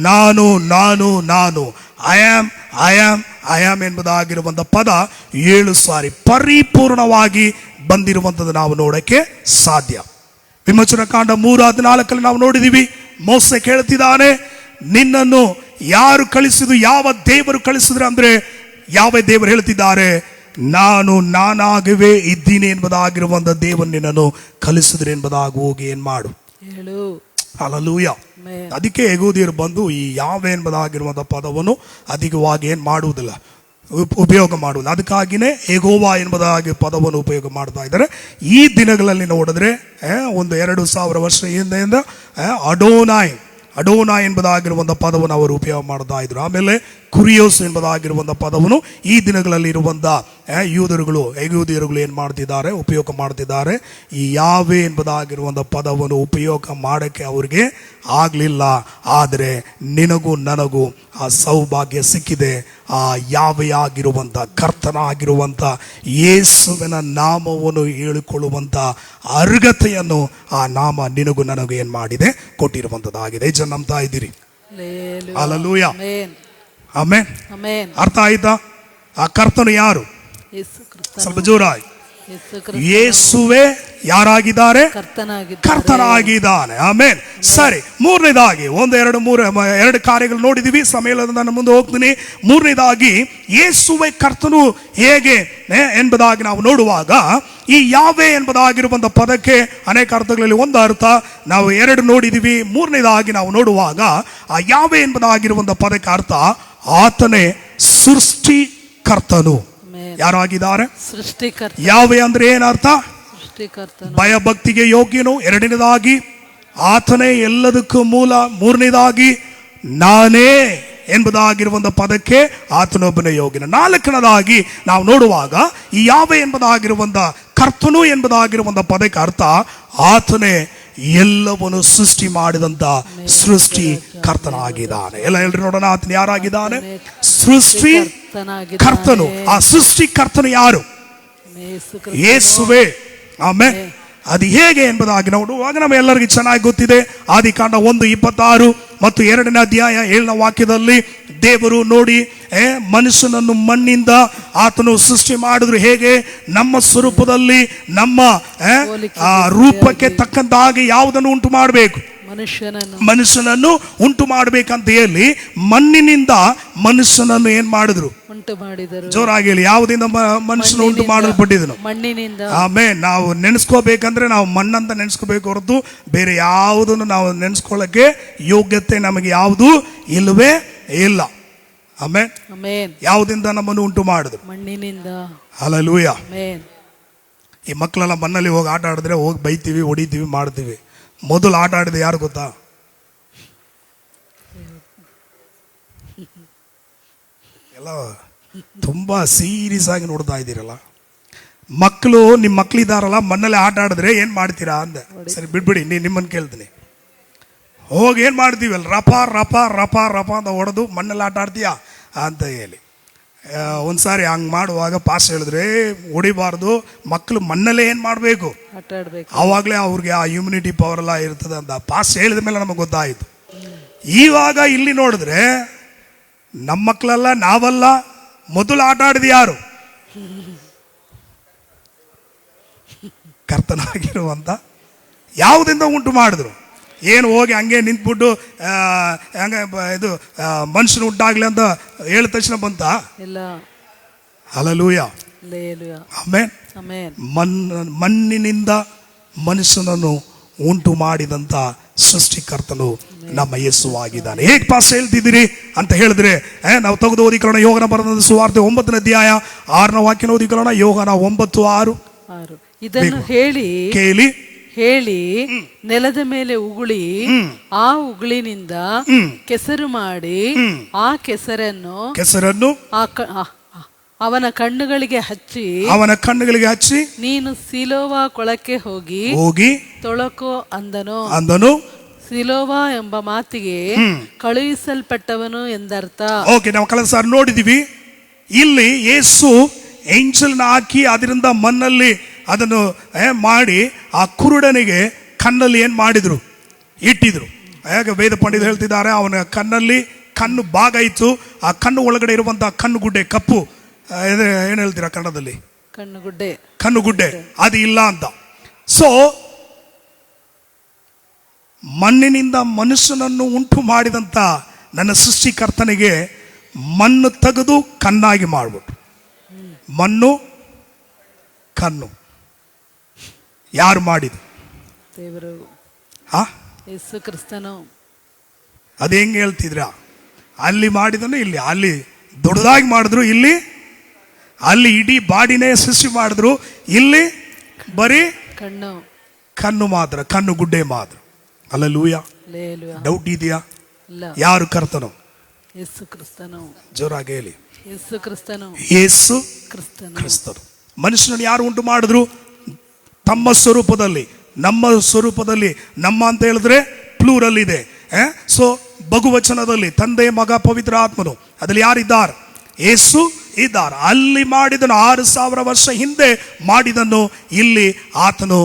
ನಾನು ನಾನು ನಾನು ಐ ಆಮ್ ಎಂಬುದಾಗಿರುವಂಥ ಪದ 7 ಸಾರಿ ಪರಿಪೂರ್ಣವಾಗಿ ಬಂದಿರುವಂಥದ್ದು ನಾವು ನೋಡಕ್ಕೆ ಸಾಧ್ಯ. ವಿಮೋಚನಾ ಕಾಂಡ 3:14 ನಾವು ನೋಡಿದೀವಿ. ಮೋಸೆ ಕೇಳ್ತಿದ್ದಾನೆ, ನಿನ್ನನ್ನು ಯಾರು ಕಳಿಸಿದ್ರು, ಯಾವ ದೇವರು ಕಳಿಸಿದ್ರು ಅಂದ್ರೆ ಯಾವ ದೇವರು ಹೇಳ್ತಿದ್ದಾರೆ, ನಾನಾಗವೇ ಇದ್ದೀನಿ ಎಂಬುದಾಗಿರುವಂಥ ದೇವರು ನಿನ್ನನ್ನು ಕಲಿಸಿದ್ರೆ ಎಂಬುದಾಗಿ ಹೋಗಿ ಏನ್ ಮಾಡು ಹೇಳು. ಹಲ್ಲೆಲೂಯಾ. ಅದಕ್ಕೆ ಯೆಹೂದ್ಯರು ಬಂದು ಈ ಯಾವ ಎಂಬುದಾಗಿರುವಂಥ ಪದವನ್ನು ಅಧಿಕವಾಗಿ ಏನ್ ಮಾಡುವುದಿಲ್ಲ, ಉಪಯೋಗ ಮಾಡುವುದು. ಅದಕ್ಕಾಗಿನೇ ಯೆಹೋವ ಎಂಬುದಾಗಿ ಪದವನ್ನು ಉಪಯೋಗ ಮಾಡ್ತಾ ಇದ್ದಾರೆ. ಈ ದಿನಗಳಲ್ಲಿ ನೋಡಿದ್ರೆ 1-2,000 ವರ್ಷ ಹಿಂದೆಯಿಂದ ಅಡೋನಾಯ್ ಎಂಬುದಾಗಿರುವಂಥ ಪದವನ್ನು ಅವರು ಉಪಯೋಗ ಮಾಡ್ತಾ ಇದ್ರು. ಆಮೇಲೆ ಕುರಿಯೋಸ್ ಎಂಬುದಾಗಿರುವಂಥ ಪದವನ್ನು ಈ ದಿನಗಳಲ್ಲಿ ಇರುವಂಥ ಯೆಹೂದ್ಯರುಗಳು ಏನು ಮಾಡ್ತಿದ್ದಾರೆ, ಉಪಯೋಗ ಮಾಡ್ತಿದ್ದಾರೆ. ಈ ಯಾವೆ ಎಂಬುದಾಗಿರುವಂಥ ಪದವನ್ನು ಉಪಯೋಗ ಮಾಡೋಕ್ಕೆ ಅವ್ರಿಗೆ ಆಗಲಿಲ್ಲ. ಆದರೆ ನಿನಗೂ ನನಗೂ ಆ ಸೌಭಾಗ್ಯ ಸಿಕ್ಕಿದೆ. ಆ ಯಾವೆಯಾಗಿರುವಂಥ ಕರ್ತನಾಗಿರುವಂಥ ಯೇಸುವಿನ ನಾಮವನ್ನು ಹೇಳಿಕೊಳ್ಳುವಂಥ ಅರ್ಹತೆಯನ್ನು ಆ ನಾಮ ನಿನಗೂ ನನಗೂ ಏನು ಮಾಡಿದೆ, ಕೊಟ್ಟಿರುವಂಥದ್ದಾಗಿದೆ. ಜನ ನಂಬ್ತಾ ಇದ್ದೀರಿ? Hallelujah, amen. ಅರ್ಥ ಆಯ್ತಾ? ಆ ಕರ್ತನು ಯಾರು? ಸ್ವಲ್ಪ ಜೋರಾಗಿ. ಯೇಸುವೆ ಯಾರಾಗಿದ್ದಾರೆ? ಕರ್ತನಾಗಿದ್ದಾನೆ. ಆಮೆನ್. ಸರಿ, ಮೂರನೇದಾಗಿ 2 ಕಾರ್ಯಗಳು ನೋಡಿದೀವಿ. ಸಮಯದ ನಾನು ಮುಂದೆ ಹೋಗ್ತೀನಿ. ಮೂರನೇದಾಗಿ ಯೇಸುವೆ ಕರ್ತನು ಹೇಗೆ ಎಂಬುದಾಗಿ ನಾವು ನೋಡುವಾಗ, ಈ ಯಾವೆ ಎಂಬುದಾಗಿರುವಂಥ ಪದಕ್ಕೆ ಅನೇಕ ಅರ್ಥಗಳಲ್ಲಿ ಒಂದು ಅರ್ಥ ನಾವು 2 ನೋಡಿದೀವಿ. ಮೂರನೇದಾಗಿ ನಾವು ನೋಡುವಾಗ ಆ ಯಾವೆ ಎಂಬುದಾಗಿರುವಂಥ ಪದಕ್ಕೆ ಅರ್ಥ ಆತನೇ ಸೃಷ್ಟಿಕರ್ತನು. ಯಾರಾಗಿದ್ದಾರೆ? ಸೃಷ್ಟಿಕರ್ತ. ಯಾವೆ ಅಂದ್ರೆ ಏನರ್ಥ? ಸೃಷ್ಟಿಕರ್ತನು. ಭಯಭಕ್ತಿಗೆ ಯೋಗ್ಯನು. 2ನೇದಾಗಿ ಆತನೇ ಎಲ್ಲದಕ್ಕೂ ಮೂಲ. 3ನೇದಾಗಿ ನಾನೇ ಎಂಬುದಾಗಿರುವಂಥ ಪದಕ್ಕೆ ಆತನೊಬ್ಬನೇ ಯೋಗ್ಯನ. 4ನೇದಾಗಿ ನಾವು ನೋಡುವಾಗ ಈ ಯಾವೆ ಎಂಬುದಾಗಿರುವಂಥ ಕರ್ತನು ಎಂಬುದಾಗಿರುವಂಥ ಪದಕ್ಕೆ ಅರ್ಥ ಆತನೇ ಎಲ್ಲವನ್ನು ಸೃಷ್ಟಿ ಮಾಡಿದಂತ ಸೃಷ್ಟಿ ಕರ್ತನಾಗಿದ್ದಾನೆ. ಎಲ್ರು ನೋಡೋಣ, ಆತನ ಯಾರಾಗಿದ್ದಾನೆ? ಸೃಷ್ಟಿ ಕರ್ತನು. ಆ ಸೃಷ್ಟಿ ಕರ್ತನು ಯಾರು? ಯೇಸುವೆ. ಆಮೆನ್. ಅದು ಹೇಗೆ ಎಂಬುದಾಗಿ ನೋಡುವಾಗ ನಮ್ಮೆಲ್ಲರಿಗೂ ಚೆನ್ನಾಗಿ ಗೊತ್ತಿದೆ. ಆದಿಕಾಂಡ 1:26 ಮತ್ತು 2ನೇ ಅಧ್ಯಾಯ 7ನೇ ವಾಕ್ಯದಲ್ಲಿ ದೇವರು ನೋಡಿ ಮನುಷ್ಯನನ್ನು ಮಣ್ಣಿಂದ ಆತನು ಸೃಷ್ಟಿ ಮಾಡಿದ್ರು. ಹೇಗೆ? ನಮ್ಮ ಸ್ವರೂಪದಲ್ಲಿ, ನಮ್ಮ ರೂಪಕ್ಕೆ ತಕ್ಕಂತಾಗಿ ಯಾವುದನ್ನು ಉಂಟು ಮಾಡಬೇಕು? ಮನುಷ್ಯನನ್ನು ಉಂಟು ಮಾಡಬೇಕಂತ ಹೇಳಿ ಮಣ್ಣಿನಿಂದ ಮನುಷ್ಯನನ್ನು ಏನ್ ಮಾಡಿದ್ರು? ಉಂಟು ಮಾಡಿದರು. ಜೋರಾಗಿ ಹೇಳಿ, ಯಾವುದರಿಂದ ಮನುಷ್ಯನ ಉಂಟು ಮಾಡಲ್ಪಟ್ಟಿದನು? ಮಣ್ಣಿನಿಂದ. ಆಮೇಲೆ ನಾವು ನೆನೆಸ್ಕೋಬೇಕಂದ್ರೆ ನಾವು ಮಣ್ಣಂತ ನೆನೆಸ್ಕೋಬೇಕು ಹೊರತು ಬೇರೆ ಯಾವುದನ್ನು ನಾವು ನೆನೆಸ್ಕೊಳ್ಳಕ್ಕೆ ಯೋಗ್ಯತೆ ನಮಗೆ ಯಾವುದು ಇಲ್ಲವೇ ಇಲ್ಲ. ಆಮೇನ್. ಯಾವುದಿಂದ ನಮ್ಮನ್ನು ಉಂಟು ಮಾಡಿದ್ರು? ಮಣ್ಣಿನಿಂದ. ಹಲ್ಲೆಲೂಯಾ. ಈ ಮಕ್ಕಳೆಲ್ಲ ಮಣ್ಣಲ್ಲಿ ಹೋಗಿ ಆಟ ಆಡಿದ್ರೆ ಹೋಗಿ ಬೈತೀವಿ, ಹೊಡಿತೀವಿ, ಮಾಡ್ತೀವಿ. ಮೊದಲು ಆಟ ಆಡಿದ ಯಾರು ಗೊತ್ತಾ? ಎಲ್ಲ ತುಂಬಾ ಸೀರಿಯಸ್ ಆಗಿ ನೋಡ್ತಾ ಇದ್ದೀರಲ್ಲ. ಮಕ್ಕಳು, ನಿಮ್ಮ ಮಕ್ಕಳಿದಾರಲ್ಲ, ಮಣ್ಣಲ್ಲಿ ಆಟ ಆಡಿದ್ರೆ ಏನ್ ಮಾಡ್ತೀರಾ ಅಂದೆ. ಸರಿ ಬಿಡ್ಬಿಡಿ, ನಿಮ್ಮನ್ನು ಕೇಳ್ತೀನಿ. ಹೋಗಿ ಏನ್ ಮಾಡ್ತೀವಲ್ಲ, ರಪ ರಪ ರಪ ರಪ ಅಂತ ಹೊಡೆದು ಮಣ್ಣಲ್ಲಿ ಆಟ ಆಡ್ತೀಯಾ ಅಂತ ಹೇಳಿ. ಒಂದ್ಸಾರಿ ಹಂಗೆ ಮಾಡುವಾಗ ಪಾಸ್ ಹೇಳಿದ್ರೆ ಹೊಡಿಬಾರ್ದು, ಮಕ್ಕಳು ಮಣ್ಣಲ್ಲೇ ಏನು ಮಾಡಬೇಕು, ಆವಾಗಲೇ ಅವ್ರಿಗೆ ಆ ಇಮ್ಯುನಿಟಿ ಪವರ್ ಎಲ್ಲ ಇರ್ತದೆ ಅಂತ ಪಾಸ್ ಹೇಳಿದ ಮೇಲೆ ನಮಗೆ ಗೊತ್ತಾಯಿತು. ಇವಾಗ ಇಲ್ಲಿ ನೋಡಿದ್ರೆ ನಮ್ಮ ಮಕ್ಕಳೆಲ್ಲ ನಾವಲ್ಲ, ಮೊದಲು ಆಟ ಆಡಿದ ಯಾರು? ಕರ್ತನಾಗಿರುವಂತ. ಯಾವುದಿಂದ ಉಂಟು ಮಾಡಿದ್ರು? ಏನು ಹೋಗಿ ಹಂಗೆ ನಿಂತ್ಬಿಟ್ಟು ಹಂಗೆ ಇದು ಮನುಷ್ಯನ ಉಂಟಾಗ್ಲಿ ಅಂತ ಹೇಳಿದ ತಕ್ಷಣ ಬಂತ? ಹಲ್ಲೆಲೂಯಾ. ಆಮೆನ್. ಮಣ್ಣಿನಿಂದ ಮನುಷ್ಯನನ್ನು ಉಂಟು ಮಾಡಿದಂತ ಸೃಷ್ಟಿಕರ್ತನು ನಮ್ಮ ಯೇಸುವಾಗಿದ್ದಾನೆ. ಹೇಗೆ ಪಾಸ್ ಹೇಳ್ತಿದ್ದೀರಿ ಅಂತ ಹೇಳಿದ್ರೆ ನಾವು ತೆಗೆದು ಓದಿಕೊಳ್ಳೋಣ. ಯೋಗನ ಬರೆದ ಸುವಾರ್ತೆ 9ನೇ ಅಧ್ಯಾಯ 6ನೇ ವಾಕ್ಯನ ಓದಿಕೊಳ್ಳೋಣ. ಯೋಗನ 9:6. ಇದನ್ನು ಹೇಳಿ ನೆಲದ ಮೇಲೆ ಉಗುಳಿ ಆ ಉಗುಳಿನಿಂದ ಕೆಸರು ಮಾಡಿ ಆ ಕೆಸರನ್ನು ಅವನ ಕಣ್ಣುಗಳಿಗೆ ಹಚ್ಚಿ ನೀನು ಸಿಲೋವ ಕೊಳಕ್ಕೆ ಹೋಗಿ ತೊಳಕೋ ಅಂದನು. ಸಿಲೋವ ಎಂಬ ಮಾತಿಗೆ ಕಳುಹಿಸಲ್ಪಟ್ಟವನು ಎಂದರ್ಥ. ಓಕೆ, ನಾವು ಕಳೆದ ಸಾರಿ ನೋಡಿದೀವಿ. ಇಲ್ಲಿ ಯೇಸು ಏಂಜಲ್ನ ಹಾಕಿ ಅದರಿಂದ ಮಣ್ಣಲ್ಲಿ ಅದನ್ನು ಮಾಡಿ ಆ ಕುರುಡನಿಗೆ ಕಣ್ಣಲ್ಲಿ ಏನ್ ಮಾಡಿದ್ರು? ಇಟ್ಟಿದ್ರು. ಹೇಗೆ ವೇದ ಪಂಡಿತರು ಹೇಳ್ತಿದ್ದಾರೆ, ಅವನ ಕಣ್ಣಲ್ಲಿ ಕಣ್ಣು ಭಾಗ ಇತ್ತು, ಆ ಕಣ್ಣು ಒಳಗಡೆ ಇರುವಂತಹ ಕಣ್ಣುಗುಡ್ಡೆ ಕಪ್ಪು, ಏನ್ ಹೇಳ್ತೀರಾ ಕನ್ನಡದಲ್ಲಿ? ಕಣ್ಣುಗುಡ್ಡೆ ಅದು ಇಲ್ಲ ಅಂತ. ಸೊ ಮಣ್ಣಿನಿಂದ ಮನುಷ್ಯನನ್ನು ಉಂಟು ಮಾಡಿದಂತ ನನ್ನ ಸೃಷ್ಟಿಕರ್ತನಿಗೆ ಮಣ್ಣು ತೆಗೆದು ಕಣ್ಣಾಗಿ ಮಾಡ್ಬಿಟ್ಟು, ಮಣ್ಣು ಕಣ್ಣು ಯಾರು ಮಾಡಿದ್ದು? ದೇವರು. ಯೇಸು ಕ್ರಿಸ್ತನು. ಅದು ಹೆಂಗೆ ಹೇಳ್ತಿದ್ರ? ಅಲ್ಲಿ ಮಾಡಿದನು, ಇಲ್ಲಿ ಅಲ್ಲಿ ದೊಡ್ಡದಾಗಿ ಮಾಡಿದ್ರು, ಇಲ್ಲಿ ಅಲ್ಲಿ ಇಡೀ ಬಾಡಿನೇ ಸೃಷ್ಟಿ ಮಾಡಿದ್ರು, ಇಲ್ಲಿ ಬರೀ ಕಣ್ಣು ಮಾತ್ರ, ಕಣ್ಣು ಗುಡ್ಡೆ ಮಾತ್ರ. ಹಲ್ಲೆಲೂಯಾ. ಡೌಟ್ ಇದೆಯಾ? ಯಾರು ಕರ್ತನು? ಯೇಸು ಕ್ರಿಸ್ತನು. ಜೋರಾಗಿ ಹೇಳಿ. ಯೇಸು ಕ್ರಿಸ್ತನು. ಯೇಸು ಕ್ರಿಸ್ತನು. ಮನುಷ್ಯನನ್ನು ಯಾರು ಉಂಟು ಮಾಡಿದ್ರು? ತಮ್ಮ ಸ್ವರೂಪದಲ್ಲಿ, ನಮ್ಮ ಸ್ವರೂಪದಲ್ಲಿ. ನಮ್ಮ ಅಂತ ಹೇಳಿದ್ರೆ ಪ್ಲೂರಲ್ ಇದೆ. ಸೊ ಬಹುವಚನದಲ್ಲಿ ತಂದೆ, ಮಗ, ಪವಿತ್ರ ಆತ್ಮನು, ಅದ್ರಲ್ಲಿ ಯಾರಿದ್ದಾರೆ? ಯೇಸು ಇದ್ದಾರೆ. ಅಲ್ಲಿ ಮಾಡಿದನು 6000 ವರ್ಷ ಹಿಂದೆ ಮಾಡಿದನು. ಇಲ್ಲಿ ಆತನು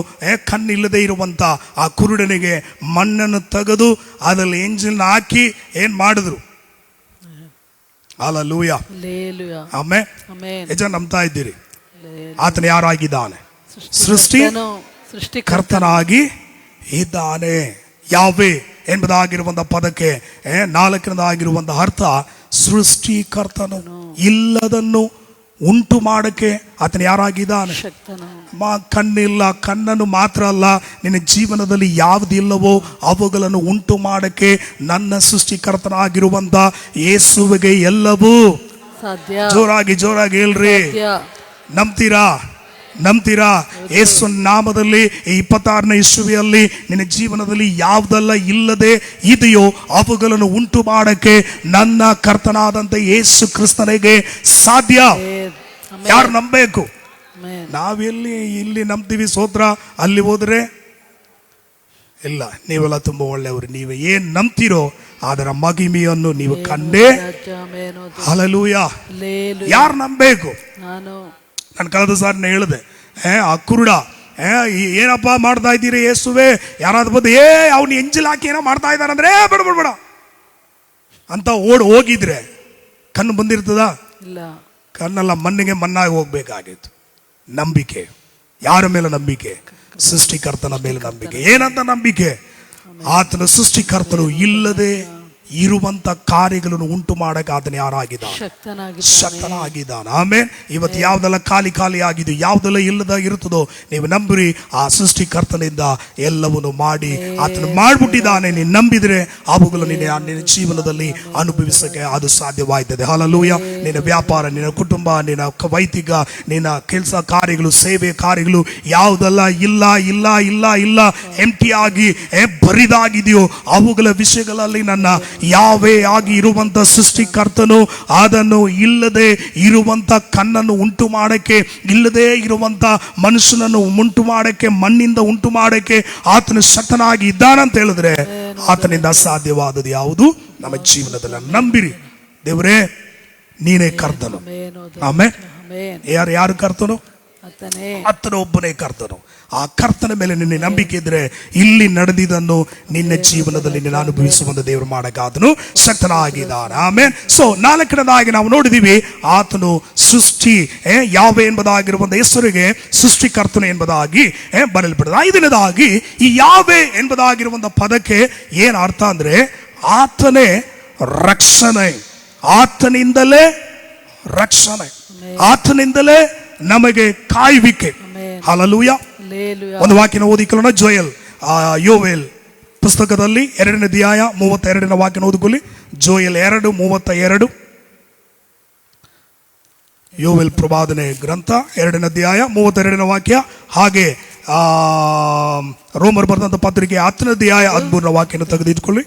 ಕಣ್ಣಿಲ್ಲದೆ ಇರುವಂತ ಆ ಕುರುಡನಿಗೆ ಮಣ್ಣನ್ನು ತೆಗೆದು ಅದರಲ್ಲಿ ಎಂಜಿನ್ ಹಾಕಿ ಏನ್ ಮಾಡಿದ್ರು? ಹಲ್ಲೆಲೂಯಾ. ಆಮೆನ್. ಯಜ ನಂಬ್ತಾ ಇದ್ದೀರಿ? ಆತನು ಯಾರಾಗಿದ್ದಾನೆ? ಸೃಷ್ಟಿಕರ್ತನಾಗಿ ಇದ್ದಾನೆ. ಯಾವೇ ಎಂಬುದಾಗಿರುವಂತಹ ಪದಕ್ಕೆ 4ನೇದಾಗಿರುವಂತಹ ಅರ್ಥ ಸೃಷ್ಟಿಕರ್ತನು. ಇಲ್ಲದನ್ನು ಉಂಟು ಮಾಡಕ್ಕೆ ಆತನು ಯಾರಾಗಿದ್ದಾನೆ? ಕಣ್ಣಿಲ್ಲ, ಕಣ್ಣನ್ನು ಮಾತ್ರ ಅಲ್ಲ, ನಿನ್ನ ಜೀವನದಲ್ಲಿ ಯಾವುದಿಲ್ಲವೋ ಅವುಗಳನ್ನು ಉಂಟು ಮಾಡಕ್ಕೆ ನನ್ನ ಸೃಷ್ಟಿಕರ್ತನಾಗಿರುವಂತ ಯೇಸುವಿಗೆ ಎಲ್ಲವೂ ಸಾಧ್ಯ. ಜೋರಾಗಿ ಹೇಳ್ರಿ. ನಂಬ್ತೀರಾ? ಯೇಸು ನಾಮದಲ್ಲಿ 26ನೇ ಇಸುವಿಯಲ್ಲಿ ನಿನ್ನ ಜೀವನದಲ್ಲಿ ಯಾವುದೆಲ್ಲ ಇಲ್ಲದೆ ಇದೆಯೋ ಅವುಗಳನ್ನು ಉಂಟು ಮಾಡಕ್ಕೆ ನನ್ನ ಕರ್ತನಾದಂತ ಯೇಸು ಕ್ರಿಸ್ತನಿಗೆ ಸಾಧ್ಯ. ಯಾರು ನಂಬಬೇಕು? ನಾವೆಲ್ಲಿ ಇಲ್ಲಿ ನಂಬ್ತೀವಿ ಸ್ತೋತ್ರ, ಅಲ್ಲಿ ಹೋದ್ರೆ ಇಲ್ಲ. ನೀವೆಲ್ಲ ತುಂಬಾ ಒಳ್ಳೆಯವರು. ನೀವು ಏನ್ ನಂಬ್ತೀರೋ ಅದರ ಮಹಿಮೆಯನ್ನು ನೀವು ಕಂಡೇ. ಹಲ್ಲೆಲೂಯಾ. ಯಾರು ನಂಬಬೇಕು? ನಾನು ಕಳೆದ ಸಾರಿನ ಹೇಳಿದೆ, ಆ ಕುರುಡ ಏನಪ್ಪ ಮಾಡ್ತಾ ಇದ್ದೀರಿ ಯೇಸುವೆ? ಯಾರಾದ್ರೂ ಬಂದು ಅವ್ನು ಎಂಜಿಲ್ ಹಾಕಿ ಏನೋ ಮಾಡ್ತಾ ಇದ್ದಾರಂದ್ರೆ ಬೇಡ ಅಂತ ಹೋಗಿದ್ರೆ ಕಣ್ಣು ಬಂದಿರ್ತದ? ಕಣ್ಣೆಲ್ಲ ಮಣ್ಣಿಗೆ ಮಣ್ಣಾಗಿ ಹೋಗ್ಬೇಕಾಗಿತ್ತು. ನಂಬಿಕೆ ಯಾರ ಮೇಲೆ? ನಂಬಿಕೆ ಸೃಷ್ಟಿಕರ್ತನ ಮೇಲೆ ನಂಬಿಕೆ. ಏನಂತ ನಂಬಿಕೆ? ಆತನ ಸೃಷ್ಟಿಕರ್ತನು ಇಲ್ಲದೆ ಇರುವಂತ ಕಾರ್ಯಗಳನ್ನು ಉಂಟು ಮಾಡಕ್ಕೆ ಆತನ ಯಾರಾಗಿದ್ದಾನೆ? ಶಕ್ತನಾಗಿದ್ದಾನೆ. ಆಮೇಲೆ ಇವತ್ತು ಯಾವ್ದೆಲ್ಲ ಖಾಲಿ ಆಗಿದೆಯೋ, ಯಾವ್ದೆಲ್ಲ ಇಲ್ಲದ ಇರುತ್ತದೋ, ನೀವು ನಂಬ್ರಿ, ಆ ಸೃಷ್ಟಿಕರ್ತನಿಂದ ಎಲ್ಲವನ್ನು ಮಾಡಿ ಆತನ ಮಾಡ್ಬಿಟ್ಟಿದ್ದಾನೆ. ನೀನು ನಂಬಿದ್ರೆ ಅವುಗಳು ನಿನ್ನ ಜೀವನದಲ್ಲಿ ಅನುಭವಿಸಕ್ಕೆ ಅದು ಸಾಧ್ಯವಾಯ್ತದೆ. ಹಲ್ಲೆಲೂಯಾ. ನಿನ್ನ ವ್ಯಾಪಾರ, ನಿನ್ನ ಕುಟುಂಬ, ನಿನ್ನ ವೈದಿಕ, ನಿನ್ನ ಕೆಲಸ ಕಾರ್ಯಗಳು, ಸೇವೆ ಕಾರ್ಯಗಳು ಯಾವುದೆಲ್ಲ ಇಲ್ಲ ಎಂಟಿ ಆಗಿ ಬರಿದಾಗಿದೆಯೋ ಅವುಗಳ ವಿಷಯಗಳಲ್ಲಿ ನನ್ನ ಯಾವೇ ಆಗಿ ಇರುವಂತ ಸೃಷ್ಟಿಕರ್ತನು ಅದನ್ನು ಇಲ್ಲದೆ ಇರುವಂತ ಕಣ್ಣನ್ನು ಉಂಟು ಮಾಡಕ್ಕೆ, ಇಲ್ಲದೆ ಇರುವಂತ ಮನುಷ್ಯನನ್ನು ಉಂಟು ಮಾಡಕ್ಕೆ, ಮಣ್ಣಿಂದ ಉಂಟು ಮಾಡಕ್ಕೆ ಆತನು ಶಕ್ತನಾಗಿ ಇದ್ದಾನಂತ ಹೇಳಿದ್ರೆ ಆತನಿಂದ ಅಸಾಧ್ಯವಾದದ್ದು ಯಾವುದು ನಮ್ಮ ಜೀವನದಲ್ಲಿ? ನಂಬಿರಿ. ದೇವರೇ ನೀನೇ ಕರ್ತನು. ಆಮೇಲೆ ಯಾರು ಕರ್ತನು? ಆತನ ಒಬ್ಬನೇ ಕರ್ತನು. ಆ ಕರ್ತನ ಮೇಲೆ ನಿನ್ನ ನಂಬಿಕೆ ಇದ್ರೆ ಇಲ್ಲಿ ನಡೆದಿದ್ದನ್ನು ನಿನ್ನ ಜೀವನದಲ್ಲಿ ನೀನು ಅನುಭವಿಸುವಂತ ದೇವರು ಮಾಡಕ್ಕೆ ಆತನು ಶಕ್ತನಾಗಿದ್ದಾನೆ. ಆಮೇಲೆ ಸೊ 4ನೇದಾಗಿ ನಾವು ನೋಡಿದೀವಿ, ಆತನು ಸೃಷ್ಟಿ ಯಾವೇ ಎಂಬುದಾಗಿರುವಂತ ಹೆಸರಿಗೆ ಸೃಷ್ಟಿಕರ್ತನು ಎಂಬುದಾಗಿ ಬರೆಯಲ್ಪಡುತ್ತದೆ. 5ನೇದಾಗಿ ಈ ಯಾವೇ ಎಂಬುದಾಗಿರುವಂತ ಪದಕ್ಕೆ ಏನ್ ಅರ್ಥ ಅಂದ್ರೆ ಆತನೇ ರಕ್ಷಣೆ, ಆತನಿಂದಲೇ ರಕ್ಷಣೆ, ಆತನಿಂದಲೇ ನಮಗೆ ಕಾಯುವಿಕೆ. ಹಲ್ಲೆಲೂಯಾ. ಒಂದು ವಾಕ್ಯನ ಓದಿಕೊಳ್ಳೋಣ. ಯೋವೇಲ್ ಪುಸ್ತಕದಲ್ಲಿ 2ನೇ ಅಧ್ಯಾಯ 32ನೇ ವಾಕ್ಯನ ಓದಿಕೊಳ್ಳಿ. ಜೋಯಲ್ 2:32. ಯೋವೇಲ್ ಪ್ರವಾದನೆ ಗ್ರಂಥ 2ನೇ ಅಧ್ಯಾಯ 32ನೇ ವಾಕ್ಯ. ಹಾಗೆ ರೋಮರ್ ಬರೆದಂತ ಪತ್ರಿಕೆ 10ನೇ ಅಧ್ಯಾಯ 13ನೇ ವಾಕ್ಯನ ತೆಗೆದಿಟ್ಕೊಳ್ಳಿ.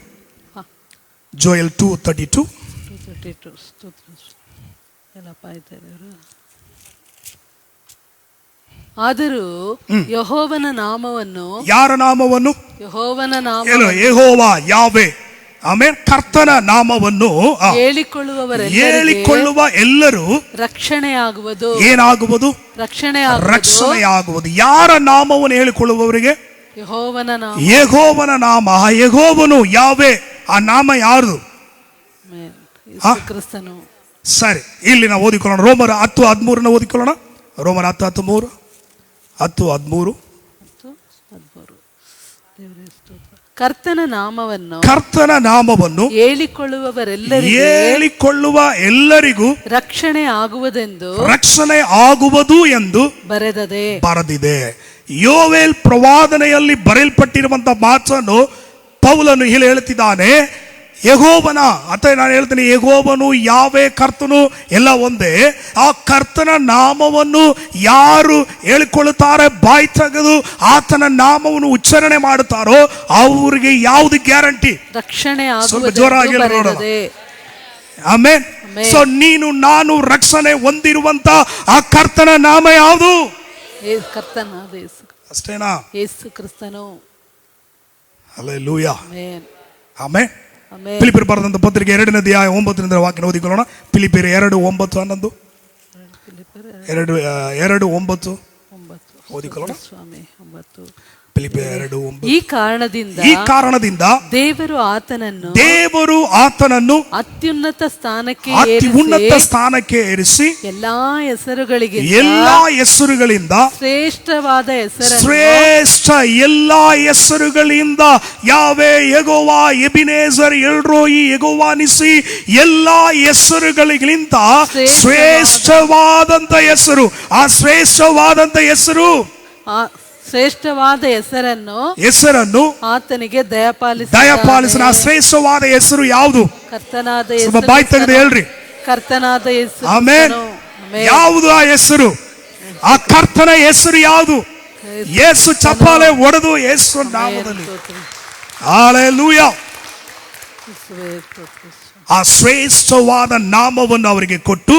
ಜೋಯಲ್ 2:32. ಆದರೂ ಯೆಹೋವನ ನಾಮವನ್ನು, ಯಾರ ನಾಮವನ್ನು? ಯೆಹೋವನ ನಾಮ, ಯೆಹೋವ ಯಾವೇ, ಆಮೇಲೆ ಕರ್ತನ ನಾಮವನ್ನು ಹೇಳಿಕೊಳ್ಳುವ ಎಲ್ಲರೂ ರಕ್ಷಣೆಯಾಗುವುದು. ಏನಾಗುವುದು? ರಕ್ಷಣೆಯಾಗುವುದು. ಯಾರ ನಾಮವನ್ನು ಹೇಳಿಕೊಳ್ಳುವವರಿಗೆ? ಯೆಹೋವನ ನಾಮ. ಯೆಹೋವನ ನಾಮ. ಯೆಹೋವನು ಯಾವೇ, ಆ ನಾಮ ಯಾರ್ದು? ಆಮೆನ್. ಯೇಸು ಕ್ರಿಸ್ತನು. ಸರಿ, ಇಲ್ಲಿ ನಾವು ಓದಿಕೊಳ್ಳೋಣ. ರೋಮರ 10:13 ಓದಿಕೊಳ್ಳೋಣ. ರೋಮರ 10:13. 10:13. ಕರ್ತನ ನಾಮವನ್ನು ಹೇಳಿಕೊಳ್ಳುವ ಎಲ್ಲರಿಗೂ ರಕ್ಷಣೆ ಆಗುವುದು ಎಂದು ಬರೆದಿದೆ. ಯೋವೇಲ್ ಪ್ರವಾದನೆಯಲ್ಲಿ ಬರೆಯಲ್ಪಟ್ಟಿರುವಂತಹ ಮಾತನ್ನು ಪೌಲನು ಇಲ್ಲಿ ಹೇಳ್ತಿದ್ದಾನೆ. ಯೆಹೋವನ, ಅಥವಾ ನಾನು ಹೇಳ್ತೀನಿ ಯೆಹೋವನು, ಯಾವೇ, ಕರ್ತನು ಎಲ್ಲ ಒಂದೇ. ಆ ಕರ್ತನ ನಾಮವನ್ನು ಯಾರು ಹೇಳಿಕೊಳ್ಳುತ್ತಾರೆ, ಬಾಯಿ ತೆಗೆದು ಆತನ ನಾಮವನ್ನು ಉಚ್ಚಾರಣೆ ಮಾಡುತ್ತಾರೋ ಅವರಿಗೆ ಯಾವುದು ಗ್ಯಾರಂಟಿ? ರಕ್ಷಣೆ. ಸ್ವಲ್ಪ ಜೋರಾಗಿ ನೋಡೋಣ. ಆಮೆನ್. ಸೊ ನೀನು ನಾನು ರಕ್ಷಣೆ ಹೊಂದಿರುವಂತ ಆ ಕರ್ತನ ನಾಮ ಯಾವುದು? ಕರ್ತನಾದ ಯೇಸು. ಅಷ್ಟೇನಾ? ಯೇಸು ಕ್ರಿಸ್ತನು. ಹಲ್ಲೆಲೂಯಾ. ಆಮೆನ್. ಆಮೆನ್. ಫಿಲಿಪಿಯರು ಬರೆದಂತ ಪತ್ರಿಕೆ 2ನೇ ಅಧ್ಯಾಯ 9ರಿಂದ ವಾಕ್ಯ ಓದಿಕೊಳ್ಳೋಣ. ಫಿಲಿಪಿಯರು 2:9-11. 2:9 ಓದಿಕೊಳ್ಳೋಣ. ಈ ಕಾರಣದಿಂದ ದೇವರು ಆತನನ್ನು ಅತ್ಯುನ್ನತ ಸ್ಥಾನಕ್ಕೆ ಏರಿಸಿ ಎಲ್ಲಾ ಹೆಸರುಗಳಿಂದ ಶ್ರೇಷ್ಠವಾದ ಎಲ್ಲಾ ಹೆಸರುಗಳಿಂದ ಯಾವೇ, ಯೆಹೋವ, ಎಬಿನೇಜರ್, ಎಲ್ರೋಯಿ, ಯೆಹೋವ ನಿಸಿ, ಎಲ್ಲಾ ಹೆಸರುಗಳಿಗಿಂತ ಶ್ರೇಷ್ಠವಾದಂತ ಹೆಸರು. ಆ ಶ್ರೇಷ್ಠವಾದಂತ ಹೆಸರನ್ನು ಆತನಿಗೆ ದಯಪಾಲಿಸಿದ. ಆ ಶ್ರೇಷ್ಠವಾದ ಹೆಸರು ಯಾವುದು? ಕರ್ತನಾದ ಯೇಸು. ಬಾಯಿ ತೆಗೆದು ಹೇಳ್ರಿ, ಕರ್ತನಾದ ಯೇಸು. ಆಮೆನ್. ಯಾವುದು ಆ ಹೆಸರು? ಆ ಕರ್ತನ ಹೆಸರು ಯಾವುದು? ಯೇಸು ಚಪ್ಪಾಳೆ ಹೊಡೆದು ಯೇಸು ನಾಮದಲ್ಲಿ ಹಲ್ಲೆಲೂಯಾ. ಆ ಶ್ರೇಷ್ಠವಾದ ನಾಮವನ್ನು ಅವರಿಗೆ ಕೊಟ್ಟು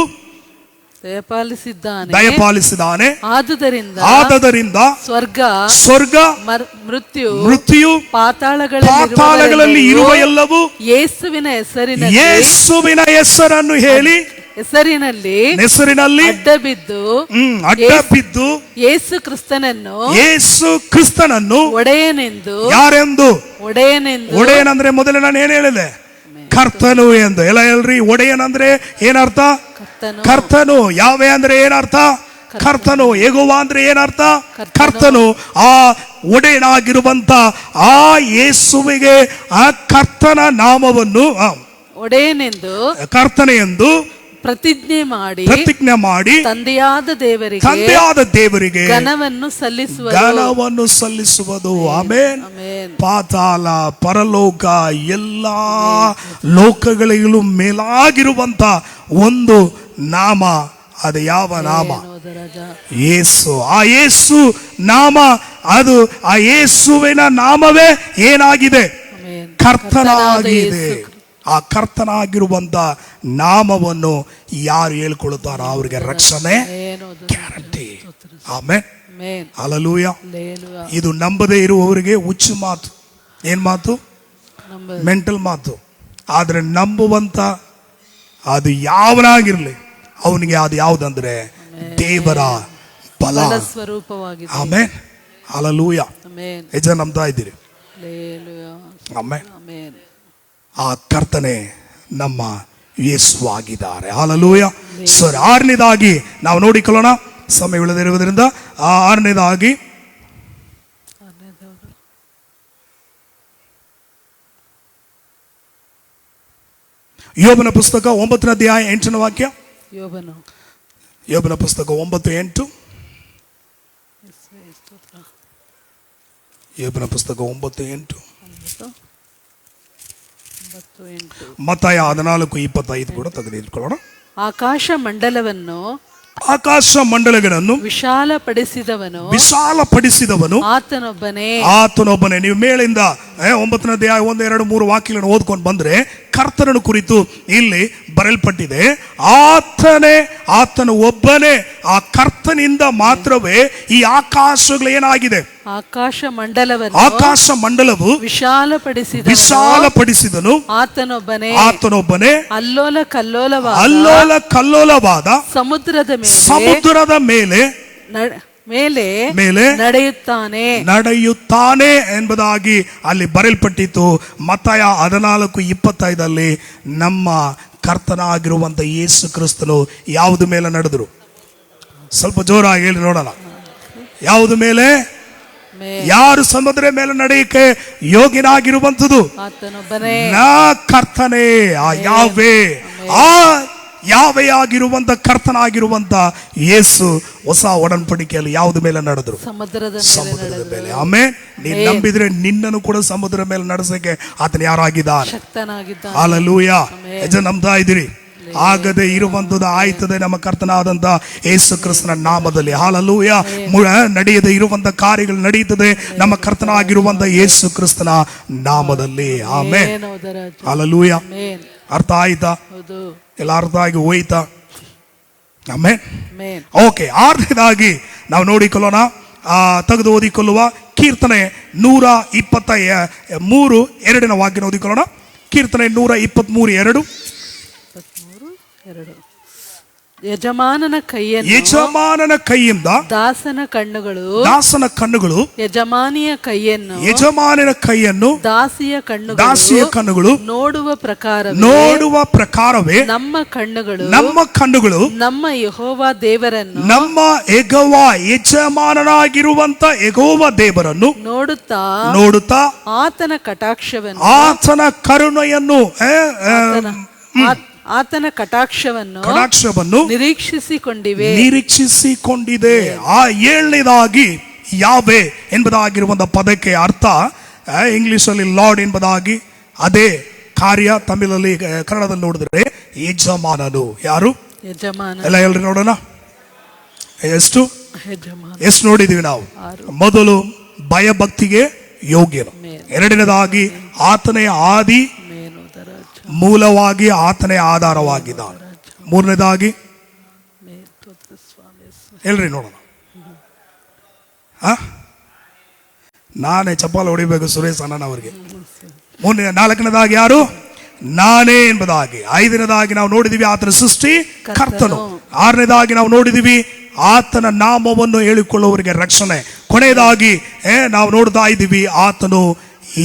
ದಯಪಾಲಿಸಿದ್ದಾನೆ. ಆದುದರಿಂದ ಸ್ವರ್ಗ ಮೃತ್ಯು ಪಾತಾಳಗಳಲ್ಲಿ ಇರುವ ಎಲ್ಲವೂ ಯೇಸುವಿನ ಹೆಸರನ್ನು ಹೇಳಿ ಹೆಸರಿನಲ್ಲಿ ಅಡ್ಡಬಿದ್ದು ಯೇಸು ಕ್ರಿಸ್ತನನ್ನು ಒಡೆಯನೆಂದು. ಯಾರೆಂದು? ಒಡೆಯನೆಂದ್ರೆ ಮೊದಲೇ ನಾನು ಏನ್ ಹೇಳಿದೆ? ಕರ್ತನು ಎಂದು. ಎಲ್ಲ ಹೇಳ್ರಿ, ಒಡೆಯನಂದ್ರೆ ಏನರ್ಥ? ಕರ್ತನು. ಯಾವೇ ಅಂದ್ರೆ ಏನರ್ಥ? ಕರ್ತನು. ಯೆಹೋವ ಅಂದ್ರೆ ಏನರ್ಥ? ಕರ್ತನು. ಆ ಒಡೆಯನಾಗಿರುವಂತ ಆ ಯೇಸುವಿಗೆ ಆ ಕರ್ತನ ನಾಮವನ್ನು ಕರ್ತನೆ ಎಂದು ಪ್ರತಿಜ್ಞೆ ಮಾಡಿ ತಂದೆಯಾದ ದೇವರಿಗೆ ಘನವನ್ನು ಸಲ್ಲಿಸುವುದು. ಆಮೆನ್. ಪಾತಾಳ, ಪರಲೋಕ, ಎಲ್ಲಾ ಲೋಕಗಳಿಗೂ ಮೇಲಾಗಿರುವಂತ ಒಂದು ನಾಮ. ಅದು ಯಾವ ನಾಮ? ಯೇಸು. ಆ ಯೇಸು ನಾಮ, ಅದು ಆ ಯೇಸುವಿನ ನಾಮವೇ ಏನಾಗಿದೆ? ಕರ್ತನಾಗಿದೆ. ಆ ಕರ್ತನಾಗಿರುವಂತ ನಾಮವನ್ನು ಯಾರು ಹೇಳ್ಕೊಳ್ಳುತ್ತಾರೋ ಅವರಿಗೆ ರಕ್ಷಣೆ ಗ್ಯಾರಂಟಿ. ಆಮೆನ್. ಹಲ್ಲೆಲೂಯಾ. ಇದು ನಂಬದೇ ಇರುವವರಿಗೆ ಹುಚ್ಚು ಮಾತು. ಏನ್ ಮಾತು? ಮೆಂಟಲ್ ಮಾತು. ಆದ್ರೆ ನಂಬುವಂತ ಅದು ಯಾವನಾಗಿರ್ಲಿ ಅವನಿಗೆ ಅದು ಯಾವುದಂದ್ರೆ ದೇವರ ಬಲ ಸ್ವರೂಪವಾಗಿದೆ. ಆಮೆನ್. ಹಲ್ಲೆಲೂಯಾ. ನಿಜ ನಂಬ್ತಾ ಇದ್ದೀರಿ? ಆಮೆನ್. ಆ ಕರ್ತನೆ ನಮ್ಮ ಯೇಸು ಆಗಿದ್ದಾರೆ. ಹಲ್ಲೆಲೂಯಾ. ಸರಿ, 6ನೇದಾಗಿ ನಾವು ನೋಡಿಕೊಳ್ಳೋಣ, ಸಮಯ ಉಳಿದಿರುವುದರಿಂದ. ಆ 6ನೇದಾಗಿ ಯೋಬನ ಪುಸ್ತಕ 9ನೇ ಅಧ್ಯಾಯ 8ನೇ ವಾಕ್ಯ. ಯೋಬನ ಪುಸ್ತಕ 9:8. ಯೋಬನ ಪುಸ್ತಕ 9:8. ಮತ್ತಾಯ 14:25 ಕೂಡ ತೆಗೆದಿಟ್ಕೊಳ್ಳೋಣ. ಆಕಾಶ ಮಂಡಲಗಳನ್ನು ವಿಶಾಲಪಡಿಸಿದವನು ಆತನೊಬ್ಬನೇ. ನೀವು ಮೇಲಿಂದ 9ನೇ ಅಧ್ಯಾಯ 1, 2, 3 ವಾಕ್ಯಗಳನ್ನು ಓದ್ಕೊಂಡು ಬಂದ್ರೆ ಕರ್ತನನ್ನು ಕುರಿತು ಇಲ್ಲಿ ಬರೆಯಲ್ಪಟ್ಟಿದೆ. ಆತನ ಒಬ್ಬನೇ. ಆ ಕರ್ತನಿಂದ ಮಾತ್ರವೇ ಈ ಆಕಾಶಗಳು ಏನಾಗಿದೆ? ಆಕಾಶ ಮಂಡಲವು ವಿಶಾಲಪಡಿಸಿದನು ಆತನೊಬ್ಬನೇ. ಅಲ್ಲೋಲ ಕಲ್ಲೋಲವಾದ ಸಮುದ್ರದ ಮೇಲೆ ಮೇಲೆ ನಡೆಯುತ್ತಾನೆ ಎಂಬುದಾಗಿ ಅಲ್ಲಿ ಬರೆಯಲ್ಪಟ್ಟಿತ್ತು. ಮತ್ತಾಯ 14:25 ನಮ್ಮ ಕರ್ತನಾಗಿರುವಂತ ಯೇಸು ಕ್ರಿಸ್ತನು ಯಾವುದು ಮೇಲೆ ನಡೆದ್ರು? ಸ್ವಲ್ಪ ಜೋರಾಗಿ ಹೇಳಿ ನೋಡೋಣ. ಯಾವುದು ಮೇಲೆ? ಯಾರು ಸಮುದ್ರ ಮೇಲೆ ನಡೆಯಕ್ಕೆ ಯೋಗ್ಯನಾಗಿರುವಂತದ್ದು? ನಾ ಕರ್ತನೇ. ಆ ಯಾವೇ ಆಗಿರುವಂತ ಕರ್ತನಾಗಿರುವಂತ ಯೇಸು ಹೊಸ ಒಡன்பಡಿಕೆಯಲ್ಲಿ ಯಾವ್ದು ಮೇಲೆ ನಡೆದ್ರು? ಸಮುದ್ರದ ಮೇಲೆ. ಆಮೇಲೆ ನೀನ್ ನಂಬಿದ್ರೆ ನಿನ್ನನ್ನು ಕೂಡ ಸಮುದ್ರ ಮೇಲೆ ನಡೆಸಕ್ಕೆ ಆತನ ಯಾರಾಗಿದ್ದಾನೆ? ಹಲ್ಲೆಲೂಯಾ. ನಂಬ್ತಾ ಇದ್ದೀರಿ? ಆಗದೆ ಇರುವಂತದ್ದು ಆಯ್ತದೆ ನಮ್ಮ ಕರ್ತನಾದಂತ ಯೇಸು ಕ್ರಿಸ್ತನ ನಾಮದಲ್ಲಿ. ಹಲ್ಲೆಲೂಯಾ. ನಡೆಯದೆ ಇರುವಂತ ಕಾರ್ಯಗಳು ನಡೆಯುತ್ತದೆ ನಮ್ಮ ಕರ್ತನಾಗಿರುವಂತ ಯೇಸು ಕ್ರಿಸ್ತನ ನಾಮದಲ್ಲಿ. ಆಮೆನ್. ಹಲ್ಲೆಲೂಯಾ. ಅರ್ಥ ಆಯ್ತಾ? ಎಲ್ಲ ಅರ್ಥ ಆಗಿ ಹೋಯ್ತಾ? ಆಮೆನ್. ಓಕೆ. ಆರನೇದಾಗಿ ನಾವು ನೋಡಿಕೊಳ್ಳೋಣ, ತೆಗೆದು ಓದಿಕೊಳ್ಳುವ ಕೀರ್ತನೆ 123 2ನೇ ವಾಕ್ಯನ ಓದಿಕೊಳ್ಳೋಣ. ಕೀರ್ತನೆ 123:2. ಯಜಮಾನನ ಕೈಯಿಂದ ದಾಸನ ಕಣ್ಣುಗಳು ಯಜಮಾನಿಯ ಕೈಯನ್ನು ದಾಸಿಯ ಕಣ್ಣುಗಳು ನೋಡುವ ಪ್ರಕಾರವೇ ನಮ್ಮ ಕಣ್ಣುಗಳು ನಮ್ಮ ಯೆಹೋವ ಯಜಮಾನನಾಗಿರುವಂತ ಯೆಹೋವ ದೇವರನ್ನು ನೋಡುತ್ತಾ ಆತನ ಕರುಣೆಯನ್ನು ಆತನ ಕಟಾಕ್ಷವನ್ನು ನಿರೀಕ್ಷಿಸಿಕೊಂಡಿದೆ. ಆ 7ನೇದಾಗಿ ಯಾವೆ ಎಂಬುದಾಗಿರುವಂತ ಪದಕ್ಕೆ ಅರ್ಥ ಇಂಗ್ಲಿಷ್ ಅಲ್ಲಿ ಲಾರ್ಡ್ ಎಂಬುದಾಗಿ, ಅದೇ ಕಾರ್ಯ ತಮಿಳಲ್ಲಿ ಕನ್ನಡದಲ್ಲಿ ನೋಡಿದ್ರೆ ಯಜಮಾನನು. ಯಾರು? ಎಲ್ಲ ಹೇಳ್ರಿ ನೋಡೋಣ. ಎಷ್ಟು ನೋಡಿದೀವಿ ನಾವು? ಮೊದಲು ಭಯಭಕ್ತಿಗೆ ಯೋಗ್ಯನು, 2ನೇದಾಗಿ ಆತನೇ ಆದಿ ಮೂಲವಾಗಿ ಆತನೇ ಆಧಾರವಾಗಿದ್ದಾನೆ, 3ನೇದಾಗಿ ಹೇಳ್ರಿ ನೋಡೋಣ. ನಾನೇ ಚಪ್ಪಾಳೆ ಹೊಡಿಬೇಕು ಸುರೇಶ್ ಅಣ್ಣನವರಿಗೆ. 4ನೇದಾಗಿ ಯಾರು? ನಾನೇ ಎಂಬುದಾಗಿ. 5ನೇದಾಗಿ ನಾವು ನೋಡಿದೀವಿ ಆತನ ಸೃಷ್ಟಿ ಕರ್ತನು. 6ನೇದಾಗಿ ನಾವು ನೋಡಿದೀವಿ ಆತನ ನಾಮವನ್ನು ಹೇಳಿಕೊಳ್ಳುವವರಿಗೆ ರಕ್ಷಣೆ. ಕೊನೆಯದಾಗಿ ನಾವು ನೋಡ್ತಾ ಇದ್ದೀವಿ ಆತನು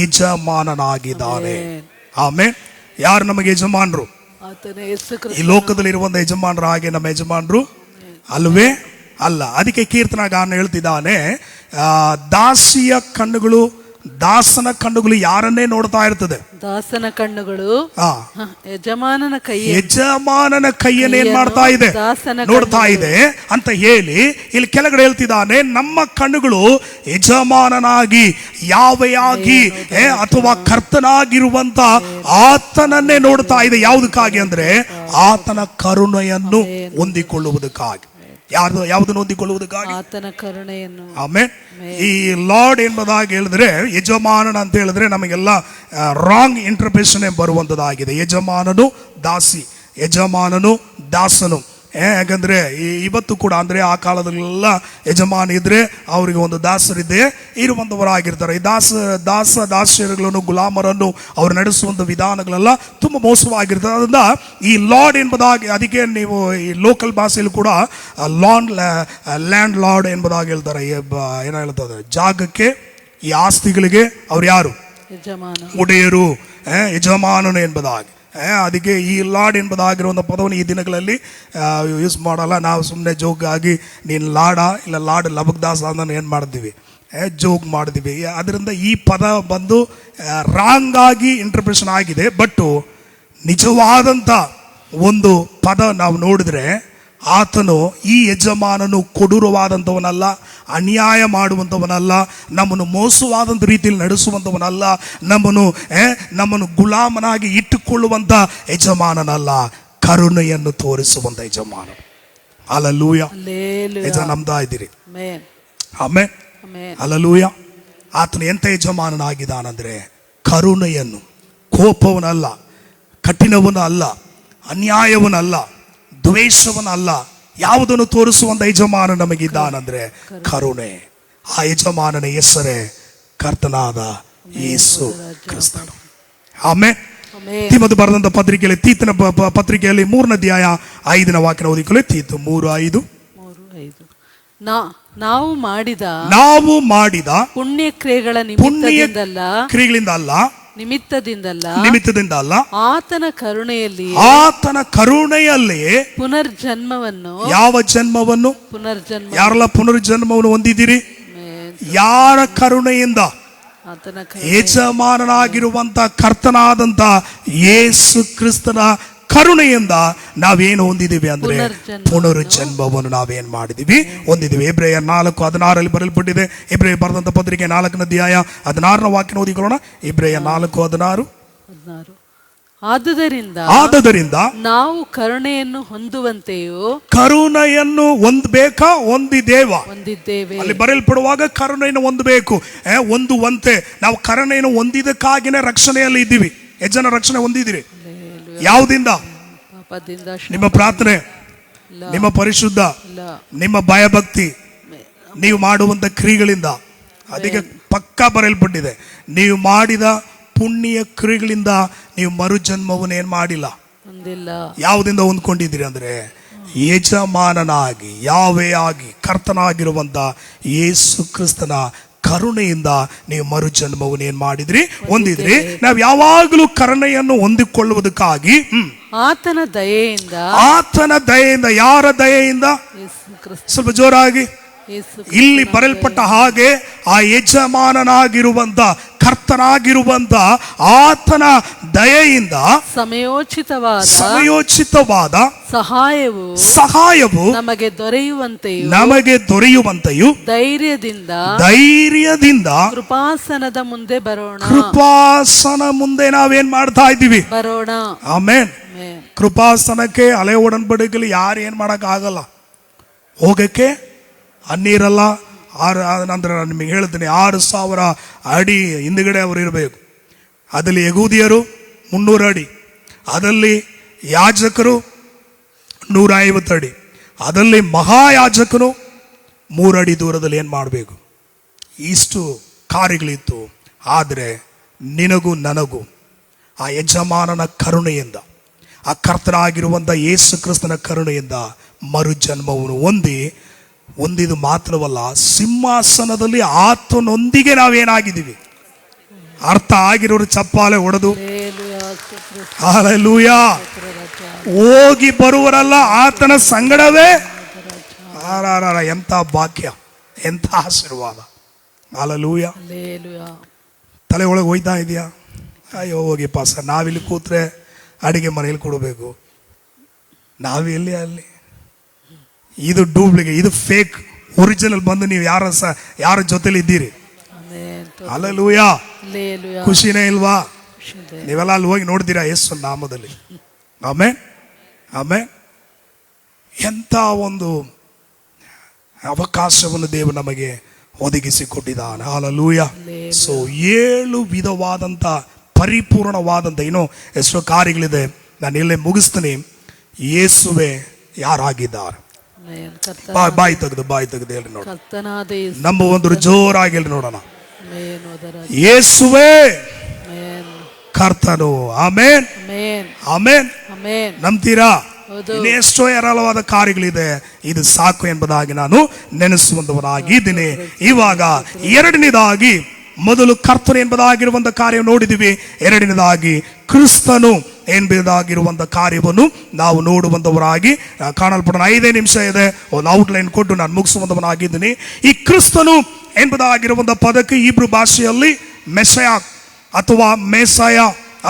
ಯಜಮಾನನಾಗಿದ್ದಾನೆ. ಆಮೇಲೆ ಯಾರು ನಮಗೆ ಯಜಮಾನರು? ಈ ಲೋಕದಲ್ಲಿ ಇರುವಂತ ಯಜಮಾನರು ಹಾಗೆ ನಮ್ಮ ಯಜಮಾನರು ಅಲ್ವೇ ಅಲ್ಲ. ಅದಕ್ಕೆ ಕೀರ್ತನಗಾರನು ಹೇಳ್ತಿದ್ದಾನೆ, ದಾಸನ ಕಣ್ಣುಗಳು ಯಾರನ್ನೇ ನೋಡ್ತಾ ಇರ್ತದೆ? ದಾಸನ ಕಣ್ಣುಗಳು ಯಜಮಾನನ ಕೈಯನ್ನ ಏನ್ ಮಾಡ್ತಾ ಇದೆ? ನೋಡ್ತಾ ಇದೆ ಅಂತ ಹೇಳಿ ಇಲ್ಲಿ ಕೆಳಗಡೆ ಹೇಳ್ತಿದ್ದಾನೆ, ನಮ್ಮ ಕಣ್ಣುಗಳು ಯಜಮಾನನಾಗಿ ಯಾವೆಯಾಗಿ ಅಥವಾ ಕರ್ತನಾಗಿರುವಂತ ಆತನನ್ನೇ ನೋಡ್ತಾ ಇದೆ. ಯಾವುದಕ್ಕಾಗಿ ಅಂದ್ರೆ ಆತನ ಕರುಣೆಯನ್ನು ಹೊಂದಿಕೊಳ್ಳುವುದಕ್ಕಾಗಿ. ಯಾವುದನ್ನು ಹೊಂದಿಕೊಳ್ಳುವುದಕ್ಕಾಗಿ? ಆತನ ಕರುಣೆಯನ್ನು. ಆಮೇಲೆ ಈ ಲಾರ್ಡ್ ಎಂಬುದಾಗಿ ಹೇಳಿದ್ರೆ, ಯಜಮಾನನ ಅಂತ ಹೇಳಿದ್ರೆ ನಮಗೆಲ್ಲ ರಾಂಗ್ ಇಂಟರ್ಪ್ರಿಟೇಷನ್ ಬರುವಂತದ್ದಾಗಿದೆ. ಯಜಮಾನನು ದಾಸನು. ಯಾಕಂದ್ರೆ ಇವತ್ತು ಕೂಡ ಅಂದ್ರೆ ಆ ಕಾಲದಲ್ಲೆಲ್ಲ ಯಜಮಾನ ಇದ್ರೆ ಅವರಿಗೆ ಒಂದು ದಾಸರಿದ್ದೇ ಇರುವಂತವರಾಗಿರ್ತಾರೆ. ಈ ದಾಸರುಗಳನ್ನು ಗುಲಾಮರನ್ನು ಅವರು ನಡೆಸುವಂತ ವಿಧಾನಗಳೆಲ್ಲ ತುಂಬಾ ಮೋಸವಾಗಿರ್ತದೆ. ಅದರಿಂದ ಈ ಲಾರ್ಡ್ ಎಂಬುದಾಗಿ, ಅದಕ್ಕೆ ನೀವು ಈ ಲೋಕಲ್ ಭಾಷೆಯಲ್ಲಿ ಕೂಡ ಲ್ಯಾಂಡ್ ಲಾರ್ಡ್ ಎಂಬುದಾಗಿ ಹೇಳ್ತಾರೆ. ಏನ ಹೇಳ್ತಾರೆ? ಜಾಗಕ್ಕೆ, ಈ ಆಸ್ತಿಗಳಿಗೆ ಅವ್ರು ಯಾರು? ಒಡೆಯರು, ಯಜಮಾನನು ಎಂಬುದಾಗಿ. ಅದಕ್ಕೆ ಈ ಲಾರ್ಡ್ ಎಂಬುದಾಗಿರುವಂಥ ಪದವನ್ನು ಈ ದಿನಗಳಲ್ಲಿ ಯೂಸ್ ಮಾಡಲ್ಲ. ನಾವು ಸುಮ್ಮನೆ ಜೋಗಾಗಿ ನೀನು ಲಾಡ ಇಲ್ಲ ಲಾರ್ಡ್ ಲಬಕ್ದಾಸ್ ಅಂತ ಏನು ಮಾಡ್ತೀವಿ, ಜೋಗ್ ಮಾಡಿದ್ವಿ. ಅದರಿಂದ ಈ ಪದ ಬಂದು ರಾಂಗ್ ಆಗಿ ಇಂಟರ್ಪ್ರಿಟೇಷನ್ ಆಗಿದೆ. ಬಟ್ ನಿಜವಾದಂಥ ಒಂದು ಪದ ನಾವು ನೋಡಿದ್ರೆ, ಆತನು ಈ ಯಜಮಾನನು ಕೊಡೂರವಾದಂಥವನಲ್ಲ, ಅನ್ಯಾಯ ಮಾಡುವಂಥವನಲ್ಲ, ನಮ್ಮನ್ನು ಮೋಸವಾದಂಥ ರೀತಿಯಲ್ಲಿ ನಡೆಸುವಂಥವನಲ್ಲ, ನಮ್ಮನ್ನು ಗುಲಾಮನಾಗಿ ಇಟ್ಟುಕೊಳ್ಳುವಂಥ ಯಜಮಾನನಲ್ಲ, ಕರುಣೆಯನ್ನು ತೋರಿಸುವಂಥ ಯಜಮಾನ. ಹಲ್ಲೆಲೂಯಾ. ನಂಬ್ತಾ ಇದ್ದೀರಿ? ಆಮೆನ್. ಹಲ್ಲೆಲೂಯಾ. ಆತನು ಎಂಥ ಯಜಮಾನನಾಗಿದ್ದಾನಂದ್ರೆ ಕರುಣೆಯನ್ನು, ಕೋಪವನಲ್ಲ, ಕಠಿಣವನು ಅಲ್ಲ, ಅನ್ಯಾಯವನಲ್ಲ, ದ್ವೇಷವನ್ನಲ್ಲ, ಯಾವುದನ್ನು ತೋರಿಸುವಂತ ಯಜಮಾನ ನಮಗಿದ್ದಾನಂದ್ರೆ ಕರುಣೆ. ಆ ಯಜಮಾನನ ಹೆಸರೇ ಕರ್ತನಾದ ಯೇಸು ಕ್ರಿಸ್ತನು. ಆಮೆನ್. ತಿಮೋಥ ಬರೆದಂತ ಪತ್ರಿಕೆಯಲ್ಲಿ, ತೀತನ ಪತ್ರಿಕೆಯಲ್ಲಿ 3ನೇ ಅಧ್ಯಾಯ 5ನೇ ವಾಕ್ಯನ ಓದಿಕೊಳ್ಳಿ. ತೀತು 3:5. ನಾವು ಮಾಡಿದ ಪುಣ್ಯ ಕ್ರಿಯೆಗಳ ಕ್ರಿಯೆಗಳಿಂದ ಅಲ್ಲ, ನಿಮಿತ್ತದಿಂದ ಅಲ್ಲ, ಆತನ ಕರುಣೆಯಲ್ಲಿಯೇ ಪುನರ್ಜನ್ಮವನ್ನು, ಯಾವ ಜನ್ಮವನ್ನು, ಯಾರೆಲ್ಲ ಪುನರ್ಜನ್ಮವನ್ನು ಹೊಂದಿದ್ದೀರಿ? ಯಾರ ಕರುಣೆಯಿಂದ? ಯಜಮಾನನಾಗಿರುವಂತ ಕರ್ತನಾದಂತ ಯೇಸು ಕ್ರಿಸ್ತನ ಕರುಣೆಯಿಂದ ನಾವೇನು ಹೊಂದಿದ್ದೀವಿ ಅಂದ್ರೆ ಪುನರ್ಜನ್ಮವನ್ನು ನಾವೇನ್ ಮಾಡಿದೀವಿ, ಹೊಂದಿದ್ದೀವಿ. ಎಬ್ರೆಯರ್ 4:16 ಬರೆಯಲ್ಪಟ್ಟಿದೆ. ಎಬ್ರೆಯರ್ ಬರೆದಂತ ಪತ್ರಿಕೆ 4ನೇ ಅಧ್ಯಾಯ 16ನೇ ವಾಕ್ಯ ಓದಿಕೊಳ್ಳೋಣ. ಎಬ್ರೆಯರ್ 4:16. ಆದುದರಿಂದ ನಾವು ಕರುಣೆಯನ್ನು ಹೊಂದುವಂತೆಯೂ, ಕರುಣೆಯನ್ನು ಹೊಂದಿದ್ದೇವೆ. ಅಲ್ಲಿ ಬರೆಯಲ್ಪಡುವಾಗ ಕರುಣೆಯನ್ನು ಹೊಂದಬೇಕು, ಹೊಂದುವಂತೆ. ನಾವು ಕರುಣೆಯನ್ನು ಹೊಂದಿದಕ್ಕಾಗಿನೇ ರಕ್ಷಣೆಯಲ್ಲಿ ಇದ್ದೀವಿ. ಎಷ್ಟು ಜನ ರಕ್ಷಣೆ ಹೊಂದಿದ್ದೀರಿ? ಯಾವುದಿಂದ? ನಿಮ್ಮ ಪ್ರಾರ್ಥನೆ, ನಿಮ್ಮ ಪರಿಶುದ್ಧ, ನಿಮ್ಮ ಭಯಭಕ್ತಿ, ನೀವು ಮಾಡುವಂತ ಕ್ರಿಯೆಗಳಿಂದ. ಅದಕ್ಕೆ ಪಕ್ಕಾ ಬರೆಯಲ್ಪಟ್ಟಿದೆ, ನೀವು ಮಾಡಿದ ಪುಣ್ಯ ಕ್ರಿಯೆಗಳಿಂದ ನೀವು ಮರುಜನ್ಮವನ್ನು ಏನ್ ಮಾಡಿಲ್ಲ. ಯಾವುದಿಂದ ಹೊಂದ್ಕೊಂಡಿದ್ದೀರಿ ಅಂದ್ರೆ ಯಜಮಾನನಾಗಿ, ಯಾವೇ ಆಗಿ, ಕರ್ತನಾಗಿರುವಂತ ಯೇಸು ಕ್ರಿಸ್ತನ ಕರುಣೆಯಿಂದ ನೀವು ಮರುಜನ್ಮವನ್ನು ಏನ್ ಮಾಡಿದ್ರಿ, ಹೊಂದಿದ್ರಿ. ನಾವು ಯಾವಾಗಲೂ ಕರುಣೆಯನ್ನು ಹೊಂದಿಕೊಳ್ಳುವುದಕ್ಕಾಗಿ ಆತನ ದಯೆಯಿಂದ. ಯಾರ ದಯೆಯಿಂದ? ಸ್ವಲ್ಪ ಜೋರಾಗಿ. ಇಲ್ಲಿ ಬರೆಯಲ್ಪಟ್ಟ ಹಾಗೆ ಆ ಯಜಮಾನನಾಗಿರುವಂತ ಕರ್ತನಾಗಿರುವಂತ ಆತನ ದಯೆಯಿಂದ ಸಮಯೋಚಿತವಾದ ಸಹಾಯವು ನಮಗೆ ದೊರೆಯುವಂತೆಯೂ ಧೈರ್ಯದಿಂದ ಕೃಪಾಸನದ ಮುಂದೆ ನಾವೇನ್ ಮಾಡ್ತಾ ಇದ್ದೀವಿ? ಆಮೆನ್. ಕೃಪಾಸನಕ್ಕೆ ಹಳೆ ಒಡಂಬಡಿಕೆಯಲ್ಲಿ ಯಾರು ಏನ್ ಮಾಡಕ್ ಆಗಲ್ಲ, ಹೋಗಕ್ಕೆ ಅನ್ನೀರಲ್ಲ. ಅಂದ್ರೆ ನಿಮಗೆ ಹೇಳ್ತೀನಿ, 6,000 ಅಡಿ ಹಿಂದ್ಗಡೆ ಅವರು ಇರಬೇಕು. ಅದರಲ್ಲಿ ಯಹೂದಿಯರು 300 ಅಡಿ, ಅದರಲ್ಲಿ ಯಾಜಕರು 150 ಅಡಿ, ಅದರಲ್ಲಿ ಮಹಾಯಾಜಕನು 3 ಅಡಿ ದೂರದಲ್ಲಿ ಏನ್ ಮಾಡಬೇಕು. ಇಷ್ಟು ಕಾರ್ಯಗಳಿತ್ತು. ಆದರೆ ನಿನಗೂ ನನಗೂ ಆ ಯಜಮಾನನ ಕರುಣೆಯಿಂದ, ಆ ಕರ್ತನಾಗಿರುವಂತ ಯೇಸು ಕ್ರಿಸ್ತನ ಕರುಣೆಯಿಂದ ಮರುಜನ್ಮವನ್ನು ಹೊಂದಿದು ಮಾತ್ರವಲ್ಲ, ಸಿಂಹಾಸನದಲ್ಲಿ ಆತನೊಂದಿಗೆ ನಾವೇನಾಗಿದ್ದೀವಿ. ಅರ್ಥ ಆಗಿರೋರು ಚಪ್ಪಾಳೆ ಹೊಡೆದು ಹಲ್ಲೆಲೂಯಾ. ಹೋಗಿ ಬರುವರಲ್ಲ, ಆತನ ಸಂಗಡವೇ. ಎಂತ ಭಾಗ್ಯ, ಎಂತ ಆಶೀರ್ವಾದ. ಹಲ್ಲೆಲೂಯಾ. ತಲೆ ಒಳಗೆ ಹೋಯ್ತಾ ಇದೆಯಾ? ಅಯ್ಯೋ ಹೋಗಿ ಪಾಸ, ನಾವಿಲ್ಲಿ ಕೂತ್ರೆ ಅಡಿಗೆ ಮನೆಯಲ್ಲಿ ಕೊಡಬೇಕು, ನಾವೆಲ್ಲಿ ಅಲ್ಲಿ. ಇದು ಡೂಪ್ಲಿಕೇಟ್, ಇದು ಫೇಕ್. ಒರಿಜಿನಲ್ ಬಂದು ನೀವು ಯಾರ ಜೊತೆಲಿ ಇದ್ದೀರಿ? ಹಲ್ಲೆಲೂಯಾ. ಖುಷಿನೇ ಇಲ್ವಾ? ನೀವೆಲ್ಲ ಅಲ್ಲಿ ಹೋಗಿ ನೋಡ್ತೀರಾ ಯೇಸು ನಾಮದಲ್ಲಿ. Amen, amen. ಎಂತ ಒಂದು ಅವಕಾಶವನ್ನು ದೇವರು ನಮಗೆ ಒದಗಿಸಿ ಕೊಟ್ಟಿದ್ದಾನೆ. ಹಲ್ಲೆಲೂಯಾ. ಸೊ 7 ವಿಧವಾದಂತ ಪರಿಪೂರ್ಣವಾದಂತ ಏನೋ ಎಷ್ಟೋ ಕಾರ್ಯಗಳಿದೆ. ನಾನು ಇಲ್ಲೇ ಮುಗಿಸ್ತೀನಿ. ಯೇಸುವೆ ಯಾರಾಗಿದ್ದಾರೆ? ಬಾಯಿ ತೆಗೆದು ಹೇಳಿ ನೋಡ. ನಮ್ಮ ಒಂದು ಜೋರಾಗಿ ಹೇಳಿ ನೋಡೋಣ. ಯೇಸುವೇ ಕರ್ತನು. ಆಮೇನ್, ಆಮೇನ್. ನಂಬ್ತೀರಾ? ಇನ್ನೆಷ್ಟೋ ಹೇರಳವಾದ ಕಾರ್ಯಗಳಿದೆ. ಇದು ಸಾಕು ಎಂಬುದಾಗಿ ನಾನು ನೆನೆಸುವಂತವನಾಗಿದ್ದೀನಿ. ಇವಾಗ ಎರಡನೇದಾಗಿ, ಮೊದಲು ಕರ್ತನು ಎಂಬುದಾಗಿರುವಂತ ಕಾರ್ಯ ನೋಡಿದಿವಿ. ಎರಡನೇದಾಗಿ ಕ್ರಿಸ್ತನು ಎಂಬುದಾಗಿರುವಂತ ಕಾರ್ಯವನ್ನು ನಾವು ನೋಡುವಂತವರಾಗಿ ಕಾಣಲ್ಪಡೋಣ. 5 ನಿಮಿಷ ಇದೆ, ಒಂದು ಔಟ್ಲೈನ್ ಕೊಟ್ಟು ನಾನು ಮುಗಿಸುವಂತವನಾಗಿದ್ದೀನಿ. ಈ ಕ್ರಿಸ್ತನು ಎಂಬುದಾಗಿರುವಂತ ಪದಕ್ಕೆ ಇಬ್ರು ಭಾಷೆಯಲ್ಲಿ ಮೆಸ್ಸಯ ಅಥವಾ ಮೇಸಯ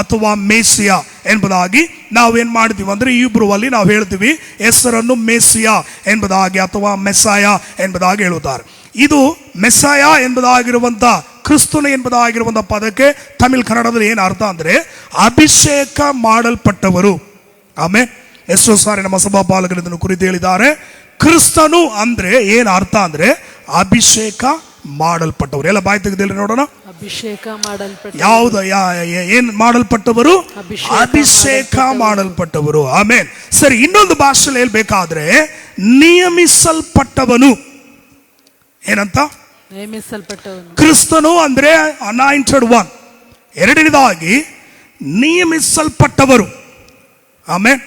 ಅಥವಾ ಮೇಸಿಯ ಎಂಬುದಾಗಿ ನಾವೇನ್ ಮಾಡ್ತೀವಿ ಅಂದ್ರೆ, ಇಬ್ರು ಅಲ್ಲಿ ನಾವು ಹೇಳ್ತೀವಿ ಹೆಸರನ್ನು ಮೇಸಿಯಾ ಎಂಬುದಾಗಿ ಅಥವಾ ಮೆಸ್ಸಾಯ ಎಂಬುದಾಗಿ ಹೇಳುತ್ತಾರೆ. ಇದು ಮೆಸ್ಸಾಯ ಎಂಬುದಾಗಿರುವಂತ ಕ್ರಿಸ್ತನು ಎಂಬುದಾಗಿರುವಂತ ಪದಕ್ಕೆ ತಮಿಳ್ ಕನ್ನಡದಲ್ಲಿ ಏನು ಅರ್ಥ ಅಂದ್ರೆ ಅಭಿಷೇಕ ಮಾಡಲ್ಪಟ್ಟವರು. ಆಮೇಲೆ ಎಷ್ಟೋ ಸಾರಿ ನಮ್ಮ ಸಭಾಪಾಲಕರು ಇದನ್ನು ಕುರಿತು ಹೇಳಿದ್ದಾರೆ. ಕ್ರಿಸ್ತನು ಅಂದ್ರೆ ಏನು ಅರ್ಥ ಅಂದ್ರೆ ಅಭಿಷೇಕ ಮಾಡಲ್ಪಟ್ಟವರು. ಎಲ್ಲ ಬಾಯಿ ತೆಗೆದಲ್ಲಿ ನೋಡೋಣ. ಅಭಿಷೇಕ ಮಾಡಲ್ಪಟ್ಟ ಯಾವ್ದು ಏನ್ ಮಾಡಲ್ಪಟ್ಟವರು? ಅಭಿಷೇಕ ಮಾಡಲ್ಪಟ್ಟವರು. ಆಮೇಲೆ ಸರಿ, ಇನ್ನೊಂದು ಭಾಷೆಯಲ್ಲಿ ಹೇಳ್ಬೇಕಾದ್ರೆ ನಿಯಮಿಸಲ್ಪಟ್ಟವನು. ಏನಂತ? ನೇಮಿಸಲ್ಪಟ್ಟವನು. ಕ್ರಿಸ್ತನು ಅಂದ್ರೆ ಅನಾಯಿಂಟೆಡ್ ಒನ್. ಎರಡನೇದಾಗಿ ನಿಯಮಿಸಲ್ಪಟ್ಟವರು. ಆಮೇಲೆ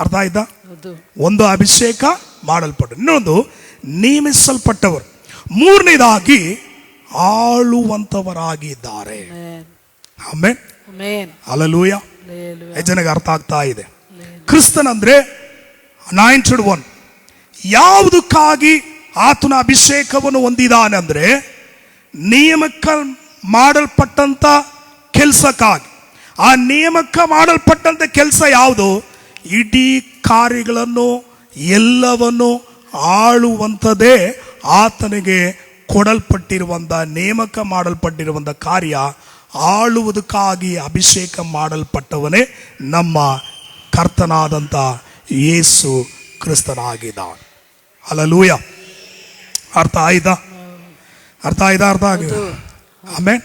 ಅರ್ಥ ಆಯ್ತಾ? ಹೌದು. ಒಂದು ಅಭಿಷೇಕ ಮಾಡಲ್ಪಟ್ಟ, ಇನ್ನೊಂದು ನೇಮಿಸಲ್ಪಟ್ಟವರು, ಮೂರನೇದಾಗಿ ಆಳುವಂತವರಾಗಿದ್ದಾರೆ. ಆಮೆನ್. ಆಮೆನ್. ಹಲ್ಲೆಲೂಯಾ. ಹಲ್ಲೆಲೂಯಾ. ಜನಗೆ ಅರ್ಥ ಆಗ್ತಾ ಇದೆ. ಕ್ರಿಸ್ತನ್ ಅಂದ್ರೆ ಅನಾಯಿಂಟೆಡ್ ಒನ್. ಯಾವುದಕ್ಕಾಗಿ ಆತನ ಅಭಿಷೇಕವನ್ನು ಹೊಂದಿದಾನೆ ಅಂದ್ರೆ ನೇಮಕ ಮಾಡಲ್ಪಟ್ಟಂತ ಕೆಲಸಕ್ಕಾಗಿ. ಆ ನೇಮಕ ಮಾಡಲ್ಪಟ್ಟಂತ ಕೆಲಸ ಯಾವುದು? ಇಡೀ ಕಾರ್ಯಗಳನ್ನು ಎಲ್ಲವನ್ನು ಆಳುವಂಥದ್ದೇ ಆತನಿಗೆ ಕೊಡಲ್ಪಟ್ಟಿರುವಂಥ, ನೇಮಕ ಮಾಡಲ್ಪಟ್ಟಿರುವಂಥ ಕಾರ್ಯ. ಆಳುವುದಕ್ಕಾಗಿ ಅಭಿಷೇಕ ಮಾಡಲ್ಪಟ್ಟವನೇ ನಮ್ಮ ಕರ್ತನಾದಂಥ ಯೇಸು ಕ್ರಿಸ್ತನಾಗಿದ್ದಾನೆ. ಹಲ್ಲೆಲೂಯಾ. ಅರ್ಥ ಆಯ್ತಾ? ಅರ್ಥ ಆಯ್ತಾ? ಅರ್ಥ ಆಗಿದೆ. ಆಮೆನ್.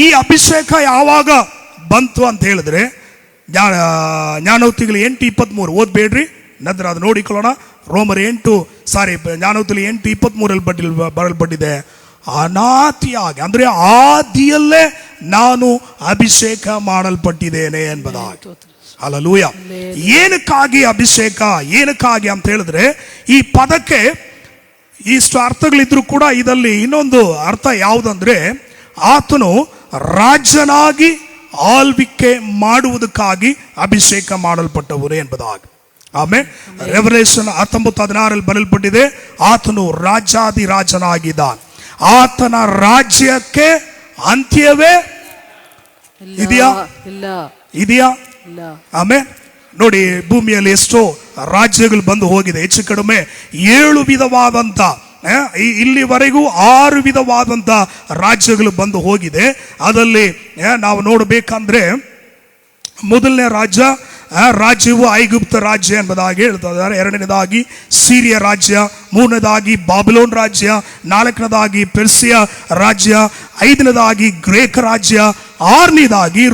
ಈ ಅಭಿಷೇಕ ಯಾವಾಗ ಬಂತು ಅಂತ ಹೇಳಿದ್ರೆ ಜ್ಞಾನೋಕ್ತಿಗಳು 8:23 ಓದ್ಬೇಡ್ರಿ, ನಂತರ ಅದು ನೋಡಿಕೊಳ್ಳೋಣ. ರೋಮರ್ 8 ಜ್ಞಾನೋಕ್ತಿಗಳು 8:23 ಬರಲ್ಪಟ್ಟಿದೆ, ಅನಾದಿಯಾಗಿ ಅಂದ್ರೆ ಆದಿಯಲ್ಲೇ ನಾನು ಅಭಿಷೇಕ ಮಾಡಲ್ಪಟ್ಟಿದ್ದೇನೆ ಎಂಬುದಾಗಿ. ಹಲ್ಲೆಲೂಯಾ. ಏನಕ್ಕಾಗಿ ಅಭಿಷೇಕ, ಏನಕ್ಕಾಗಿ ಅಂತ ಹೇಳಿದ್ರೆ ಈ ಪದಕ್ಕೆ ಇಷ್ಟು ಅರ್ಥಗಳಿದ್ರು ಕೂಡ ಇದರಲ್ಲಿ ಇನ್ನೊಂದು ಅರ್ಥ ಯಾವುದಂದ್ರೆ ಆತನು ರಾಜನಾಗಿ ಆಳ್ವಿಕೆ ಮಾಡುವುದಕ್ಕಾಗಿ ಅಭಿಷೇಕ ಮಾಡಲ್ಪಟ್ಟವರು ಎಂಬುದಾಗಿ. ಆಮೇಲೆ ರೆವಲೇಷನ್ 19:16 ಬರೆಯಲ್ಪಟ್ಟಿದೆ, ಆತನು ರಾಜಾದಿರಾಜನಾಗಿದ್ದಾನೆ, ಆತನ ರಾಜ್ಯಕ್ಕೆ ಅಂತ್ಯವೇ ಇದೆಯಾ? ಇದೆಯಾ? ಆಮೇಲೆ ನೋಡಿ, ಭೂಮಿಯಲ್ಲಿ ಎಷ್ಟೋ ರಾಜ್ಯಗಳು ಬಂದು ಹೋಗಿದೆ, ಹೆಚ್ಚು ಕಡಿಮೆ 7 ವಿಧವಾದಂತ, ಇಲ್ಲಿವರೆಗೂ 6 ವಿಧವಾದಂತ ರಾಜ್ಯಗಳು ಬಂದು ಹೋಗಿದೆ. ಅದರಲ್ಲಿ ನಾವು ನೋಡಬೇಕಂದ್ರೆ ಮೊದಲನೇ ರಾಜ್ಯವು ಐಗುಪ್ತ ರಾಜ್ಯ ಎಂಬುದಾಗಿ ಹೇಳ್ತಾ ಇದ್ದಾರೆ, ಎರಡನೇದಾಗಿ ಸಿರಿಯ ರಾಜ್ಯ, ಮೂರನೇದಾಗಿ ಬಾಬಿಲೋನ್ ರಾಜ್ಯ, ನಾಲ್ಕನೇದಾಗಿ ಪೆರ್ಸಿಯಾ ರಾಜ್ಯ, ಐದನೇದಾಗಿ ಗ್ರೇಕ ರಾಜ್ಯ, ಆರನೇದಾಗಿ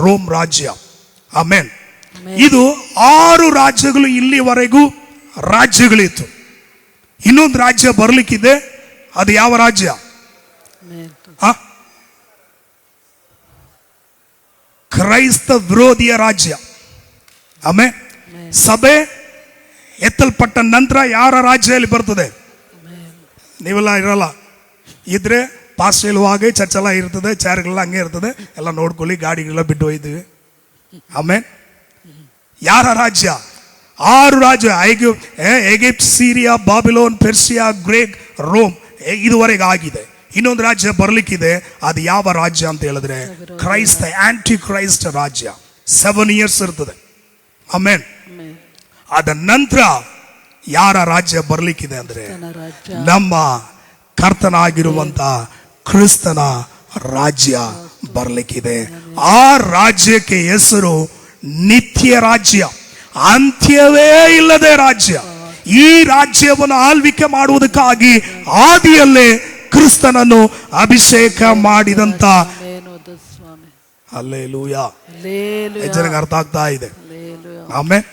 ರೋಮ್ ರಾಜ್ಯ. ಆಮೆನ್. ಇದು 6 ರಾಜ್ಯಗಳು ಇಲ್ಲಿವರೆಗೂ ರಾಜ್ಯಗಳಿತ್ತು. ಇನ್ನೊಂದು ರಾಜ್ಯ ಬರ್ಲಿಕ್ಕಿದೆ, ಅದು ಯಾವ ರಾಜ್ಯ? ಕ್ರೈಸ್ತ ವಿರೋಧಿಯ ರಾಜ್ಯ. ಆಮೇಲೆ ಸಭೆ ಎತ್ತಲ್ಪಟ್ಟ ನಂತರ ಯಾರ ರಾಜ್ಯದಲ್ಲಿ ಬರ್ತದೆ? ನೀವೆಲ್ಲ ಇರಲ್ಲ, ಇದ್ರೆ ಪಾಸ್ ಹೇಳುವಾಗೆ ಚರ್ಚ್ ಎಲ್ಲ ಇರ್ತದೆ, ಚೇರ್ಗಳೆಲ್ಲ ಹಂಗೆ ಇರ್ತದೆ, ಎಲ್ಲ ನೋಡ್ಕೊಳ್ಳಿ, ಗಾಡಿಗಳೆಲ್ಲ ಬಿಟ್ಟು ಹೋಯ್ತೀವಿ. ಆಮೇಲೆ ಯಾರ ರಾಜ್ಯ? 6 ರಾಜ್ಯ, Egypt, Syria, Babylon, Persia, Greek, Rome, ಇದುವರೆಗೆ ಆಗಿದೆ. ಇನ್ನೊಂದು ರಾಜ್ಯ ಬರ್ಲಿಕ್ಕಿದೆ, ಅದು ಯಾವ ರಾಜ್ಯ ಅಂತ ಹೇಳಿದ್ರೆ ಕ್ರೈಸ್ತ, ಆಂಟಿ ಕ್ರೈಸ್ಟ್ ರಾಜ್ಯ. 7 years ಇರ್ತದೆ. ಆಮೇನ್. ಅದ ನಂತರ ಯಾರ ರಾಜ್ಯ ಬರ್ಲಿಕ್ಕಿದೆ ಅಂದ್ರೆ ನಮ್ಮ ಕರ್ತನಾಗಿರುವಂತ ಕ್ರಿಸ್ತನ ರಾಜ್ಯ ಬರ್ಲಿಕ್ಕಿದೆ. ಆ ರಾಜ್ಯಕ್ಕೆ ಹೆಸರು ನಿತ್ಯ ರಾಜ್ಯ, ಅಂತ್ಯವೇ ಇಲ್ಲದೆ ರಾಜ್ಯ. ಈ ರಾಜ್ಯವನ್ನು ಆಳ್ವಿಕೆ ಮಾಡುವುದಕ್ಕಾಗಿ ಆದಿಯಲ್ಲೇ ಕ್ರಿಸ್ತನನ್ನು ಅಭಿಷೇಕ ಮಾಡಿದಂತ. ಹಲ್ಲೆಲೂಯಾ. ಜನರಿಗೆ ಅರ್ಥ ಆಗ್ತಾ ಇದೆ. ಆಮೆನ್.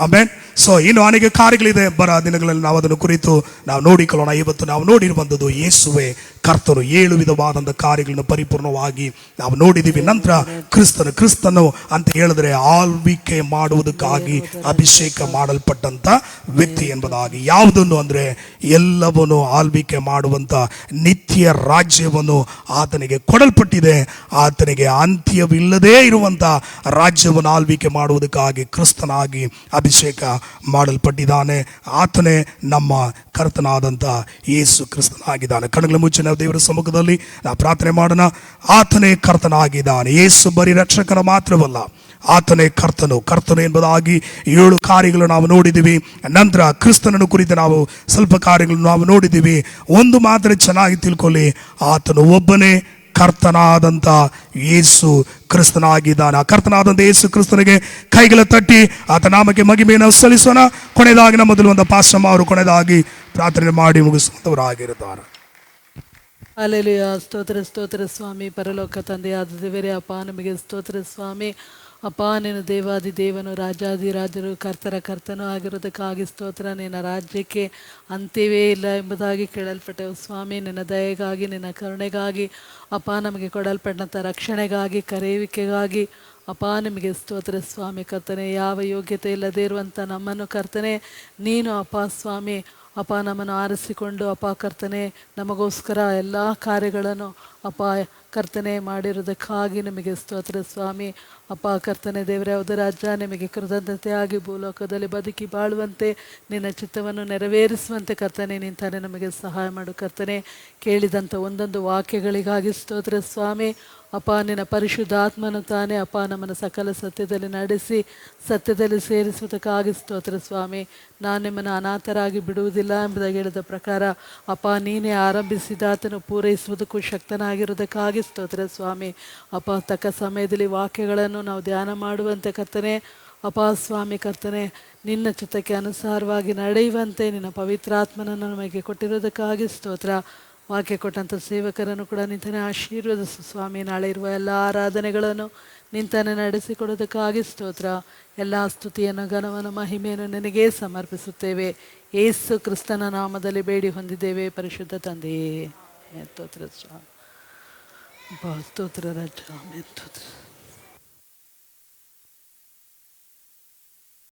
ಆಮೆನ್. ಸೊ ಇನ್ನು ಅನೇಕ ಕಾರ್ಯಗಳಿದೆ, ಬರ ದಿನಗಳಲ್ಲಿ ನಾವು ಅದನ್ನು ಕುರಿತು ನಾವು ನೋಡಿಕೊಳ್ಳೋಣ. ಇವತ್ತು ನಾವು ನೋಡಿರುವಂಥದ್ದು ಯೇಸುವೆ ಕರ್ತನು 7 ವಿಧವಾದಂಥ ಕಾರ್ಯಗಳನ್ನು ಪರಿಪೂರ್ಣವಾಗಿ ನಾವು ನೋಡಿದ್ದೀವಿ. ನಂತರ ಕ್ರಿಸ್ತನು ಅಂತ ಹೇಳಿದ್ರೆ ಆಳ್ವಿಕೆ ಮಾಡುವುದಕ್ಕಾಗಿ ಅಭಿಷೇಕ ಮಾಡಲ್ಪಟ್ಟಂತ ವ್ಯಕ್ತಿ ಎಂಬುದಾಗಿ. ಯಾವುದನ್ನು ಅಂದ್ರೆ ಎಲ್ಲವನ್ನು ಆಳ್ವಿಕೆ ಮಾಡುವಂತ ನಿತ್ಯ ರಾಜ್ಯವನ್ನು ಆತನಿಗೆ ಕೊಡಲ್ಪಟ್ಟಿದೆ. ಆತನಿಗೆ ಅಂತ್ಯವಿಲ್ಲದೇ ಇರುವಂತ ರಾಜ್ಯವನ್ನು ಆಳ್ವಿಕೆ ಮಾಡುವುದಕ್ಕಾಗಿ ಕ್ರಿಸ್ತನಾಗಿ ಅಭಿಷೇಕ ಮಾಡಲ್ಪಟ್ಟಿದ್ದಾನೆ. ಆತನೇ ನಮ್ಮ ಕರ್ತನಾದಂತ ಯೇಸು ಕ್ರಿಸ್ತನಾಗಿದ್ದಾನೆ. ಕಣ್ಣುಗಳ ಮುಚ್ಚಿ ನಾವು ದೇವರ ಸಮ್ಮುಖದಲ್ಲಿ ನಾವು ಪ್ರಾರ್ಥನೆ ಮಾಡೋಣ. ಆತನೇ ಕರ್ತನಾಗಿದ್ದಾನೆ. ಯೇಸು ಬರೀ ರಕ್ಷಕನ ಮಾತ್ರವಲ್ಲ, ಆತನೇ ಕರ್ತನು ಎಂಬುದಾಗಿ 7 ಕಾರ್ಯಗಳು ನಾವು ನೋಡಿದ್ದೀವಿ. ನಂತರ ಕ್ರಿಸ್ತನನ್ನು ಕುರಿತು ನಾವು ಸ್ವಲ್ಪ ಕಾರ್ಯಗಳನ್ನು ನಾವು ನೋಡಿದ್ದೀವಿ. ಒಂದು ಮಾತ್ರ ಚೆನ್ನಾಗಿ ತಿಳ್ಕೊಳ್ಳಿ, ಆತನು ಒಬ್ಬನೇ ಕರ್ತನಾದಂತ ಯೇಸು ಕ್ರಿಸ್ತನಾಗಿದ್ದಾನೆ. ಆ ಕರ್ತನಾದಂತ ಯೇಸು ಕ್ರಿಸ್ತನಿಗೆ ಕೈಗಳ ತಟ್ಟಿ ಆತ ನಾಮಕ್ಕೆ ಮಹಿಮೆಯನ್ನು ಸಲ್ಲಿಸೋಣ. ಕೊನೆಯದಾಗಿ ನಮ್ಮ ಮೊದಲು ಒಂದು ಪಾಸ್ಟಮ್ಮ ಅವರು ಕೊನೆಯದಾಗಿ ಪ್ರಾರ್ಥನೆ ಮಾಡಿ ಮುಗಿಸುವಂತವರಾಗಿರುತ್ತಾರೆ. ಹಲ್ಲೆಲೂಯಾ. ಸ್ತೋತ್ರ ಸ್ವಾಮಿ. ಪರಲೋಕ ತಂದೆಯಾದ ದೇವರೇ, ಅಪ್ಪ ನಮಗೆ ಸ್ತೋತ್ರ ಸ್ವಾಮಿ. ಅಪ್ಪ, ನೀನು ದೇವಾದಿ ದೇವನು, ರಾಜಾದಿರಾಜರು, ಕರ್ತನು ಆಗಿರೋದಕ್ಕಾಗಿ ಸ್ತೋತ್ರ. ನಿನ್ನ ರಾಜ್ಯಕ್ಕೆ ಅಂತ್ಯವೇ ಇಲ್ಲ ಎಂಬುದಾಗಿ ಕೇಳಲ್ಪಟ್ಟೆವು ಸ್ವಾಮಿ. ನಿನ್ನ ದಯೆಗಾಗಿ, ನಿನ್ನ ಕರುಣೆಗಾಗಿ, ಅಪ್ಪ ನಮಗೆ ಕೊಡಲ್ಪಟ್ಟಂಥ ರಕ್ಷಣೆಗಾಗಿ, ಕರೆಯುವಿಕೆಗಾಗಿ, ಅಪ್ಪ ನಿಮಗೆ ಸ್ತೋತ್ರ ಸ್ವಾಮಿ ಕರ್ತನೆ. ಯಾವ ಯೋಗ್ಯತೆ ಇಲ್ಲದೇ ಇರುವಂಥ ನಮ್ಮನ್ನು ಕರ್ತನೆ ನೀನು ಅಪ್ಪ ಸ್ವಾಮಿ ಅಪ್ಪ ನಮ್ಮನ್ನು ಆರಿಸಿಕೊಂಡು ಅಪ್ಪ ಕರ್ತನೆ ನಮಗೋಸ್ಕರ ಎಲ್ಲ ಕಾರ್ಯಗಳನ್ನು ಅಪ್ಪ ಕರ್ತನೆ ಮಾಡಿರೋದಕ್ಕಾಗಿ ನಿಮಗೆ ಸ್ತೋತ್ರ ಸ್ವಾಮಿ. ಅಪ್ಪ ಕರ್ತನೆ ದೇವರೇ ಹೌದು ರಾಜ, ನಿಮಗೆ ಕೃತಜ್ಞತೆಯಾಗಿ ಭೂಲೋಕದಲ್ಲಿ ಬದುಕಿ ಬಾಳುವಂತೆ ನಿನ್ನ ಚಿತ್ತವನ್ನು ನೆರವೇರಿಸುವಂತೆ ಕರ್ತನೆ ನಿಂತಾನೆ ನಮಗೆ ಸಹಾಯ ಮಾಡು ಕರ್ತನೆ. ಕೇಳಿದಂಥ ಒಂದೊಂದು ವಾಕ್ಯಗಳಿಗಾಗಿ ಸ್ತೋತ್ರ ಸ್ವಾಮಿ. ಅಪ್ಪ ನಿನ್ನ ಪರಿಶುದ್ಧಾತ್ಮನು ತಾನೇ ಅಪ್ಪ ನಮ್ಮನ್ನು ಸಕಲ ಸತ್ಯದಲ್ಲಿ ನಡೆಸಿ ಸತ್ಯದಲ್ಲಿ ಸೇರಿಸುವುದಕ್ಕಾಗಿ ಸ್ತೋತ್ರ ಸ್ವಾಮಿ. ನಾನು ನಿಮ್ಮನ್ನು ಅನಾಥರಾಗಿ ಬಿಡುವುದಿಲ್ಲ ಎಂಬುದಾಗಿ ಹೇಳಿದ ಪ್ರಕಾರ ಅಪ್ಪ ನೀನೇ ಆರಂಭಿಸಿದಾತನು ಪೂರೈಸುವುದಕ್ಕೂ ಶಕ್ತನಾಗಿರುವುದಕ್ಕಾಗಿ ಸ್ತೋತ್ರ ಸ್ವಾಮಿ. ಅಪ್ಪ ತಕ್ಕ ಸಮಯದಲ್ಲಿ ವಾಕ್ಯಗಳನ್ನು ನಾವು ಧ್ಯಾನ ಮಾಡುವಂತೆ ಕರ್ತನೆ ಅಪ್ಪ ಸ್ವಾಮಿ ಕರ್ತನೆ ನಿನ್ನ ಚಿತ್ತಕ್ಕೆ ಅನುಸಾರವಾಗಿ ನಡೆಯುವಂತೆ ನಿನ್ನ ಪವಿತ್ರಾತ್ಮನನ್ನು ನಮಗೆ ಕೊಟ್ಟಿರೋದಕ್ಕಾಗಿ ಸ್ತೋತ್ರ. ವಾಕ್ಯ ಕೊಟ್ಟಂಥ ಸೇವಕರನ್ನು ಕೂಡ ನಿಂತನೆ ಆಶೀರ್ವದಿಸು ಸ್ವಾಮಿ. ನಾಳೆ ಇರುವ ಎಲ್ಲ ಆರಾಧನೆಗಳನ್ನು ನಿಂತನೆ ನಡೆಸಿಕೊಡೋದಕ್ಕಾಗಿ ಸ್ತೋತ್ರ. ಎಲ್ಲ ಸ್ತುತಿಯನ್ನು ಘನವನ್ನು ಮಹಿಮೆಯನ್ನು ನಿನಗೇ ಸಮರ್ಪಿಸುತ್ತೇವೆ. ಯೇಸು ಕ್ರಿಸ್ತನ ನಾಮದಲ್ಲಿ ಬೇಡಿ ಹೊಂದಿದ್ದೇವೆ ಪರಿಶುದ್ಧ ತಂದೆಯೇ. ಸ್ತೋತ್ರ ಸ್ವಾಮಿ. ಸ್ತೋತ್ರ ರಾಜ ಸ್ತೋತ್ರ.